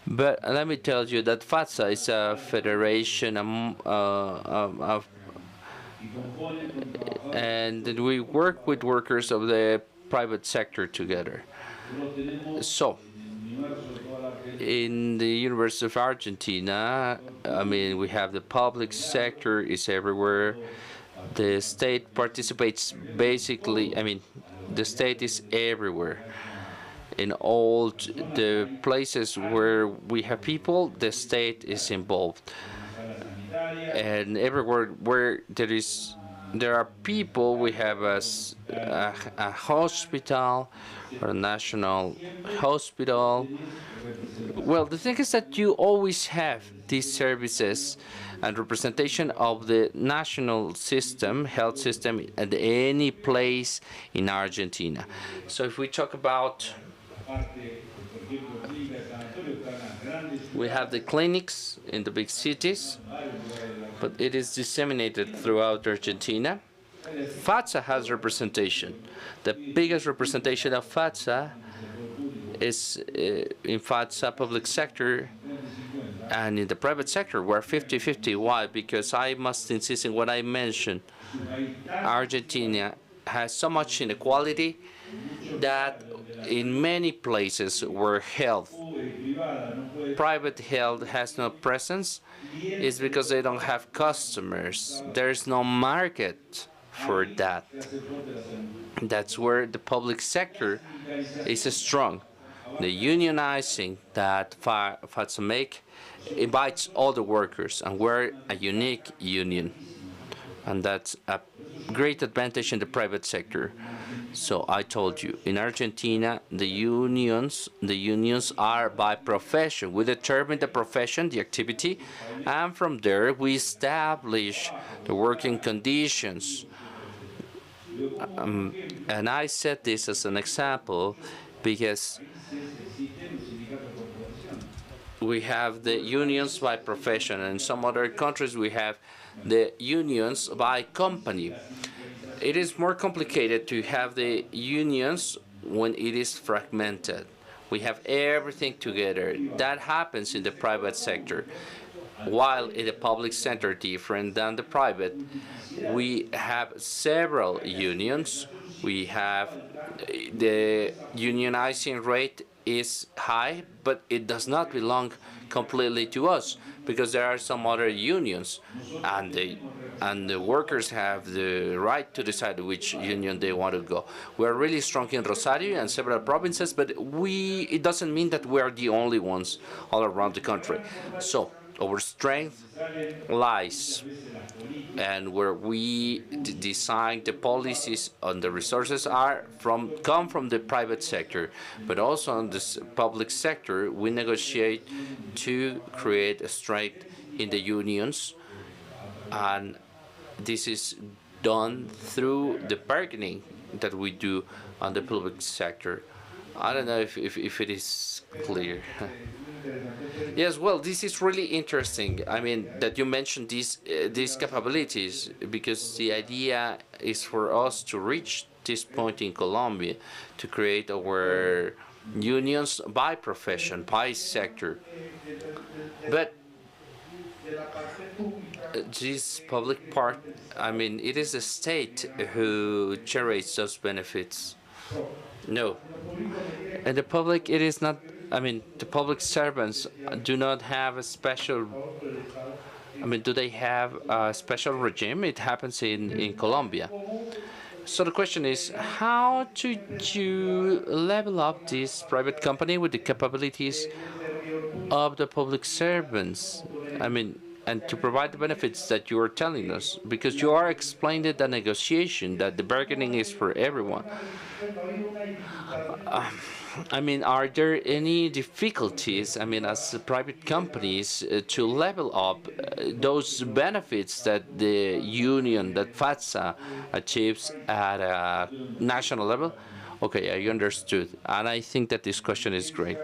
but let me tell you that FATSA is a federation and we work with workers of the private sector together. So, in the University of Argentina, I mean, we have the public sector is everywhere. The state participates basically, I mean, the state is everywhere. In all the places where we have people, the state is involved. And everywhere where there are people, we have a hospital or a national hospital. Well, the thing is that you always have these services and representation of the national system, health system, at any place in Argentina. So if we talk about, we have the clinics in the big cities, but it is disseminated throughout Argentina. FATSA has representation. The biggest representation of FATSA is in FATSA public sector, and in the private sector we're 50-50. Why? Because I must insist in what I mentioned. Argentina has so much inequality that in many places where private health has no presence, is because they don't have customers. There's no market for that. That's where the public sector is strong. The unionizing that FATSA make invites all the workers, and we're a unique union. And that's a great advantage in the private sector. So I told you, in Argentina, the unions are by profession. We determine the profession, the activity, and from there we establish the working conditions. And I said this as an example because we have the unions by profession, and in some other countries we have the unions by company. It is more complicated to have the unions when it is fragmented. We have everything together. That happens in the private sector. While in the public sector, different than the private, we have several unions. We have the unionizing rate is high, but it does not belong completely to us because there are some other unions, and the workers have the right to decide which union they want to go. We are really strong in Rosario and several provinces, but it doesn't mean that we are the only ones all around the country. So our strength lies, and where we design the policies and the resources come from the private sector, but also in the public sector we negotiate to create a strength in the unions, and this is done through the bargaining that we do on the public sector. I don't know if it is clear. Yes, well, this is really interesting. I mean, that you mentioned these capabilities, because the idea is for us to reach this point in Colombia, to create our unions by profession, by sector. But this public part, I mean, it is the state who generates those benefits. No. And the public, it is not I mean, the public servants do not have a special, I mean, do they have a special regime? It happens in Colombia. So the question is, how do you level up this private company with the capabilities of the public servants? I mean, and to provide the benefits that you are telling us, because you are explaining the negotiation, that the bargaining is for everyone. I mean, are there any difficulties, I mean, as private companies, to level up those benefits that the union, that FATSA achieves at a national level? Okay, I understood. And I think that this question is great.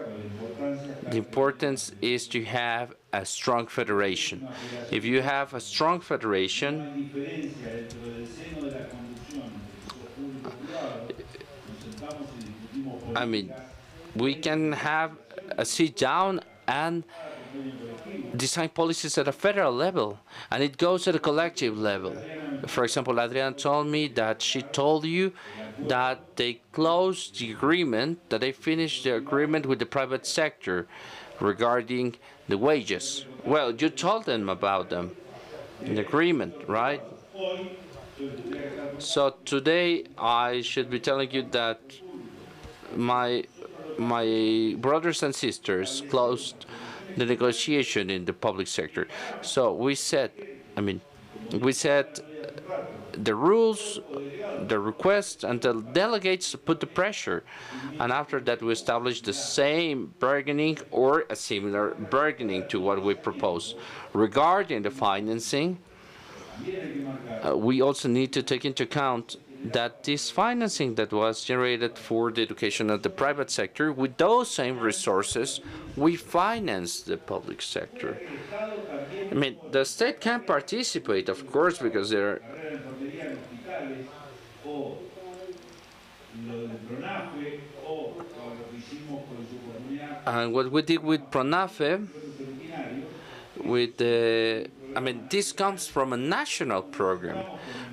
The importance is to have a strong federation. If you have a strong federation, I mean, we can have a sit down and design policies at a federal level, and it goes at a collective level. For example, Adriana told me that she told you that they closed the agreement, that they finished the agreement with the private sector regarding the wages. Well, you told them about them, an agreement, right? So today I should be telling you that my brothers and sisters closed the negotiation in the public sector. So we set, I mean, we set the rules, the requests, and the delegates put the pressure. And after that, we established the same bargaining or a similar bargaining to what we propose. Regarding the financing, we also need to take into account that this financing that was generated for the education of the private sector, with those same resources, we finance the public sector. I mean, the state can participate, of course, because they're and what we did with PRONAFE, with the, I mean, this comes from a national program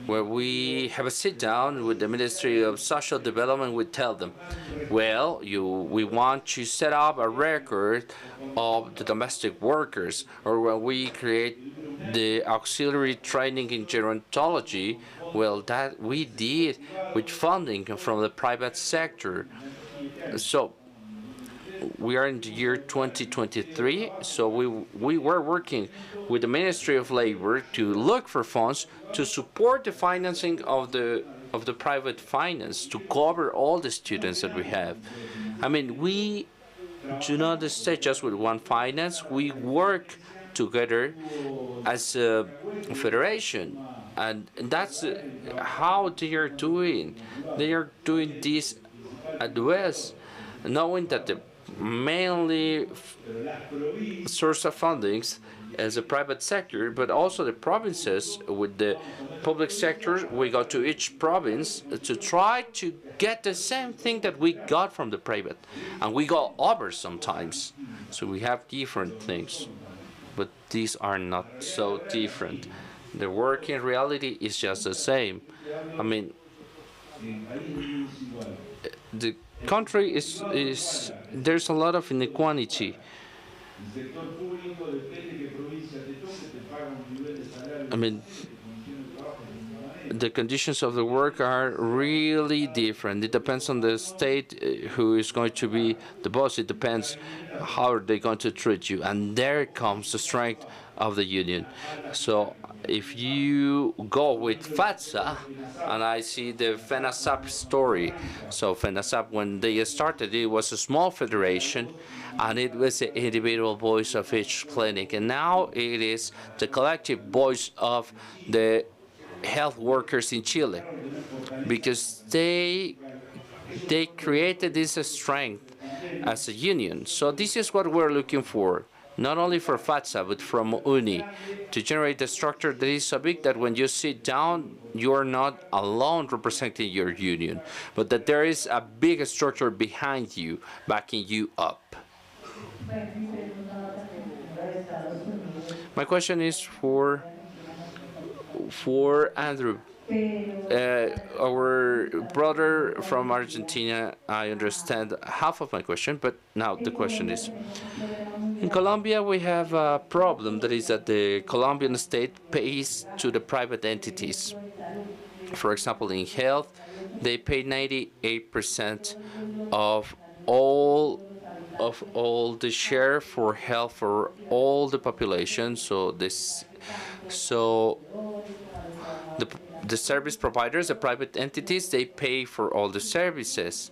where we have a sit down with the Ministry of Social Development. We tell them, well, we want to set up a record of the domestic workers, or when we create the auxiliary training in gerontology, well, that we did with funding from the private sector. So we are in the year 2023, so we were working with the Ministry of Labor to look for funds to support the financing of the private finance to cover all the students that we have. I mean, we do not stay just with one finance. We work together as a federation, and that's how they are doing. They are doing this at the West, knowing that the mainly source of fundings as a private sector, but also the provinces with the public sector. We go to each province to try to get the same thing that we got from the private, and we go over sometimes. So we have different things, but these are not so different. The work in reality is just the same. I mean, the country is there's a lot of inequality. I mean, the conditions of the work are really different. It depends on the state who is going to be the boss. It depends how they're going to treat you. And there comes the strength of the union. So if you go with FATSA, and I see the FENASAP story. So FENASAP, when they started, it was a small federation, and it was the individual voice of each clinic. And now it is the collective voice of the health workers in Chile, because they created this strength as a union. So this is what we're looking for, not only for FATSA, but from UNI, to generate a structure that is so big that when you sit down, you're not alone representing your union, but that there is a big structure behind you, backing you up. My question is for Andrew. Our brother from Argentina, I understand half of my question, but now the question is, in Colombia we have a problem, that is that the Colombian state pays to the private entities. For example, in health, they pay 98% of all the share for health for all the population. So the service providers, the private entities, they pay for all the services.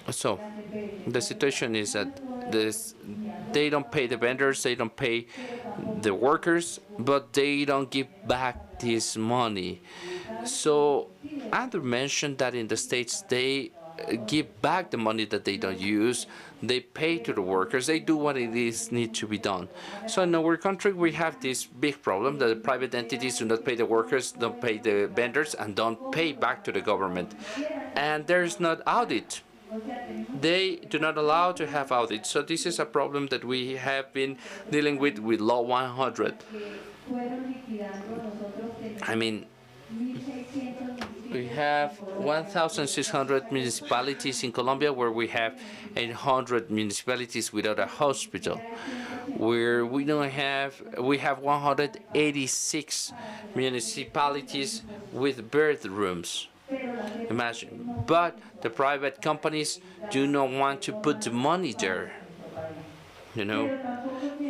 So the situation is that they don't pay the vendors, they don't pay the workers, but they don't give back this money. So Andrew mentioned that in the States they give back the money that they don't use. They pay to the workers. They do what it is need to be done. So in our country, we have this big problem that the private entities do not pay the workers, don't pay the vendors, and don't pay back to the government. And there is not audit. They do not allow to have audit. So this is a problem that we have been dealing with Law 100. I mean, we have 1,600 municipalities in Colombia, where we have 800 municipalities without a hospital, where we have 186 municipalities with birth rooms. Imagine. But the private companies do not want to put the money there, you know.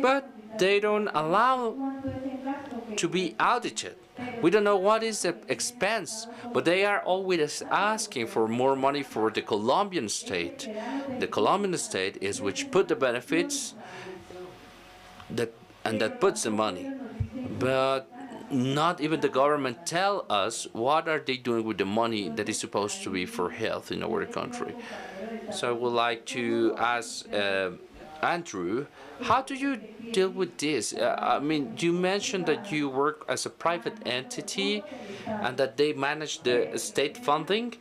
But they don't allow to be audited. We don't know what is the expense, but they are always asking for more money for the Colombian state. The Colombian state is which put the benefits that puts the money. But not even the government tell us what are they doing with the money that is supposed to be for health in our country. So I would like to ask Andrew, how do you deal with this? I mean, you mentioned that you work as a private entity and that they manage the state funding,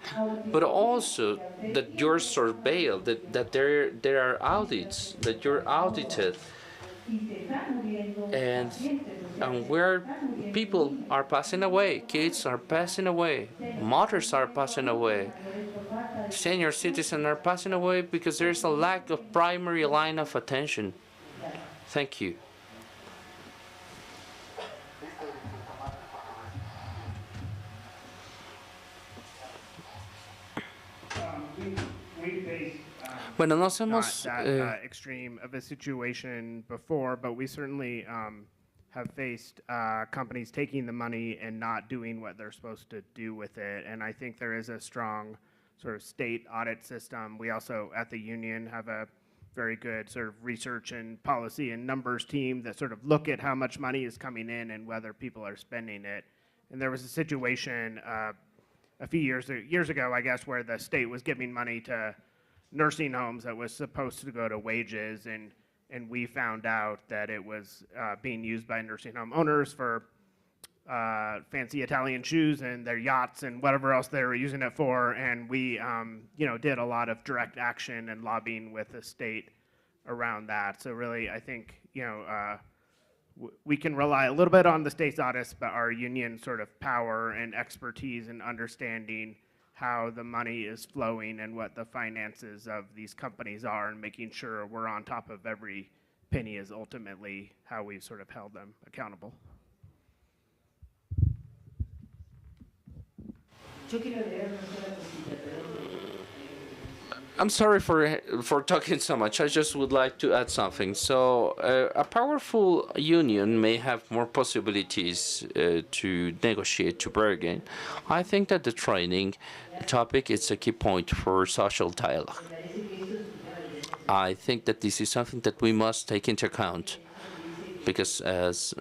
but also that you're surveilled, that there are audits, that you're audited, and where people are passing away, kids are passing away, mothers are passing away, senior citizens are passing away because there's a lack of primary line of attention. Thank you. Bueno, nos hemos
that extreme of a situation before, but we certainly have faced companies taking the money and not doing what they're supposed to do with it. And I think there is a strong sort of state audit system. We also, at the union, have a very good sort of research and policy and numbers team that sort of look at how much money is coming in and whether people are spending it. And there was a situation a few years ago, I guess, where the state was giving money to nursing homes that was supposed to go to wages, and we found out that it was being used by nursing home owners for fancy Italian shoes and their yachts and whatever else they were using it for. And we, did a lot of direct action and lobbying with the state around that. So really, I think, we can rely a little bit on the state's audits, but our union sort of power and expertise in understanding how the money is flowing and what the finances of these companies are, and making sure we're on top of every penny is ultimately how we've sort of held them accountable.
I'm sorry for talking so much. I just would like to add something. So a powerful union may have more possibilities to negotiate, to bargain. I think that the training topic is a key point for social dialogue. I think that this is something that we must take into account, because as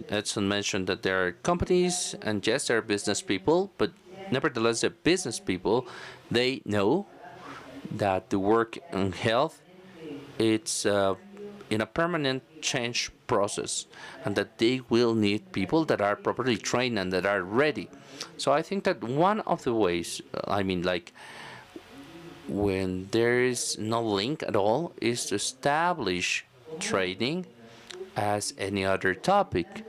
Edson mentioned, that there are companies and yes, there are business people, but nevertheless, the business people, they know that the work in health, it's in a permanent change process, and that they will need people that are properly trained and that are ready. So I think that one of the ways, when there is no link at all, is to establish training as any other topic,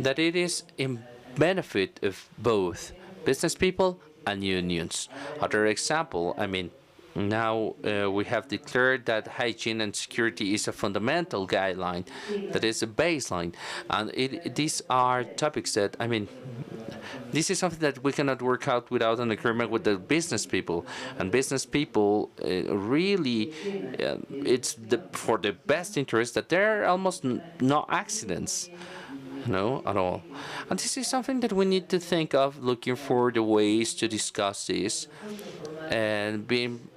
that it is in benefit of both business people and unions. Other example, I mean, now we have declared that hygiene and security is a fundamental guideline, that is a baseline, and these are topics that, I mean, this is something that we cannot work out without an agreement with the business people. And business people really, it's for the best interest that there are almost no accidents, at all. And this is something that we need to think of, looking for the ways to discuss this and being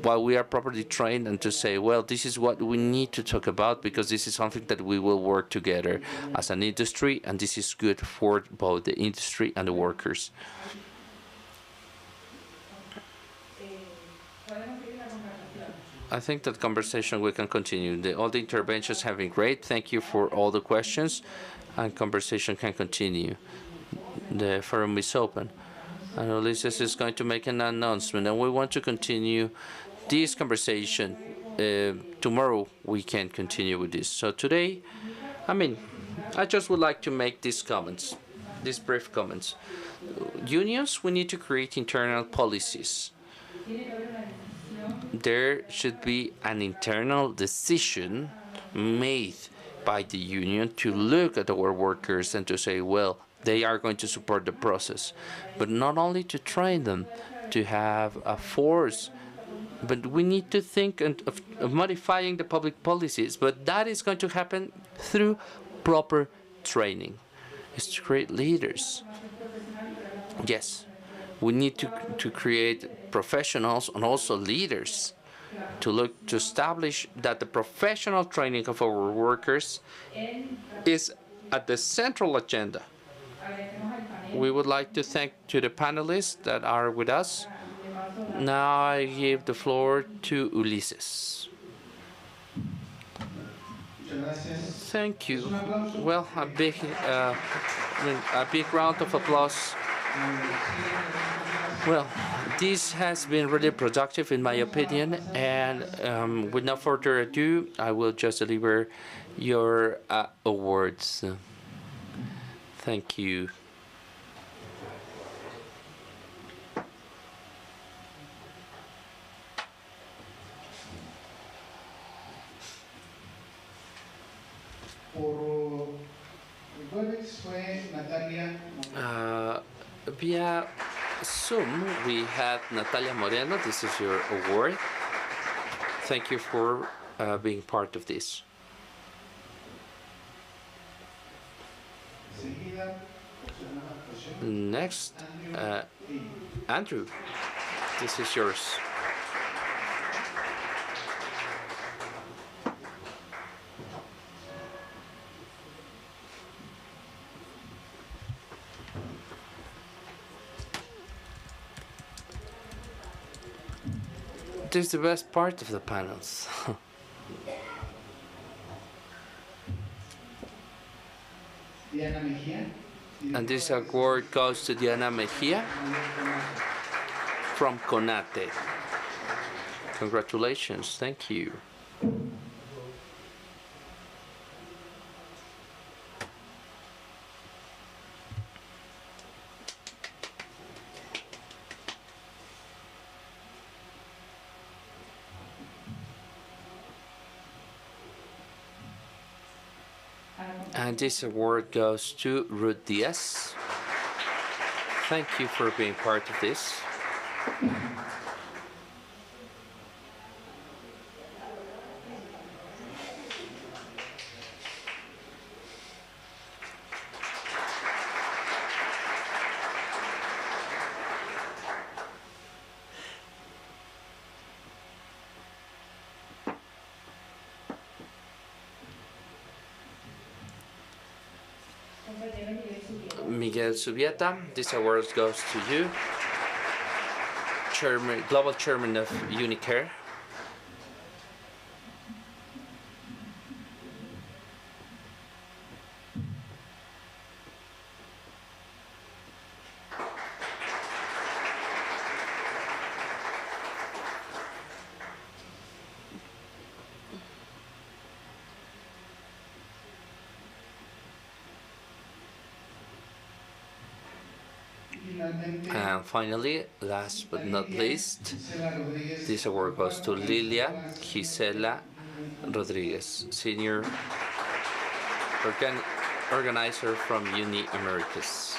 while we are properly trained, and to say, well, this is what we need to talk about because this is something that we will work together as an industry, and this is good for both the industry and the workers. I think that conversation we can continue. All the interventions have been great. Thank you for all the questions, and conversation can continue. The forum is open. And Ulises is going to make an announcement, and we want to continue this conversation. Tomorrow we can continue with this. So today, I just would like to make these comments, these brief comments. Unions, we need to create internal policies. There should be an internal decision made by the union to look at our workers and to say, well, they are going to support the process, but not only to train them, to have a force, but we need to think of modifying the public policies, but that is going to happen through proper training. It's to create leaders. Yes, we need to create professionals and also leaders to establish that the professional training of our workers is at the central agenda. We would like to thank to the panelists that are with us. Now I give the floor to Ulises. Thank you. Well, a big round of applause. Well, this has been really productive in my opinion, and with no further ado, I will just deliver your awards. Thank you. Via Zoom, we had Natalia Moreno. This is your award. Thank you for being part of this. Next, Andrew, this is yours. This is the best part of the panels. And this award goes to Diana Mejia from CONATE. Congratulations, thank you. And this award goes to Ruth Diaz. Thank you for being part of this. Miguel Subieta, this award goes to you, Global Chairman of Unicare. And finally, last but not least, this award goes to Lilia Gisela Rodriguez, Senior Organizer from Uni Americas.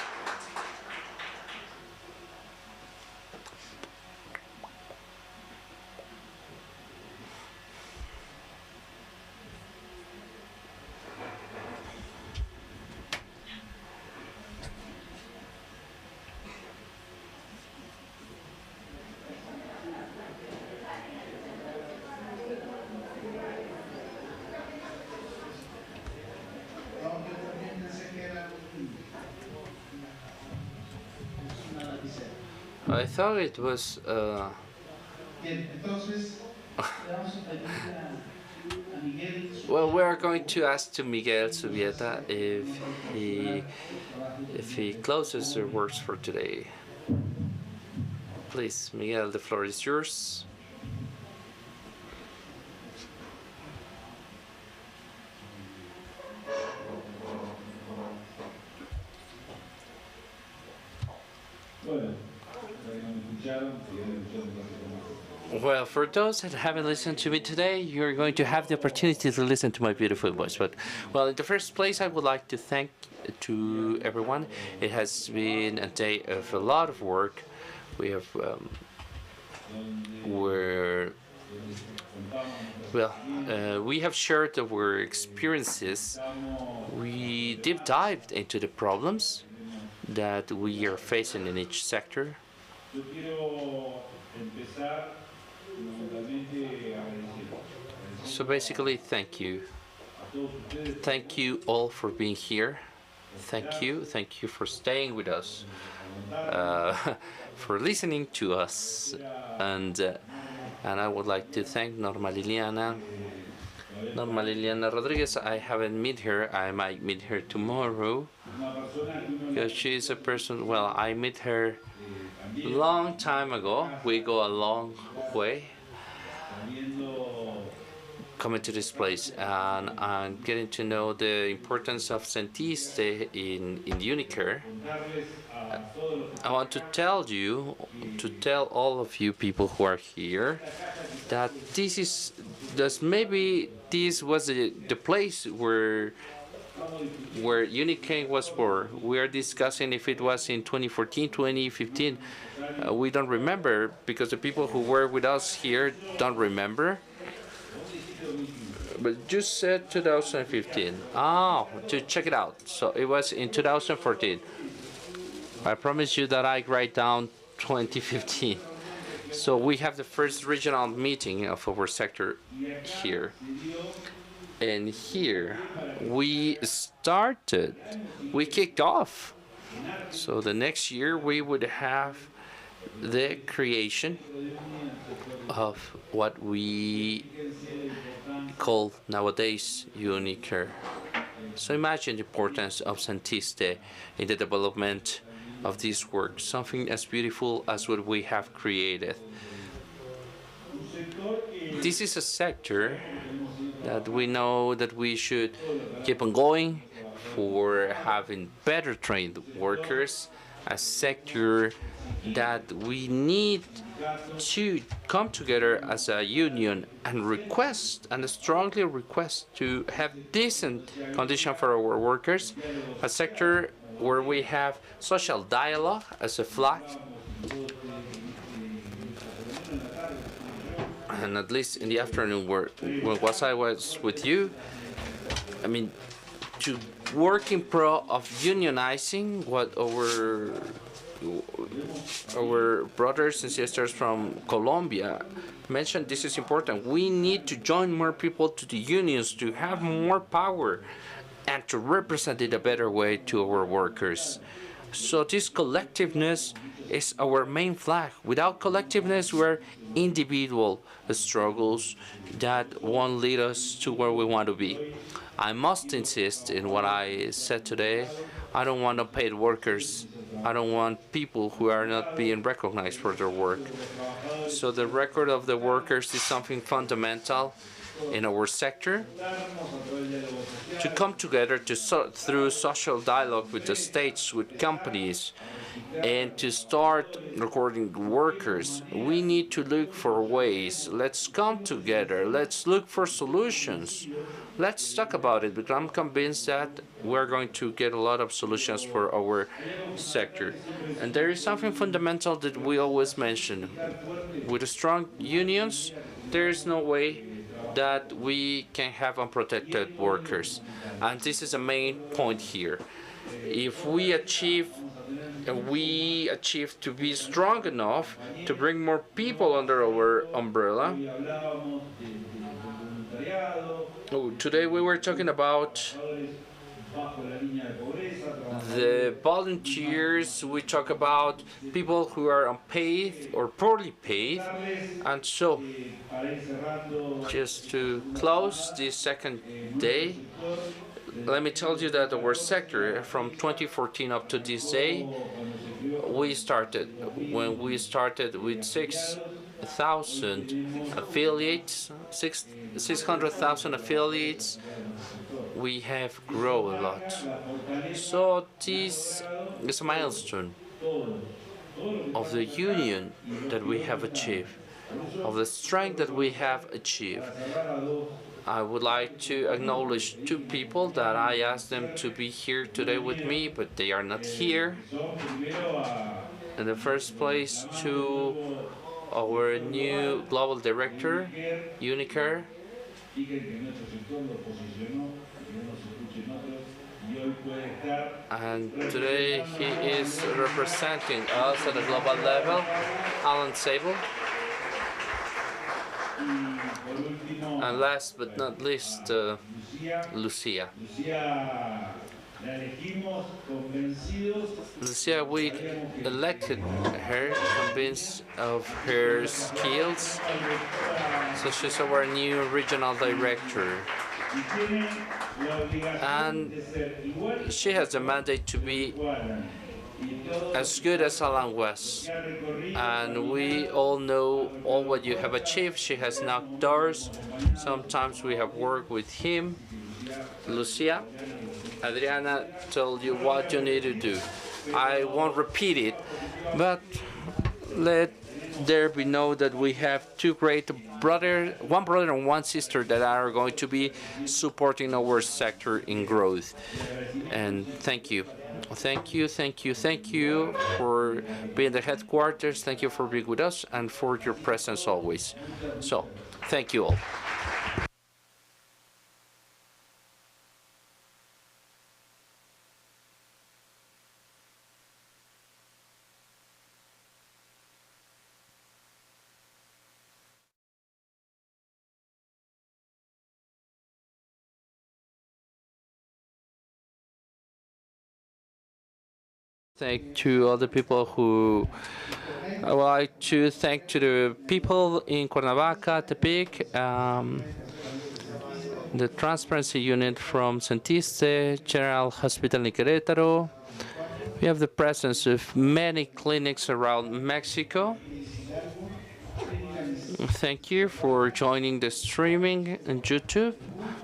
I thought it was well, we are going to ask to Miguel Subieta if he closes the works for today. Please, Miguel, the floor is yours. Well, for those that haven't listened to me today, you're going to have the opportunity to listen to my beautiful voice. But, well, in the first place, I would like to thank to everyone. It has been a day of a lot of work. We have, we have shared our experiences. We deep dived into the problems that we are facing in each sector. So basically, thank you. Thank you all for being here. Thank you for staying with us, for listening to us, and I would like to thank Norma Liliana Rodriguez. I haven't met her. I might meet her tomorrow, because she's a person. Well, I met her long time ago. We go a long way coming to this place, and I'm getting to know the importance of Sentiste in Unicare. I want to tell all of you people who are here, that this was the place where Unicare was for. We are discussing if it was in 2014, 2015. We don't remember, because the people who were with us here don't remember. But you said 2015. To check it out. So it was in 2014. I promise you that I write down 2015. So we have the first regional meeting of our sector here. And here we kicked off. So the next year we would have the creation of what we call nowadays Unicare. So imagine the importance of Santiste in the development of this work, something as beautiful as what we have created. This is a sector that we know that we should keep on going for having better trained workers, a sector that we need to come together as a union and strongly request to have decent conditions for our workers, a sector where we have social dialogue as a flag, and at least in the afternoon when I was with you, I mean, to work in pro of unionizing what our brothers and sisters from Colombia mentioned. This is important. We need to join more people to the unions to have more power and to represent it a better way to our workers. So this collectiveness is our main flag. Without collectiveness, we're individual struggles that won't lead us to where we want to be. I must insist in what I said today. I don't want unpaid workers. I don't want people who are not being recognized for their work. So the record of the workers is something fundamental in our sector. To come together through social dialogue with the states, with companies, And to start recording workers, we need to look for ways. Let's come together. Let's look for solutions. Let's talk about it, because I'm convinced that we're going to get a lot of solutions for our sector. And there is something fundamental that we always mention. With strong unions, there is no way that we can have unprotected workers. And this is a main point here. If we achieve to be strong enough to bring more people under our umbrella. Oh, today we were talking about the volunteers. We talk about people who are unpaid or poorly paid. And so, just to close this second day, let me tell you that our sector, from 2014 up to this day, when we started with 6,000 affiliates, 600,000 affiliates, we have grown a lot. So this is a milestone of the union that we have achieved, of the strength that we have achieved. I would like to acknowledge two people that I asked them to be here today with me, but they are not here. In the first place, to our new global director, Uniker, and today he is representing us at a global level, Alan Sable. And last but not least, Lucia. Lucia, we elected her, convinced of her skills, so she's our new regional director. And she has the mandate to be as good as Alan was. And we all know all what you have achieved. She has knocked doors. Sometimes we have worked with him. Lucia, Adriana told you what you need to do. I won't repeat it, but let there be known that we have two great one brother and one sister that are going to be supporting our sector in growth. And thank you. Thank you, thank you, thank you for being the headquarters. Thank you for being with us and for your presence always. So, thank you all. Thank to all the people who I would like to thank to the people in Cuernavaca, Tepic, the transparency unit from Santiste, General Hospital in Querétaro. We have the presence of many clinics around Mexico. Thank you for joining the streaming on YouTube.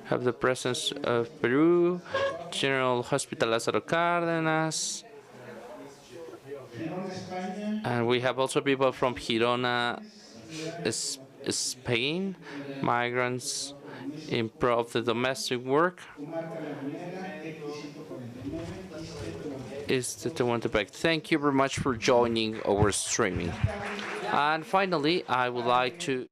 Have the presence of Peru, General Hospital Lázaro Cárdenas. And we have also people from Girona, Spain, migrants in pro of the domestic work. Is that the one to back? Thank you very much for joining our streaming. And finally, I would like to